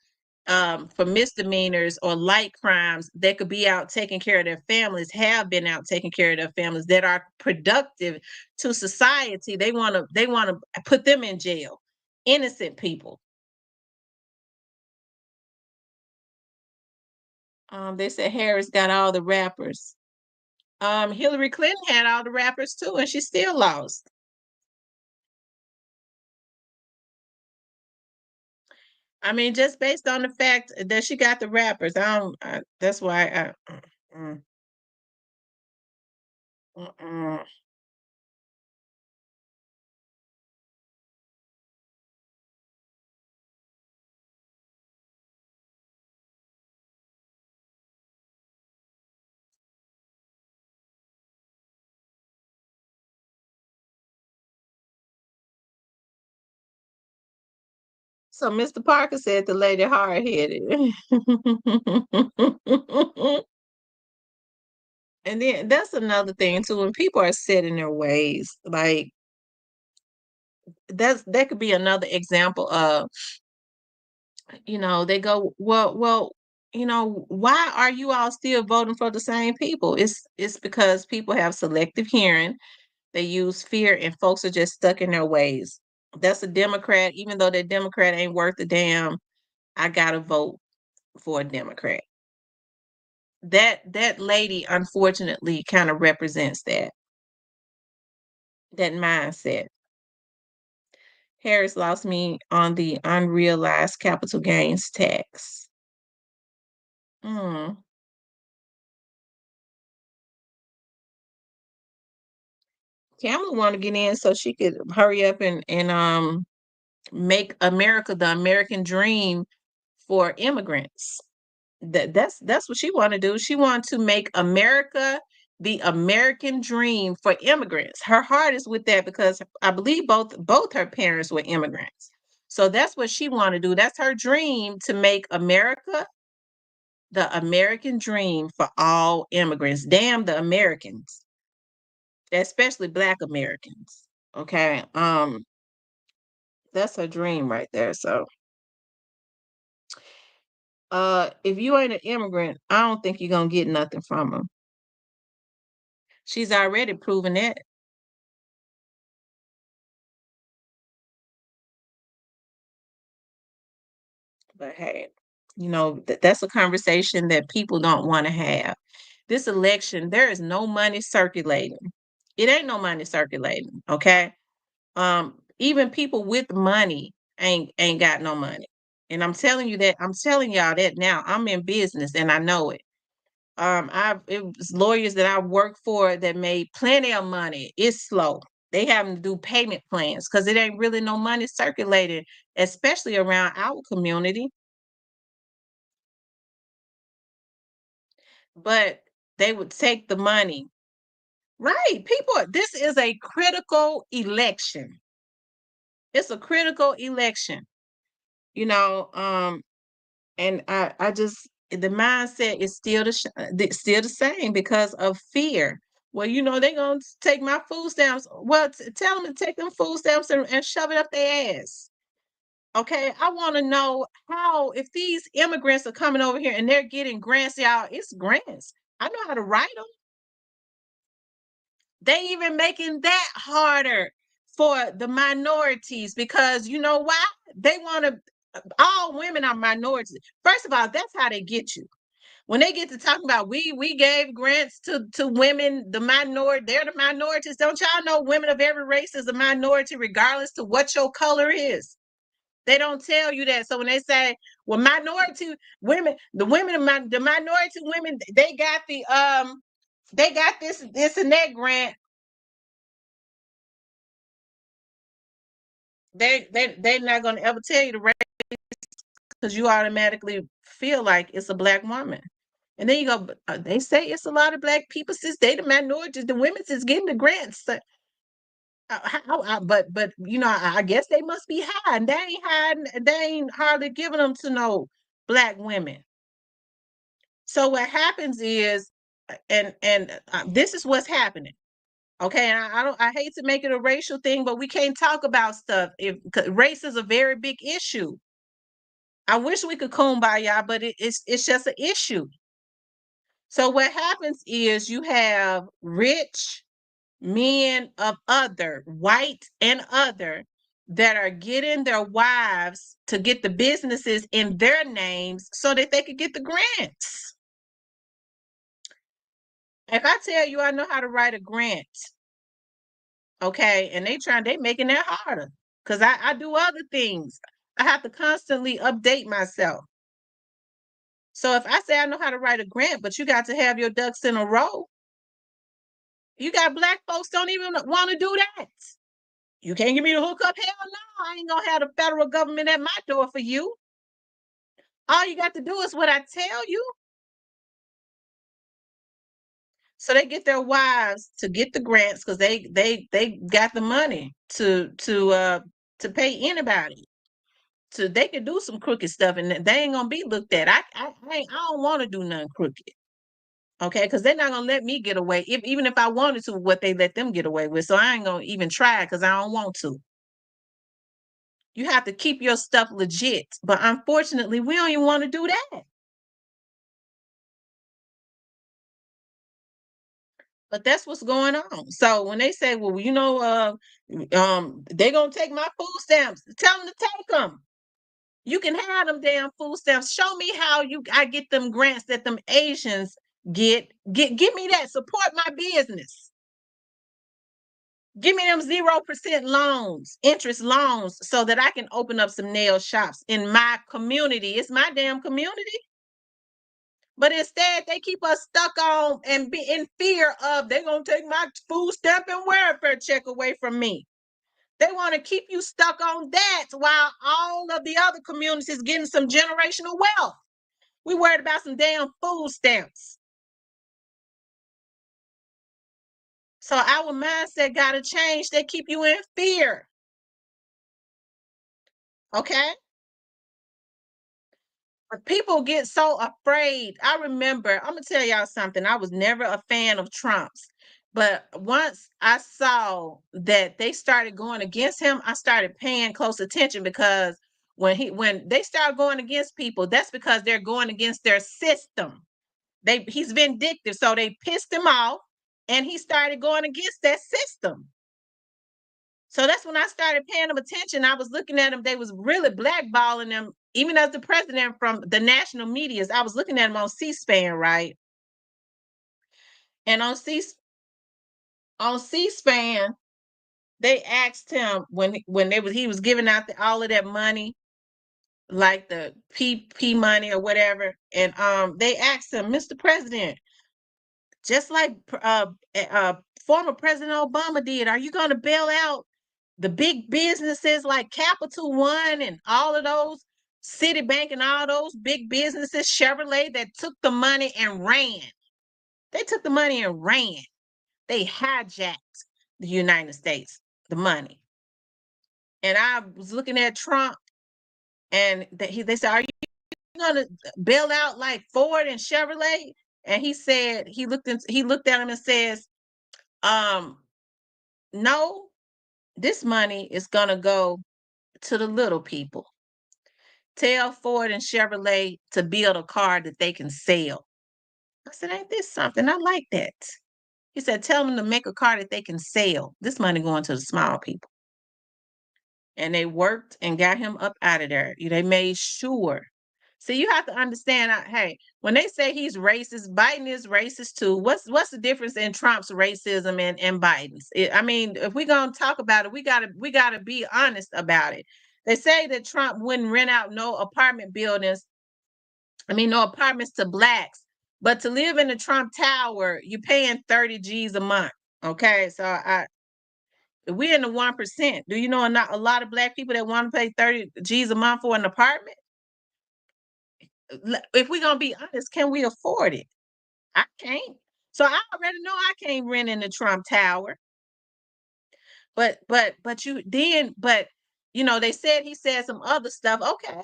for misdemeanors or light crimes that could be out taking care of their families, have been out taking care of their families, that are productive to society. They want to put them in jail. Innocent people. They said Harris got all the rappers. Hillary Clinton had all the rappers too, and she still lost. I mean, just based on the fact that she got the rappers, that's why mm, mm. So Mr. Parker said the lady hard headed. And then that's another thing too. When people are set in their ways, like that could be another example of, they go, well, why are you all still voting for the same people? It's because people have selective hearing. They use fear, and folks are just stuck in their ways. That's a Democrat, even though that Democrat ain't worth a damn. I gotta vote for a Democrat. That lady, unfortunately, kind of represents that mindset. Harris lost me on the unrealized capital gains tax. Mm. Kamala want to get in so she could hurry up and make America the American dream for immigrants. That's what she want to do. She wants to make America the American dream for immigrants. Her heart is with that because I believe both her parents were immigrants. So that's what she want to do. That's her dream, to make America the American dream for all immigrants. Damn the Americans, especially Black Americans. Okay. That's her dream right there. So, if you ain't an immigrant, I don't think you're gonna get nothing from her. She's already proven that. But hey, that's a conversation that people don't want to have. This election, there is no money circulating. It ain't no money circulating, okay? Even people with money ain't got no money. And I'm telling you that, I'm telling y'all that now. I'm in business and I know it. It was lawyers that I worked for that made plenty of money. It's slow. They having to do payment plans because it ain't really no money circulating, especially around our community. But they would take the money. Right. People, this is a critical election. It's a critical election, you know. And I just the mindset is still still the same because of fear. Well, they're gonna take my food stamps. Well, tell them to take them food stamps and shove it up their ass. Okay, I want to know how if these immigrants are coming over here and they're getting grants, y'all. It's grants. I know how to write them. They even making that harder for the minorities because you know why? They want to all women are minorities. First of all, that's how they get you. When they get to talking about we gave grants to women, the minority, they're the minorities. Don't y'all know women of every race is a minority, regardless to what your color is? They don't tell you that. So when they say, well, minority women, the minority women, they got this and that grant. They're not gonna ever tell you the race because you automatically feel like it's a black woman. And then you go, they say it's a lot of black people since they the minorities, the women's is getting the grants. But I guess they must be hiding. They ain't hiding. They ain't hardly giving them to no black women. So what happens is, and this is what's happening. Okay, and I hate to make it a racial thing, but we can't talk about stuff if race is a very big issue. I wish we could kumbaya, but it's just an issue. So what happens is you have rich men of other, white and other, that are getting their wives to get the businesses in their names so that they could get the grants. If I tell you I know how to write a grant, okay, and they making that harder because I do other things. I have to constantly update myself. So if I say I know how to write a grant, but you got to have your ducks in a row, you got black folks don't even want to do that. You can't give me the hookup? Hell no, I ain't gonna have the federal government at my door for you. All you got to do is what I tell you. So they get their wives to get the grants because they got the money to pay anybody. So they can do some crooked stuff and they ain't gonna be looked at. I don't want to do nothing crooked. Okay, because they're not gonna let me get away. Even if I wanted to, what they let them get away with. So I ain't gonna even try because I don't want to. You have to keep your stuff legit. But unfortunately, we don't even want to do that. But that's what's going on. So when they say, well, they're gonna take my food stamps, tell them to take them. You can have them damn food stamps. Show me how I get them grants that them Asians get. Give me that. Support my business. Give me them 0% loans, interest loans, so that I can open up some nail shops in my community. It's my damn community. But instead, they keep us stuck on and be in fear of they're gonna take my food stamp and welfare check away from me. They want to keep you stuck on that while all of the other communities getting some generational wealth. We worried about some damn food stamps. So our mindset got to change. They keep you in fear. Okay? But people get so afraid. I remember, I'm going to tell y'all something. I was never a fan of Trump's. But once I saw that they started going against him, I started paying close attention because when they start going against people, that's because they're going against their system. He's vindictive, so they pissed him off, and he started going against that system. So that's when I started paying them attention. I was looking at them; they was really blackballing them, even as the president from the national medias. I was looking at them on C-SPAN, right? And on C-SPAN, they asked him when he was giving out all of that money, like the PP money or whatever, and they asked him, Mr. President, just like former President Obama did, are you going to bail out the big businesses like Capital One and all of those, Citibank and all those big businesses, Chevrolet, that took the money and ran? They took the money and ran. They hijacked the United States, the money. And I was looking at Trump, and they said, "Are you going to bail out like Ford and Chevrolet?" And he said he looked at him and says, "No, this money is going to go to the little people. Tell Ford and Chevrolet to build a car that they can sell." I said, "Ain't this something? I like that." He said, "Tell them to make a car that they can sell. This money going to the small people." And they worked and got him up out of there. They made sure. See, you have to understand. Hey, when they say he's racist, Biden is racist too. What's the difference in Trump's racism and Biden's? I mean, if we're gonna talk about it, we gotta be honest about it. They say that Trump wouldn't rent out no apartment buildings. I mean, no apartments to blacks, but to live in the Trump Tower, you're paying 30 G's a month. Okay, so we're in the 1%. Do you know a lot of black people that want to pay 30 G's a month for an apartment? If we're gonna be honest, can we afford it? I can't. So I already know I can't rent in the Trump Tower. But they said he said some other stuff. Okay.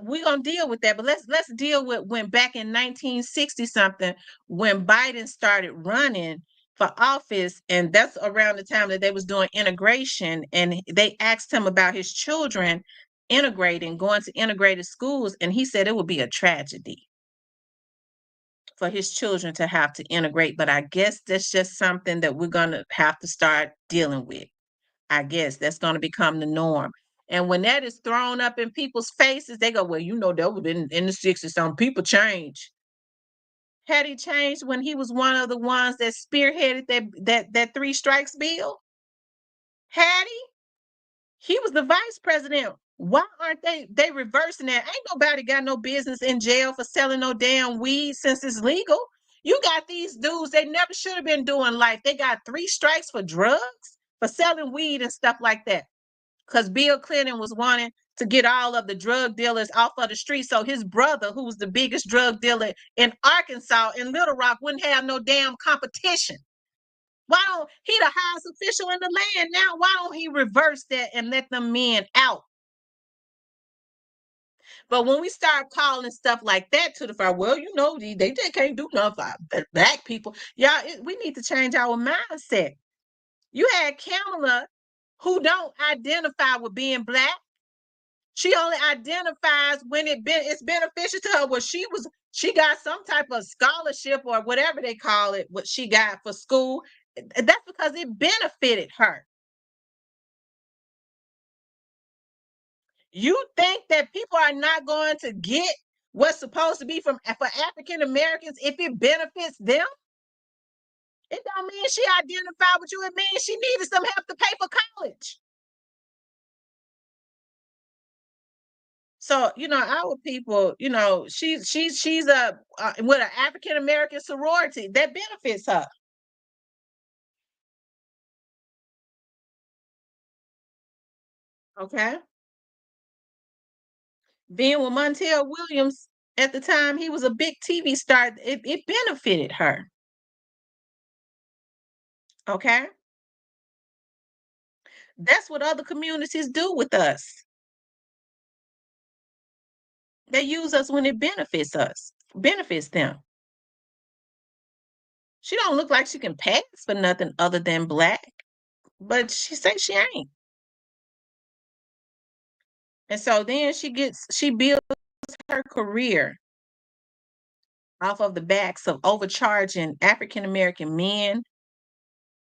We're gonna deal with that, but let's deal with when back in 1960 something, when Biden started running for office, and that's around the time that they was doing integration, and they asked him about his children going to integrated schools, and he said it would be a tragedy for his children to have to integrate. But I guess that's just something that we're gonna have to start dealing with. I guess that's going to become the norm. And when that is thrown up in people's faces, they go, "Well, that was in the 60s. Some people change." Had he changed when he was one of the ones that spearheaded that three strikes bill? Had he? He was the vice president. Why aren't they reversing that? Ain't nobody got no business in jail for selling no damn weed since it's legal. You got these dudes, they never should have been doing life. They got 3 strikes for drugs, for selling weed and stuff like that. Because Bill Clinton was wanting to get all of the drug dealers off of the street, so his brother, who was the biggest drug dealer in Arkansas, in Little Rock, wouldn't have no damn competition. Why don't he, the highest official in the land now? Why don't he reverse that and let them men out? But when we start calling stuff like that to the fire, well, they just can't do nothing for black people. Y'all, we need to change our mindset. You had Kamala, who don't identify with being black. She only identifies when it's beneficial to her. Well, she got some type of scholarship or whatever they call it, what she got for school. That's because it benefited her. You think that people are not going to get what's supposed to be for African Americans if it benefits them? It don't mean she identified with you. It means she needed some help to pay for college. So, our people, she's a with an African American sorority that benefits her. Okay. Being with Montel Williams at the time, he was a big TV star. It benefited her. Okay. That's what other communities do with us. They use us when it benefits them. She don't look like she can pass for nothing other than black, but she say she ain't. And so then she builds her career off of the backs of overcharging African American men.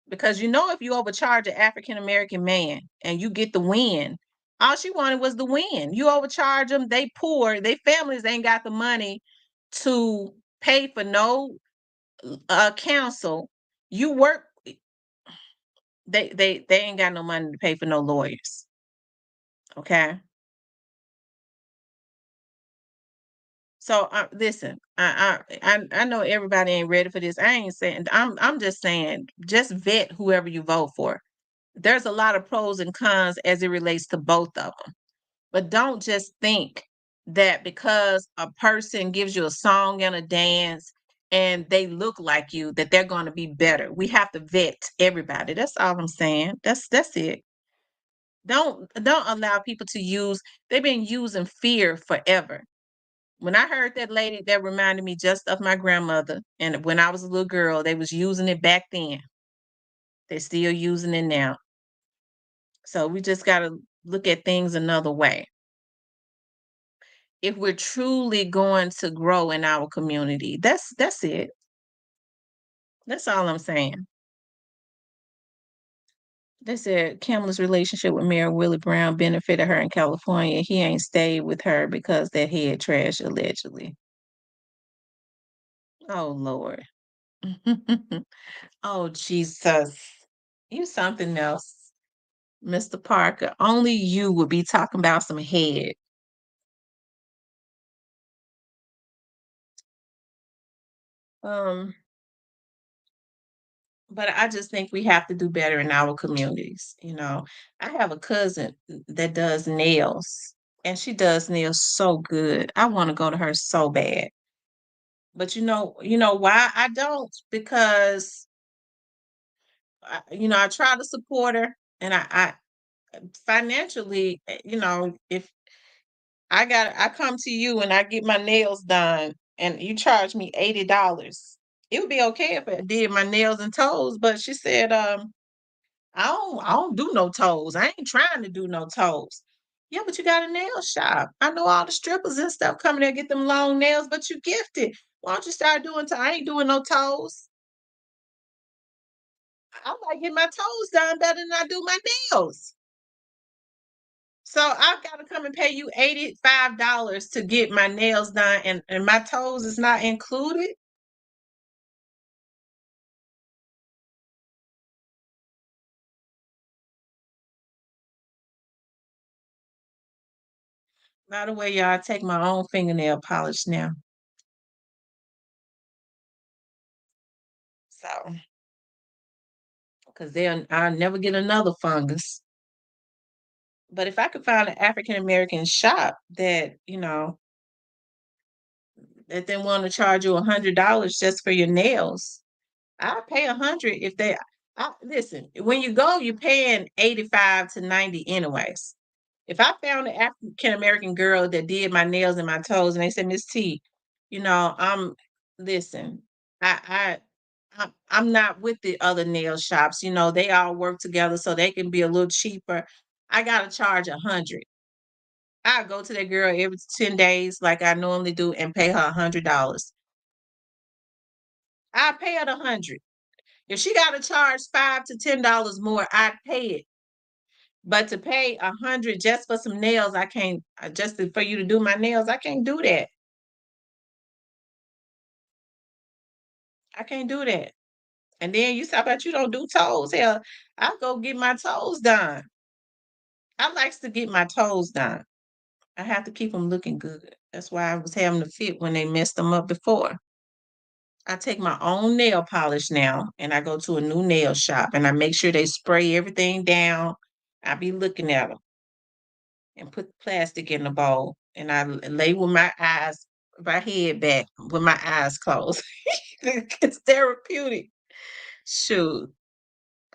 Because if you overcharge an African American man and you get the win, all she wanted was the win. You overcharge them, they poor, they families ain't got the money to pay for no counsel. You work, they ain't got no money to pay for no lawyers. Okay. So listen, I know everybody ain't ready for this. I ain't saying I'm just saying just vet whoever you vote for. There's a lot of pros and cons as it relates to both of them. But don't just think that because a person gives you a song and a dance and they look like you that they're going to be better. We have to vet everybody. That's all I'm saying. That's it. Don't allow people to use. They've been using fear forever. When I heard that lady, that reminded me just of my grandmother. And when I was a little girl, they was using it back then. They're still using it now. So we just got to look at things another way. If we're truly going to grow in our community, that's it. That's all I'm saying. They said Kamala's relationship with Mayor Willie Brown benefited her in California. He ain't stayed with her because that head trash, allegedly. Oh, Lord. Oh, Jesus. You something else, Mr. Parker. Only you would be talking about some head. But I just think we have to do better in our communities. I have a cousin that does nails, and she does nails so good. I want to go to her so bad. But why I don't? Because I try to support her, and I financially, if I come to you and I get my nails done, and you charge me $80, it would be okay if I did my nails and toes. But she said, I don't do no toes. I ain't trying to do no toes. Yeah, but you got a nail shop. I know all the strippers and stuff coming there get them long nails, but you gifted. Why don't you start doing I ain't doing no toes. I like getting my toes done better than I do my nails. So I've got to come and pay you $85 to get my nails done, and my toes is not included. By the way, y'all, I take my own fingernail polish now. So, because I'll never get another fungus. But if I could find an African American shop that, that they want to charge you $100 just for your nails, I'll pay $100 if they. Listen, when you go, you're paying 85 to 90 anyways. If I found an African American girl that did my nails and my toes, and they said, Miss T, listen, I, I'm not with the other nail shops. They all work together so they can be a little cheaper. I gotta charge $100. I go to that girl every 10 days like I normally do and pay her $100. I pay her $100. If she got to charge $5 to $10 more, I'd pay it. But to pay $100 just for some nails, I can't. For you to do my nails, I can't do that. I can't do that. And then you talk about you don't do toes. Hell, I'll go get my toes done. I likes to get my toes done. I have to keep them looking good. That's why I was having to fit when they messed them up before. I take my own nail polish now, and I go to a new nail shop, and I make sure they spray everything down. I be looking at them and put plastic in the bowl, and I lay with my head back with my eyes closed. It's therapeutic. Shoot.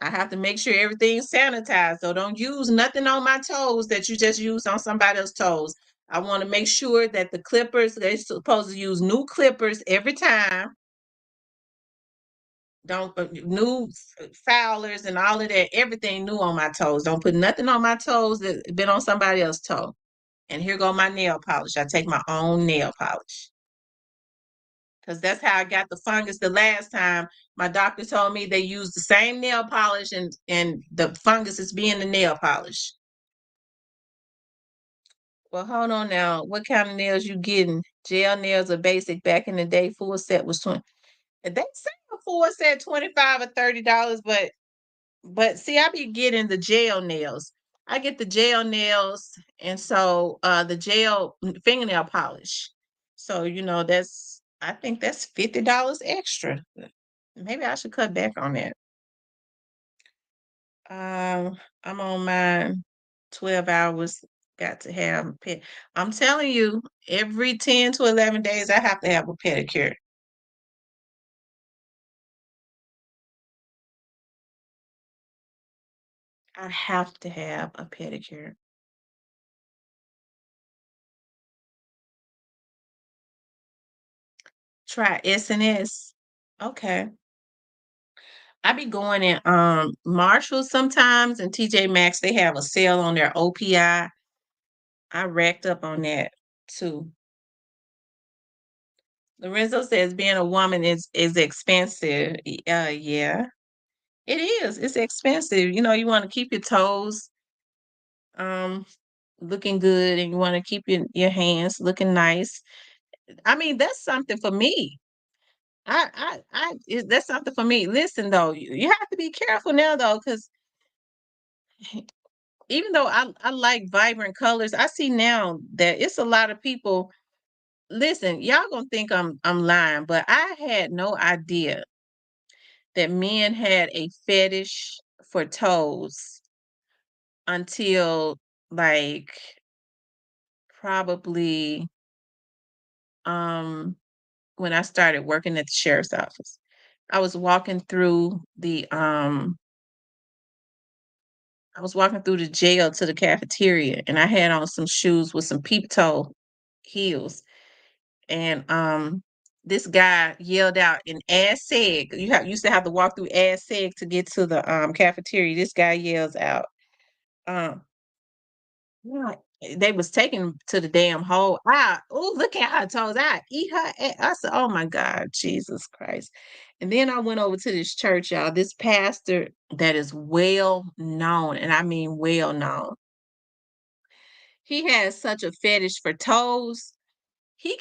I have to make sure everything's sanitized. So don't use nothing on my toes that you just used on somebody else's toes. I want to make sure that the clippers, they're supposed to use new clippers every time. Don't new fowlers and all of that. Everything new on my toes. Don't put nothing on my toes that been on somebody else's toe. And here go my nail polish. I take my own nail polish because that's how I got the fungus the last time. My doctor told me they used the same nail polish and the fungus is being the nail polish. Well, hold on now. What kind of nails you getting? Gel nails or basic? Back in the day, full set was 20. They say a full set $25 or $30, but see, I be getting the gel nails. I get the gel nails and so the gel fingernail polish. So, that's I think that's $50 extra. Maybe I should cut back on that. I'm on mine 12 hours. Got to have a pet. I'm telling you, every 10 to 11 days, I have to have a pedicure. I have to have a pedicure. Try SNS. Okay. I be going in Marshalls sometimes and TJ Maxx. They have a sale on their OPI. I racked up on that too. Lorenzo says being a woman is expensive. Yeah, it is. It's expensive. You want to keep your toes um looking good, and you want to keep your hands looking nice. I mean, that's something for me. That's something for me. Listen though, you have to be careful now though, because even though I like vibrant colors, I see now that it's a lot of people. Listen, y'all gonna think I'm lying, but I had no idea that men had a fetish for toes until like probably um when I started working at the sheriff's office. I was walking through the um I was walking through the jail to the cafeteria and I had on some shoes with some peep toe heels. And this guy yelled out in ASEG. Used to have to walk through ASEG to get to the cafeteria. This guy yells out, um, yeah, they was taking to the damn hole. Oh, look at her toes. I eat her. I said, oh my God, Jesus Christ. And then I went over to this church, y'all. This pastor that is well known, and I mean well known. He has such a fetish for toes. He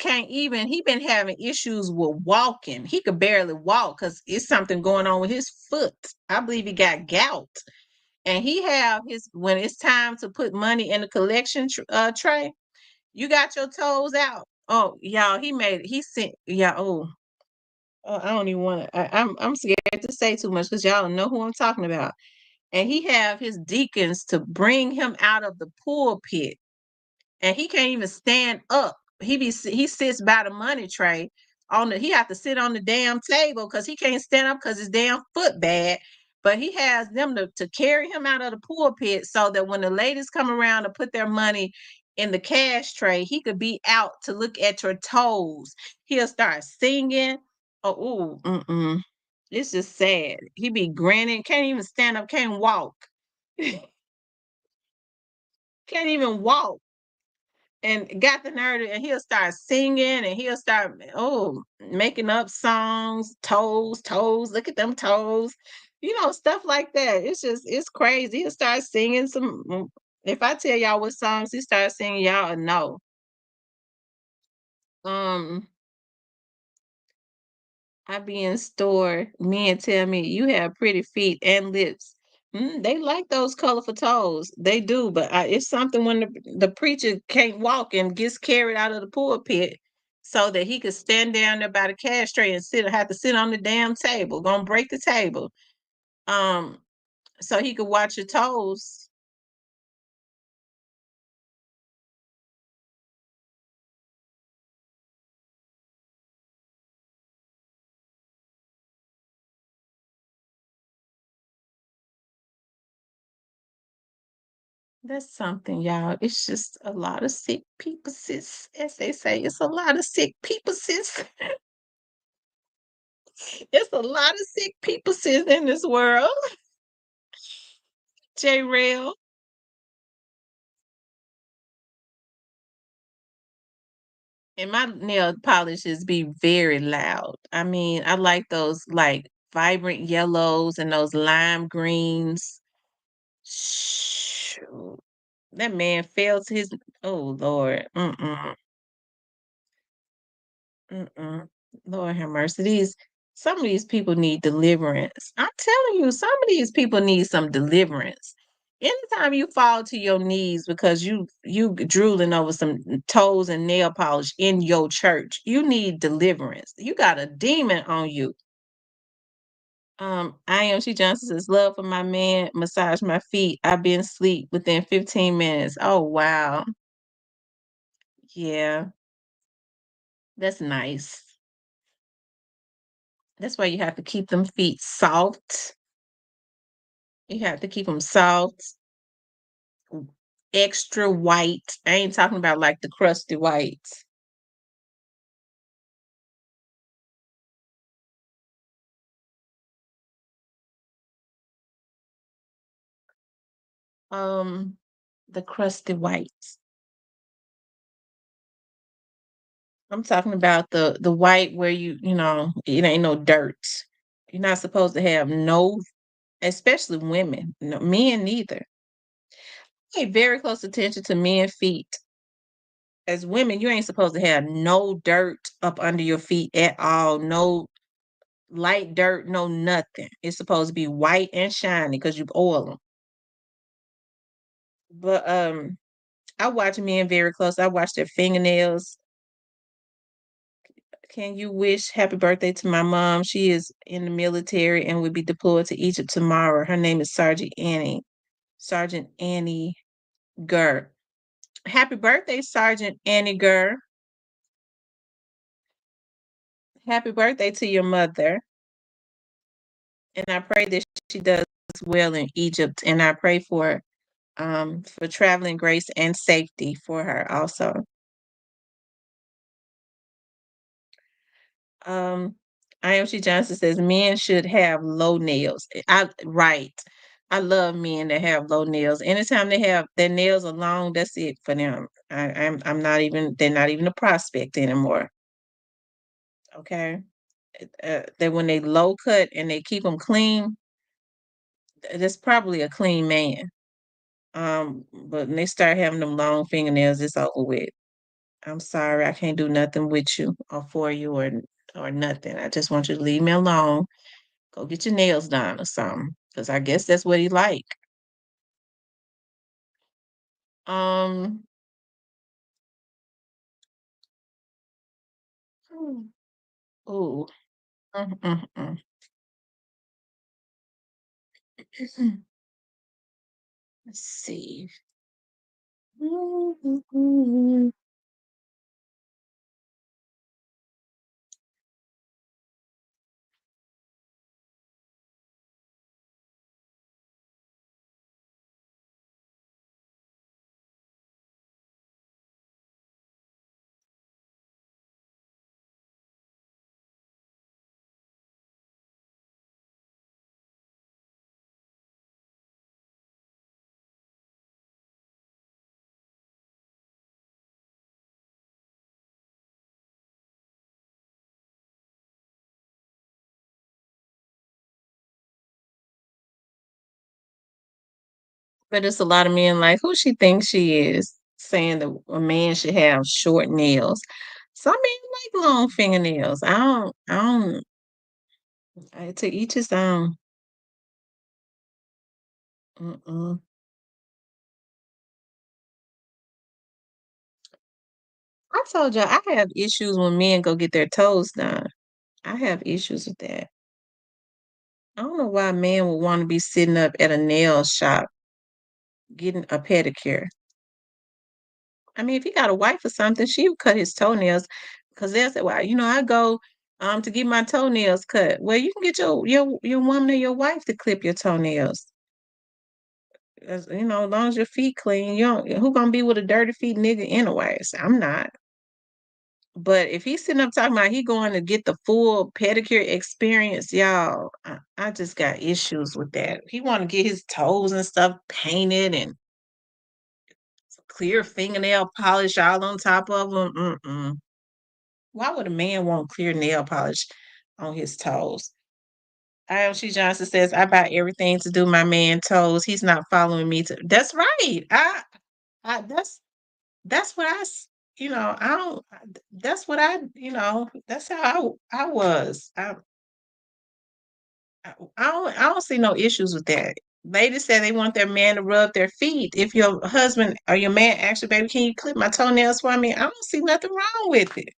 been having issues with walking. He could barely walk because it's something going on with his foot. I believe he got gout. And he have his when it's time to put money in the collection tray, you got your toes out. Oh, y'all, he sent yeah, I don't even want to I'm scared to say too much because y'all know who I'm talking about. And he have his deacons to bring him out of the pulpit and he can't even stand up. He sits by the money tray he have to sit on the damn table because he can't stand up because his damn foot bad. But he has them to carry him out of the pulpit so that when the ladies come around to put their money in the cash tray, he could be out to look at your toes. He'll start singing. Oh, mm-mm. It's just sad. He be grinning, can't even stand up, can't walk. Can't even walk and got the nerve and he'll start singing and he'll start making up songs, toes, look at them toes, stuff like that. It's crazy. He'll start singing if I tell y'all what songs he starts singing, y'all know. um I be in store, men tell me you have pretty feet and lips. They like those colorful toes. They do, but it's something when the preacher can't walk and gets carried out of the pulpit so that he could stand down there by the cash tray and have to sit on the damn table, gonna break the table. Um, so he could watch your toes. That's something, y'all. It's just a lot of sick people, sis. As they say, it's a lot of sick people, sis. It's a lot of sick people sitting in this world. J Rail. And my nail polishes be very loud. I mean, I like those like vibrant yellows and those lime greens. Shoot. That man fails his oh Lord. Mm-mm. Mm-mm. Lord have mercy. Some of these people need deliverance. I'm telling you, some of these people need some deliverance. Anytime you fall to your knees because you drooling over some toes and nail polish in your church, you need deliverance. You got a demon on you. I am she Johnson says love for my man, massage my feet. I've been asleep within 15 minutes. Oh wow. Yeah, that's nice. That's why you have to keep them feet soft. You have to keep them soft, extra white. I ain't talking about like the crusty white. Um, the crusty white. I'm talking about the white where you know, it ain't no dirt. You're not supposed to have no, especially women, no, men neither. Pay very close attention to men's feet. As women, you ain't supposed to have no dirt up under your feet at all. No light dirt, no nothing. It's supposed to be white and shiny because you oil them. But I watch men very close. I watch their fingernails. Can you wish happy birthday to my mom? She is in the military and will be deployed to Egypt tomorrow. Her name is Sergeant Annie. Sergeant Annie Gurr. Happy birthday, Sergeant Annie Gurr. Happy birthday to your mother. And I pray that she does well in Egypt. And I pray for traveling grace and safety for her also. Um, IMC Johnson says men should have low nails. I right. I love men that have low nails. Anytime they have their nails are long, that's it for them. I'm not even they're not even a prospect anymore. Okay. That when they low cut and they keep them clean, that's probably a clean man. But when they start having them long fingernails, it's over with. I'm sorry, I can't do nothing with you or for you or nothing. I just want you to leave me alone. Go get your nails done or something, because I guess that's what he like. Um, mm, ooh, mm, mm. Let's see. But it's a lot of men like, who she thinks she is, saying that a man should have short nails. Some men like long fingernails. To each his own. Mm-mm. I told you I have issues when men go get their toes done. I have issues with that. I don't know why a man would want to be sitting up at a nail shop getting a pedicure. I mean, if he got a wife or something, she would cut his toenails because they'll say, "Well, I go to get my toenails cut." Well, you can get your woman or your wife to clip your toenails. As long as your feet clean, you don't, who gonna be with a dirty feet nigga anyways? I'm not. But if he's sitting up talking about he going to get the full pedicure experience, y'all, I just got issues with that. He want to get his toes and stuff painted and clear fingernail polish all on top of them. Mm-mm. Why would a man want clear nail polish on his toes? IMC Johnson says, I buy everything to do my man toes. He's not following me to. That's right. That's what I don't, that's what that's how I was. I don't see no issues with that. Ladies say they want their man to rub their feet. If your husband or your man asks you, baby, can you clip my toenails for me? I don't see nothing wrong with it.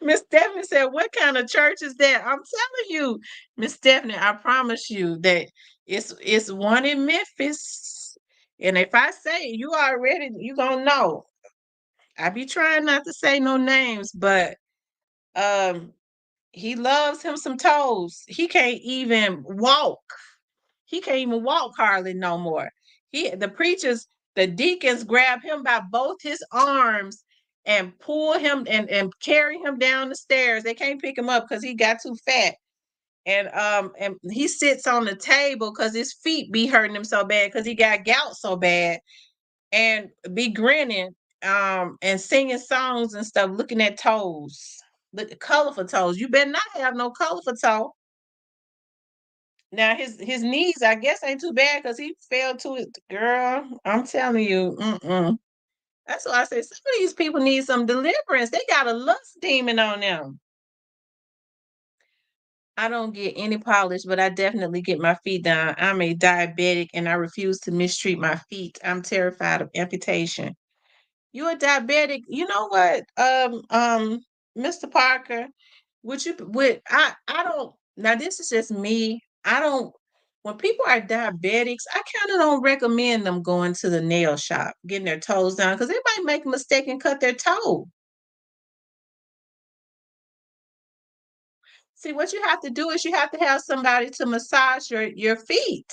Miss Stephanie said, what kind of church is that? I'm telling you, Miss Stephanie, I promise you that it's one in Memphis. And if I say it, you gonna know. I be trying not to say no names, but um he loves him some toes. He can't even walk. He can't even walk hardly no more. The deacons grab him by both his arms and pull him and carry him down the stairs. They can't pick him up because he got too fat. And he sits on the table because his feet be hurting him so bad because he got gout so bad and be grinning and singing songs and stuff, looking at toes. Look, colorful toes. You better not have no colorful toe. Now his knees, I guess, ain't too bad because he fell to it. Girl, I'm telling you, that's why I say some of these people need some deliverance. They got a lust demon on them. I don't get any polish, but I definitely get my feet done. I'm a diabetic and I refuse to mistreat my feet. I'm terrified of amputation. You a diabetic? You know what? Mr. Parker, I don't now this is just me. I don't when people are diabetics, I kind of don't recommend them going to the nail shop, getting their toes done, because they might make a mistake and cut their toe. See, what you have to do is you have to have somebody to massage your feet,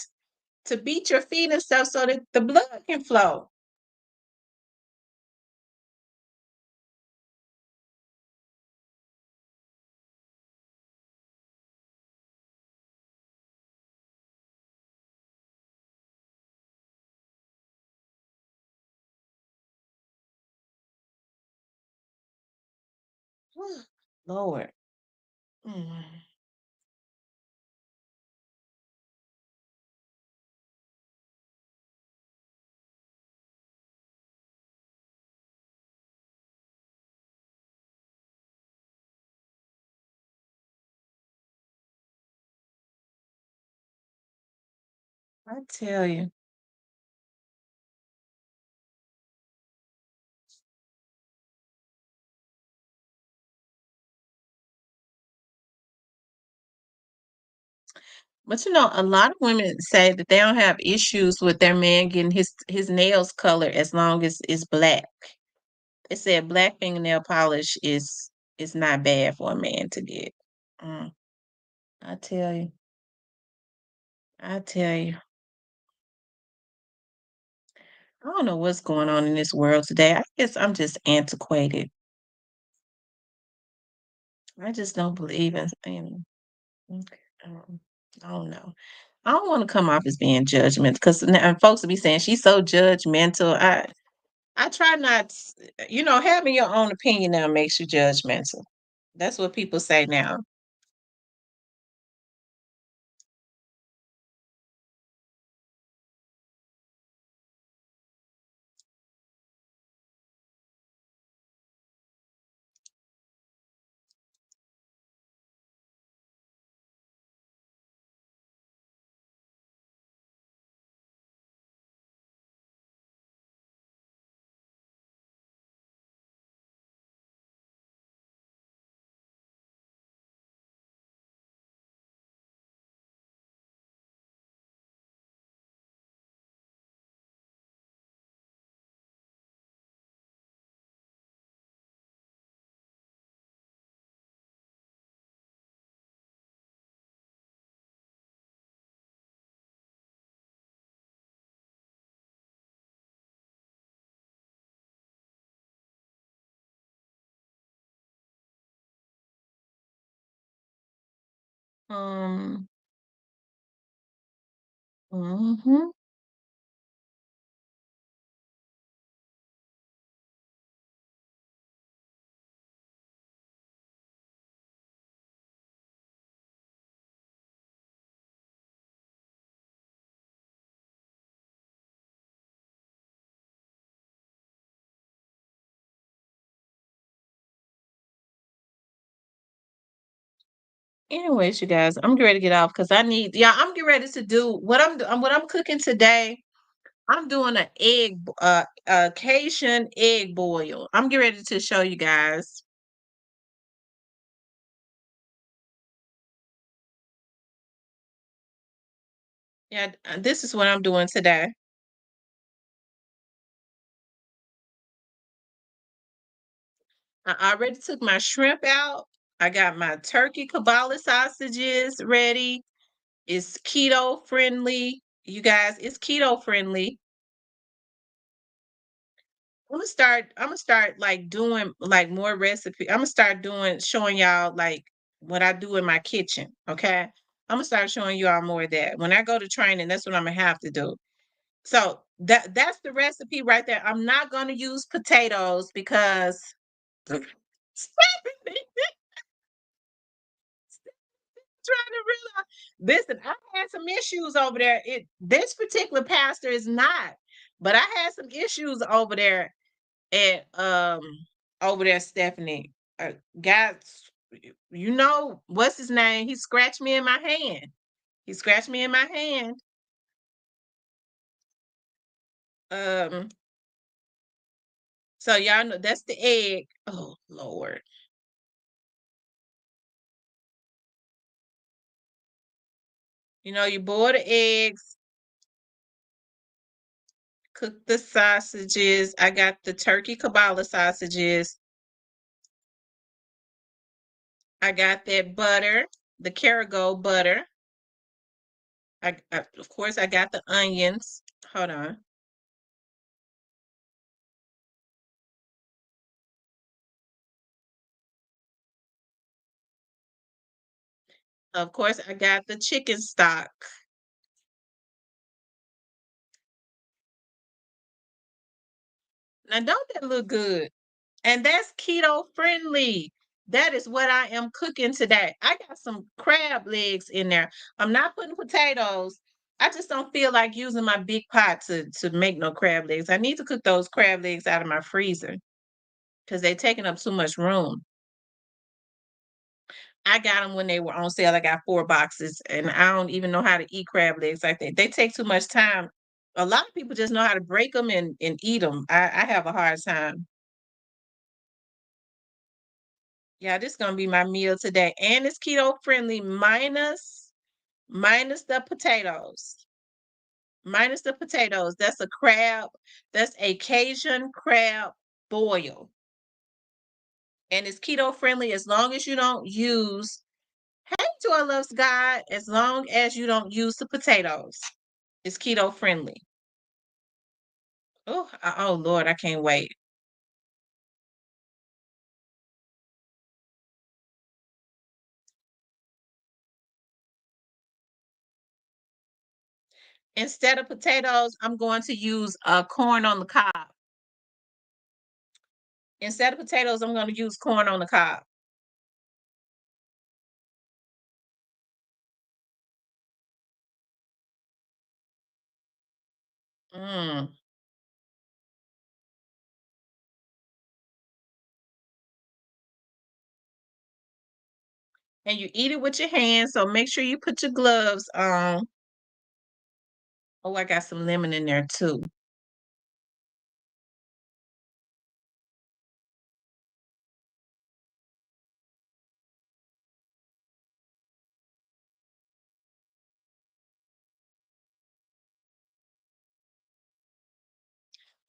to beat your feet and stuff so that the blood can flow. Lord. Mm. I tell you. But a lot of women say that they don't have issues with their man getting his nails colored as long as it's black. They said black fingernail polish is not bad for a man to get. Mm, I tell you, I tell you, I don't know what's going on in this world today. I guess I'm just antiquated. I just don't believe okay, I don't know. I don't want to come off as being judgmental because folks will be saying she's so judgmental. I try not, having your own opinion now makes you judgmental. That's what people say now. Um, mhm. Anyways, you guys, I'm getting ready to get off because I'm getting ready to do what I'm cooking today. I'm doing an Cajun egg boil. I'm getting ready to show you guys. Yeah, this is what I'm doing today. I already took my shrimp out. I got my turkey kabbalah sausages ready. It's keto friendly. You guys, it's keto friendly. I'm gonna start like doing like more recipe. I'm gonna start doing showing y'all like what I do in my kitchen. Okay. I'm gonna start showing you all more of that. When I go to training, that's what I'm gonna have to do. So that's the recipe right there. I'm not gonna use potatoes because trying to realize. Listen, I had some issues over there. This particular pastor is not, but I had some issues at over there, Stephanie. God, you know what's his name? He scratched me in my hand. He scratched me in my hand. Um, so y'all know that's the egg. Oh Lord. You know, you boil the eggs, cook the sausages. I got the turkey kabbalah sausages. I got that butter, the Kerrygold butter. Of course, I got the onions. Hold on. Of course, I got the chicken stock. Now, don't that look good? And that's keto friendly. That is what I am cooking today. I got some crab legs in there. I'm not putting potatoes. I just don't feel like using my big pot to make no crab legs. I need to cook those crab legs out of my freezer because they're taking up too much room. I got them when they were on sale. I got 4 boxes, and I don't even know how to eat crab legs like that. They take too much time. A lot of people just know how to break them and eat them. I have a hard time. Yeah, this is gonna be my meal today, and it's keto friendly minus the potatoes. Minus the potatoes. That's a crab. That's a Cajun crab boil, and it's keto friendly as long as you don't use. Hey, to our loves God, as long as you don't use the potatoes. It's keto friendly. Oh Lord, I can't wait. Instead of potatoes, I'm going to use corn on the cob. Instead of potatoes, I'm going to use corn on the cob. Mm. And you eat it with your hands, so make sure you put your gloves on. Oh, I got some lemon in there too.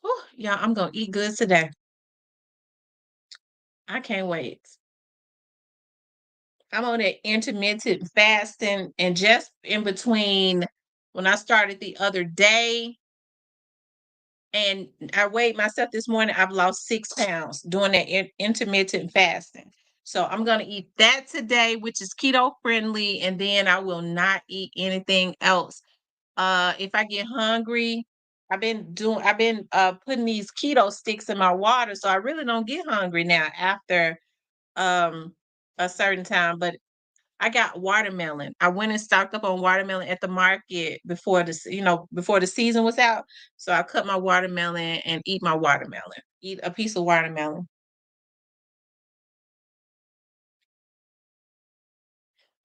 Oh, yeah, I'm gonna eat good today. I can't wait. I'm on that intermittent fasting, and just in between when I started the other day and I weighed myself this morning, I've lost 6 pounds doing that intermittent fasting. So I'm gonna eat that today, which is keto friendly, and then I will not eat anything else. If I get hungry, I've been putting these keto sticks in my water, so I really don't get hungry now after um a certain time. But I got watermelon. I went and stocked up on watermelon at the market before before the season was out. So I cut my watermelon and eat my watermelon. Eat a piece of watermelon.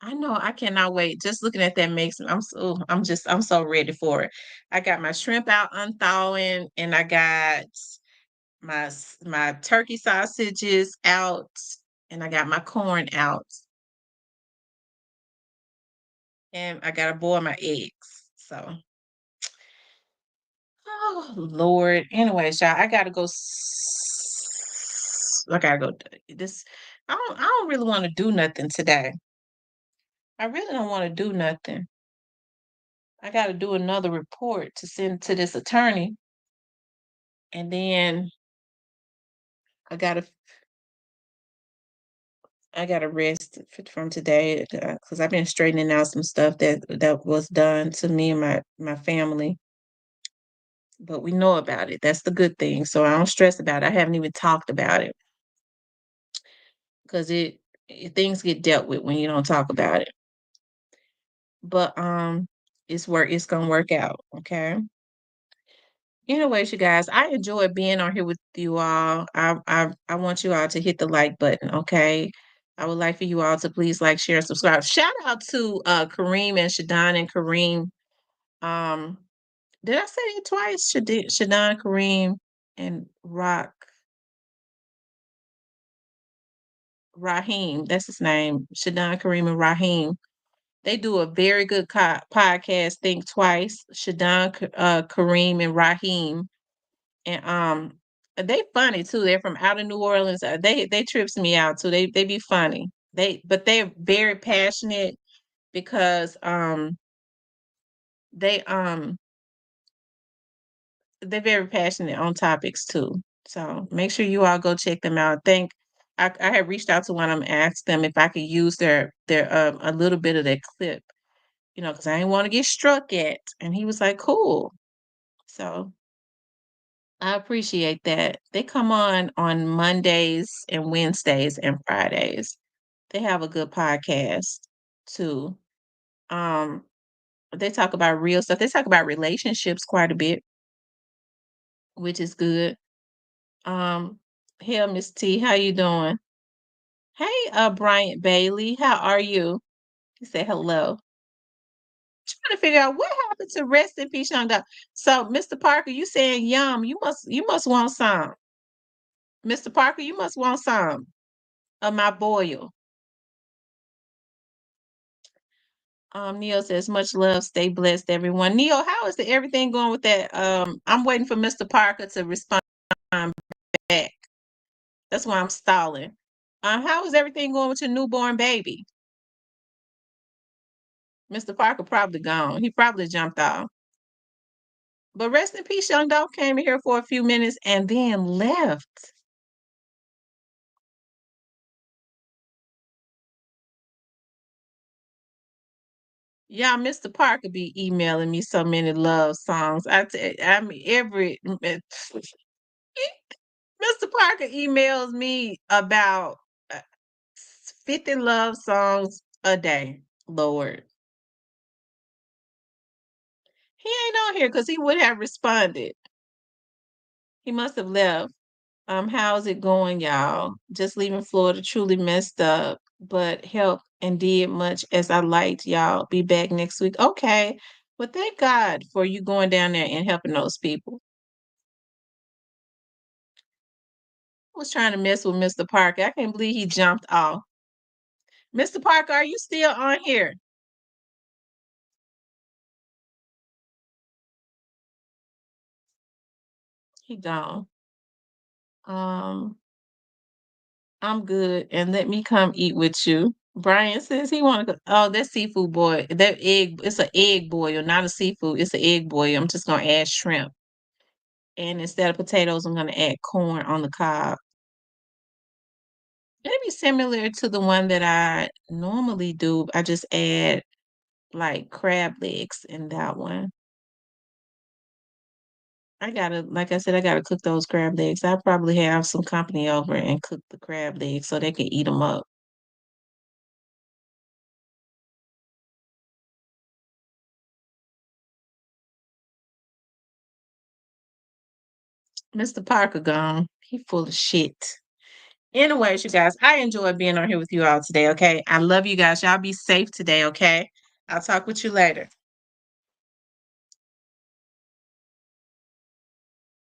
I know I cannot wait. Just looking at that makes me I'm so ready for it. I got my shrimp out unthawing and I got my turkey sausages out and I got my corn out and I gotta boil my eggs. So oh Lord. Anyways, y'all, I gotta go this I don't really want to do nothing today. I really don't want to do nothing. I gotta do another report to send to this attorney and then I gotta I gotta rest from today because I've been straightening out some stuff that was done to me and my family, but we know about it. That's the good thing. So I don't stress about it. I haven't even talked about it because things get dealt with when you don't talk about it. But it's gonna work out. Okay. Anyways, you guys, I enjoy being on here with you all. I want you all to hit the like button, okay? I would like for you all to please like, share, and subscribe. Shout out to Kareem and Shadon and Kareem. Um, did I say it twice? Shadon, Kareem, and Raheem. That's his name. Shadon, Kareem, and Raheem. They do a very good podcast. Think twice. Shadon, Kareem, and Raheem. And they funny too. They're from out of New Orleans. They trips me out too. They be funny. But they're very passionate because they they're very passionate on topics too. So make sure you all go check them out. I had reached out to one of them, asked them if I could use their a little bit of their clip, because I didn't want to get struck at. And he was like, cool. So I appreciate that. They come on Mondays and Wednesdays and Fridays. They have a good podcast too. Um, they talk about real stuff. They talk about relationships quite a bit, which is good. Um, Hell, Miss T, how you doing? Hey, Bryant Bailey, how are you? He said hello. Trying to figure out what happened to rest in peace, young dog. So, Mr. Parker, you saying yum? You must want some. Mr. Parker, you must want some of my boil. Neil says, much love, stay blessed, everyone. Neil, how is everything going with that? I'm waiting for Mr. Parker to respond back. That's why I'm stalling. How is everything going with your newborn baby? Mr. Parker probably gone. He probably jumped off. But rest in peace, young dog came in here for a few minutes and then left. Yeah, Mr. Parker be emailing me so many love songs. I mean, Mr. Parker emails me about 50 love songs a day. Lord. He ain't on here because he would have responded. He must have left. How's it going, y'all? Just leaving Florida, truly messed up, but helped and did much as I liked, y'all. Be back next week. Okay. Well, thank God for you going down there and helping those people. I was trying to mess with Mr. Parker. I can't believe he jumped off. Mr. Parker, are you still on here? He gone. Um, I'm good, and let me come eat with you. Brian says he want to go. Oh, that seafood boy. That egg. It's an egg boil, not a seafood. It's an egg boil. I'm just gonna add shrimp, and instead of potatoes, I'm gonna add corn on the cob. Maybe similar to the one that I normally do. I just add like crab legs in that one. Like I said, I gotta cook those crab legs. I'll probably have some company over and cook the crab legs so they can eat them up. Mr. Parker gone. He full of shit. Anyways, you guys, I enjoyed being on here with you all today, okay? I love you guys. Y'all be safe today, okay? I'll talk with you later.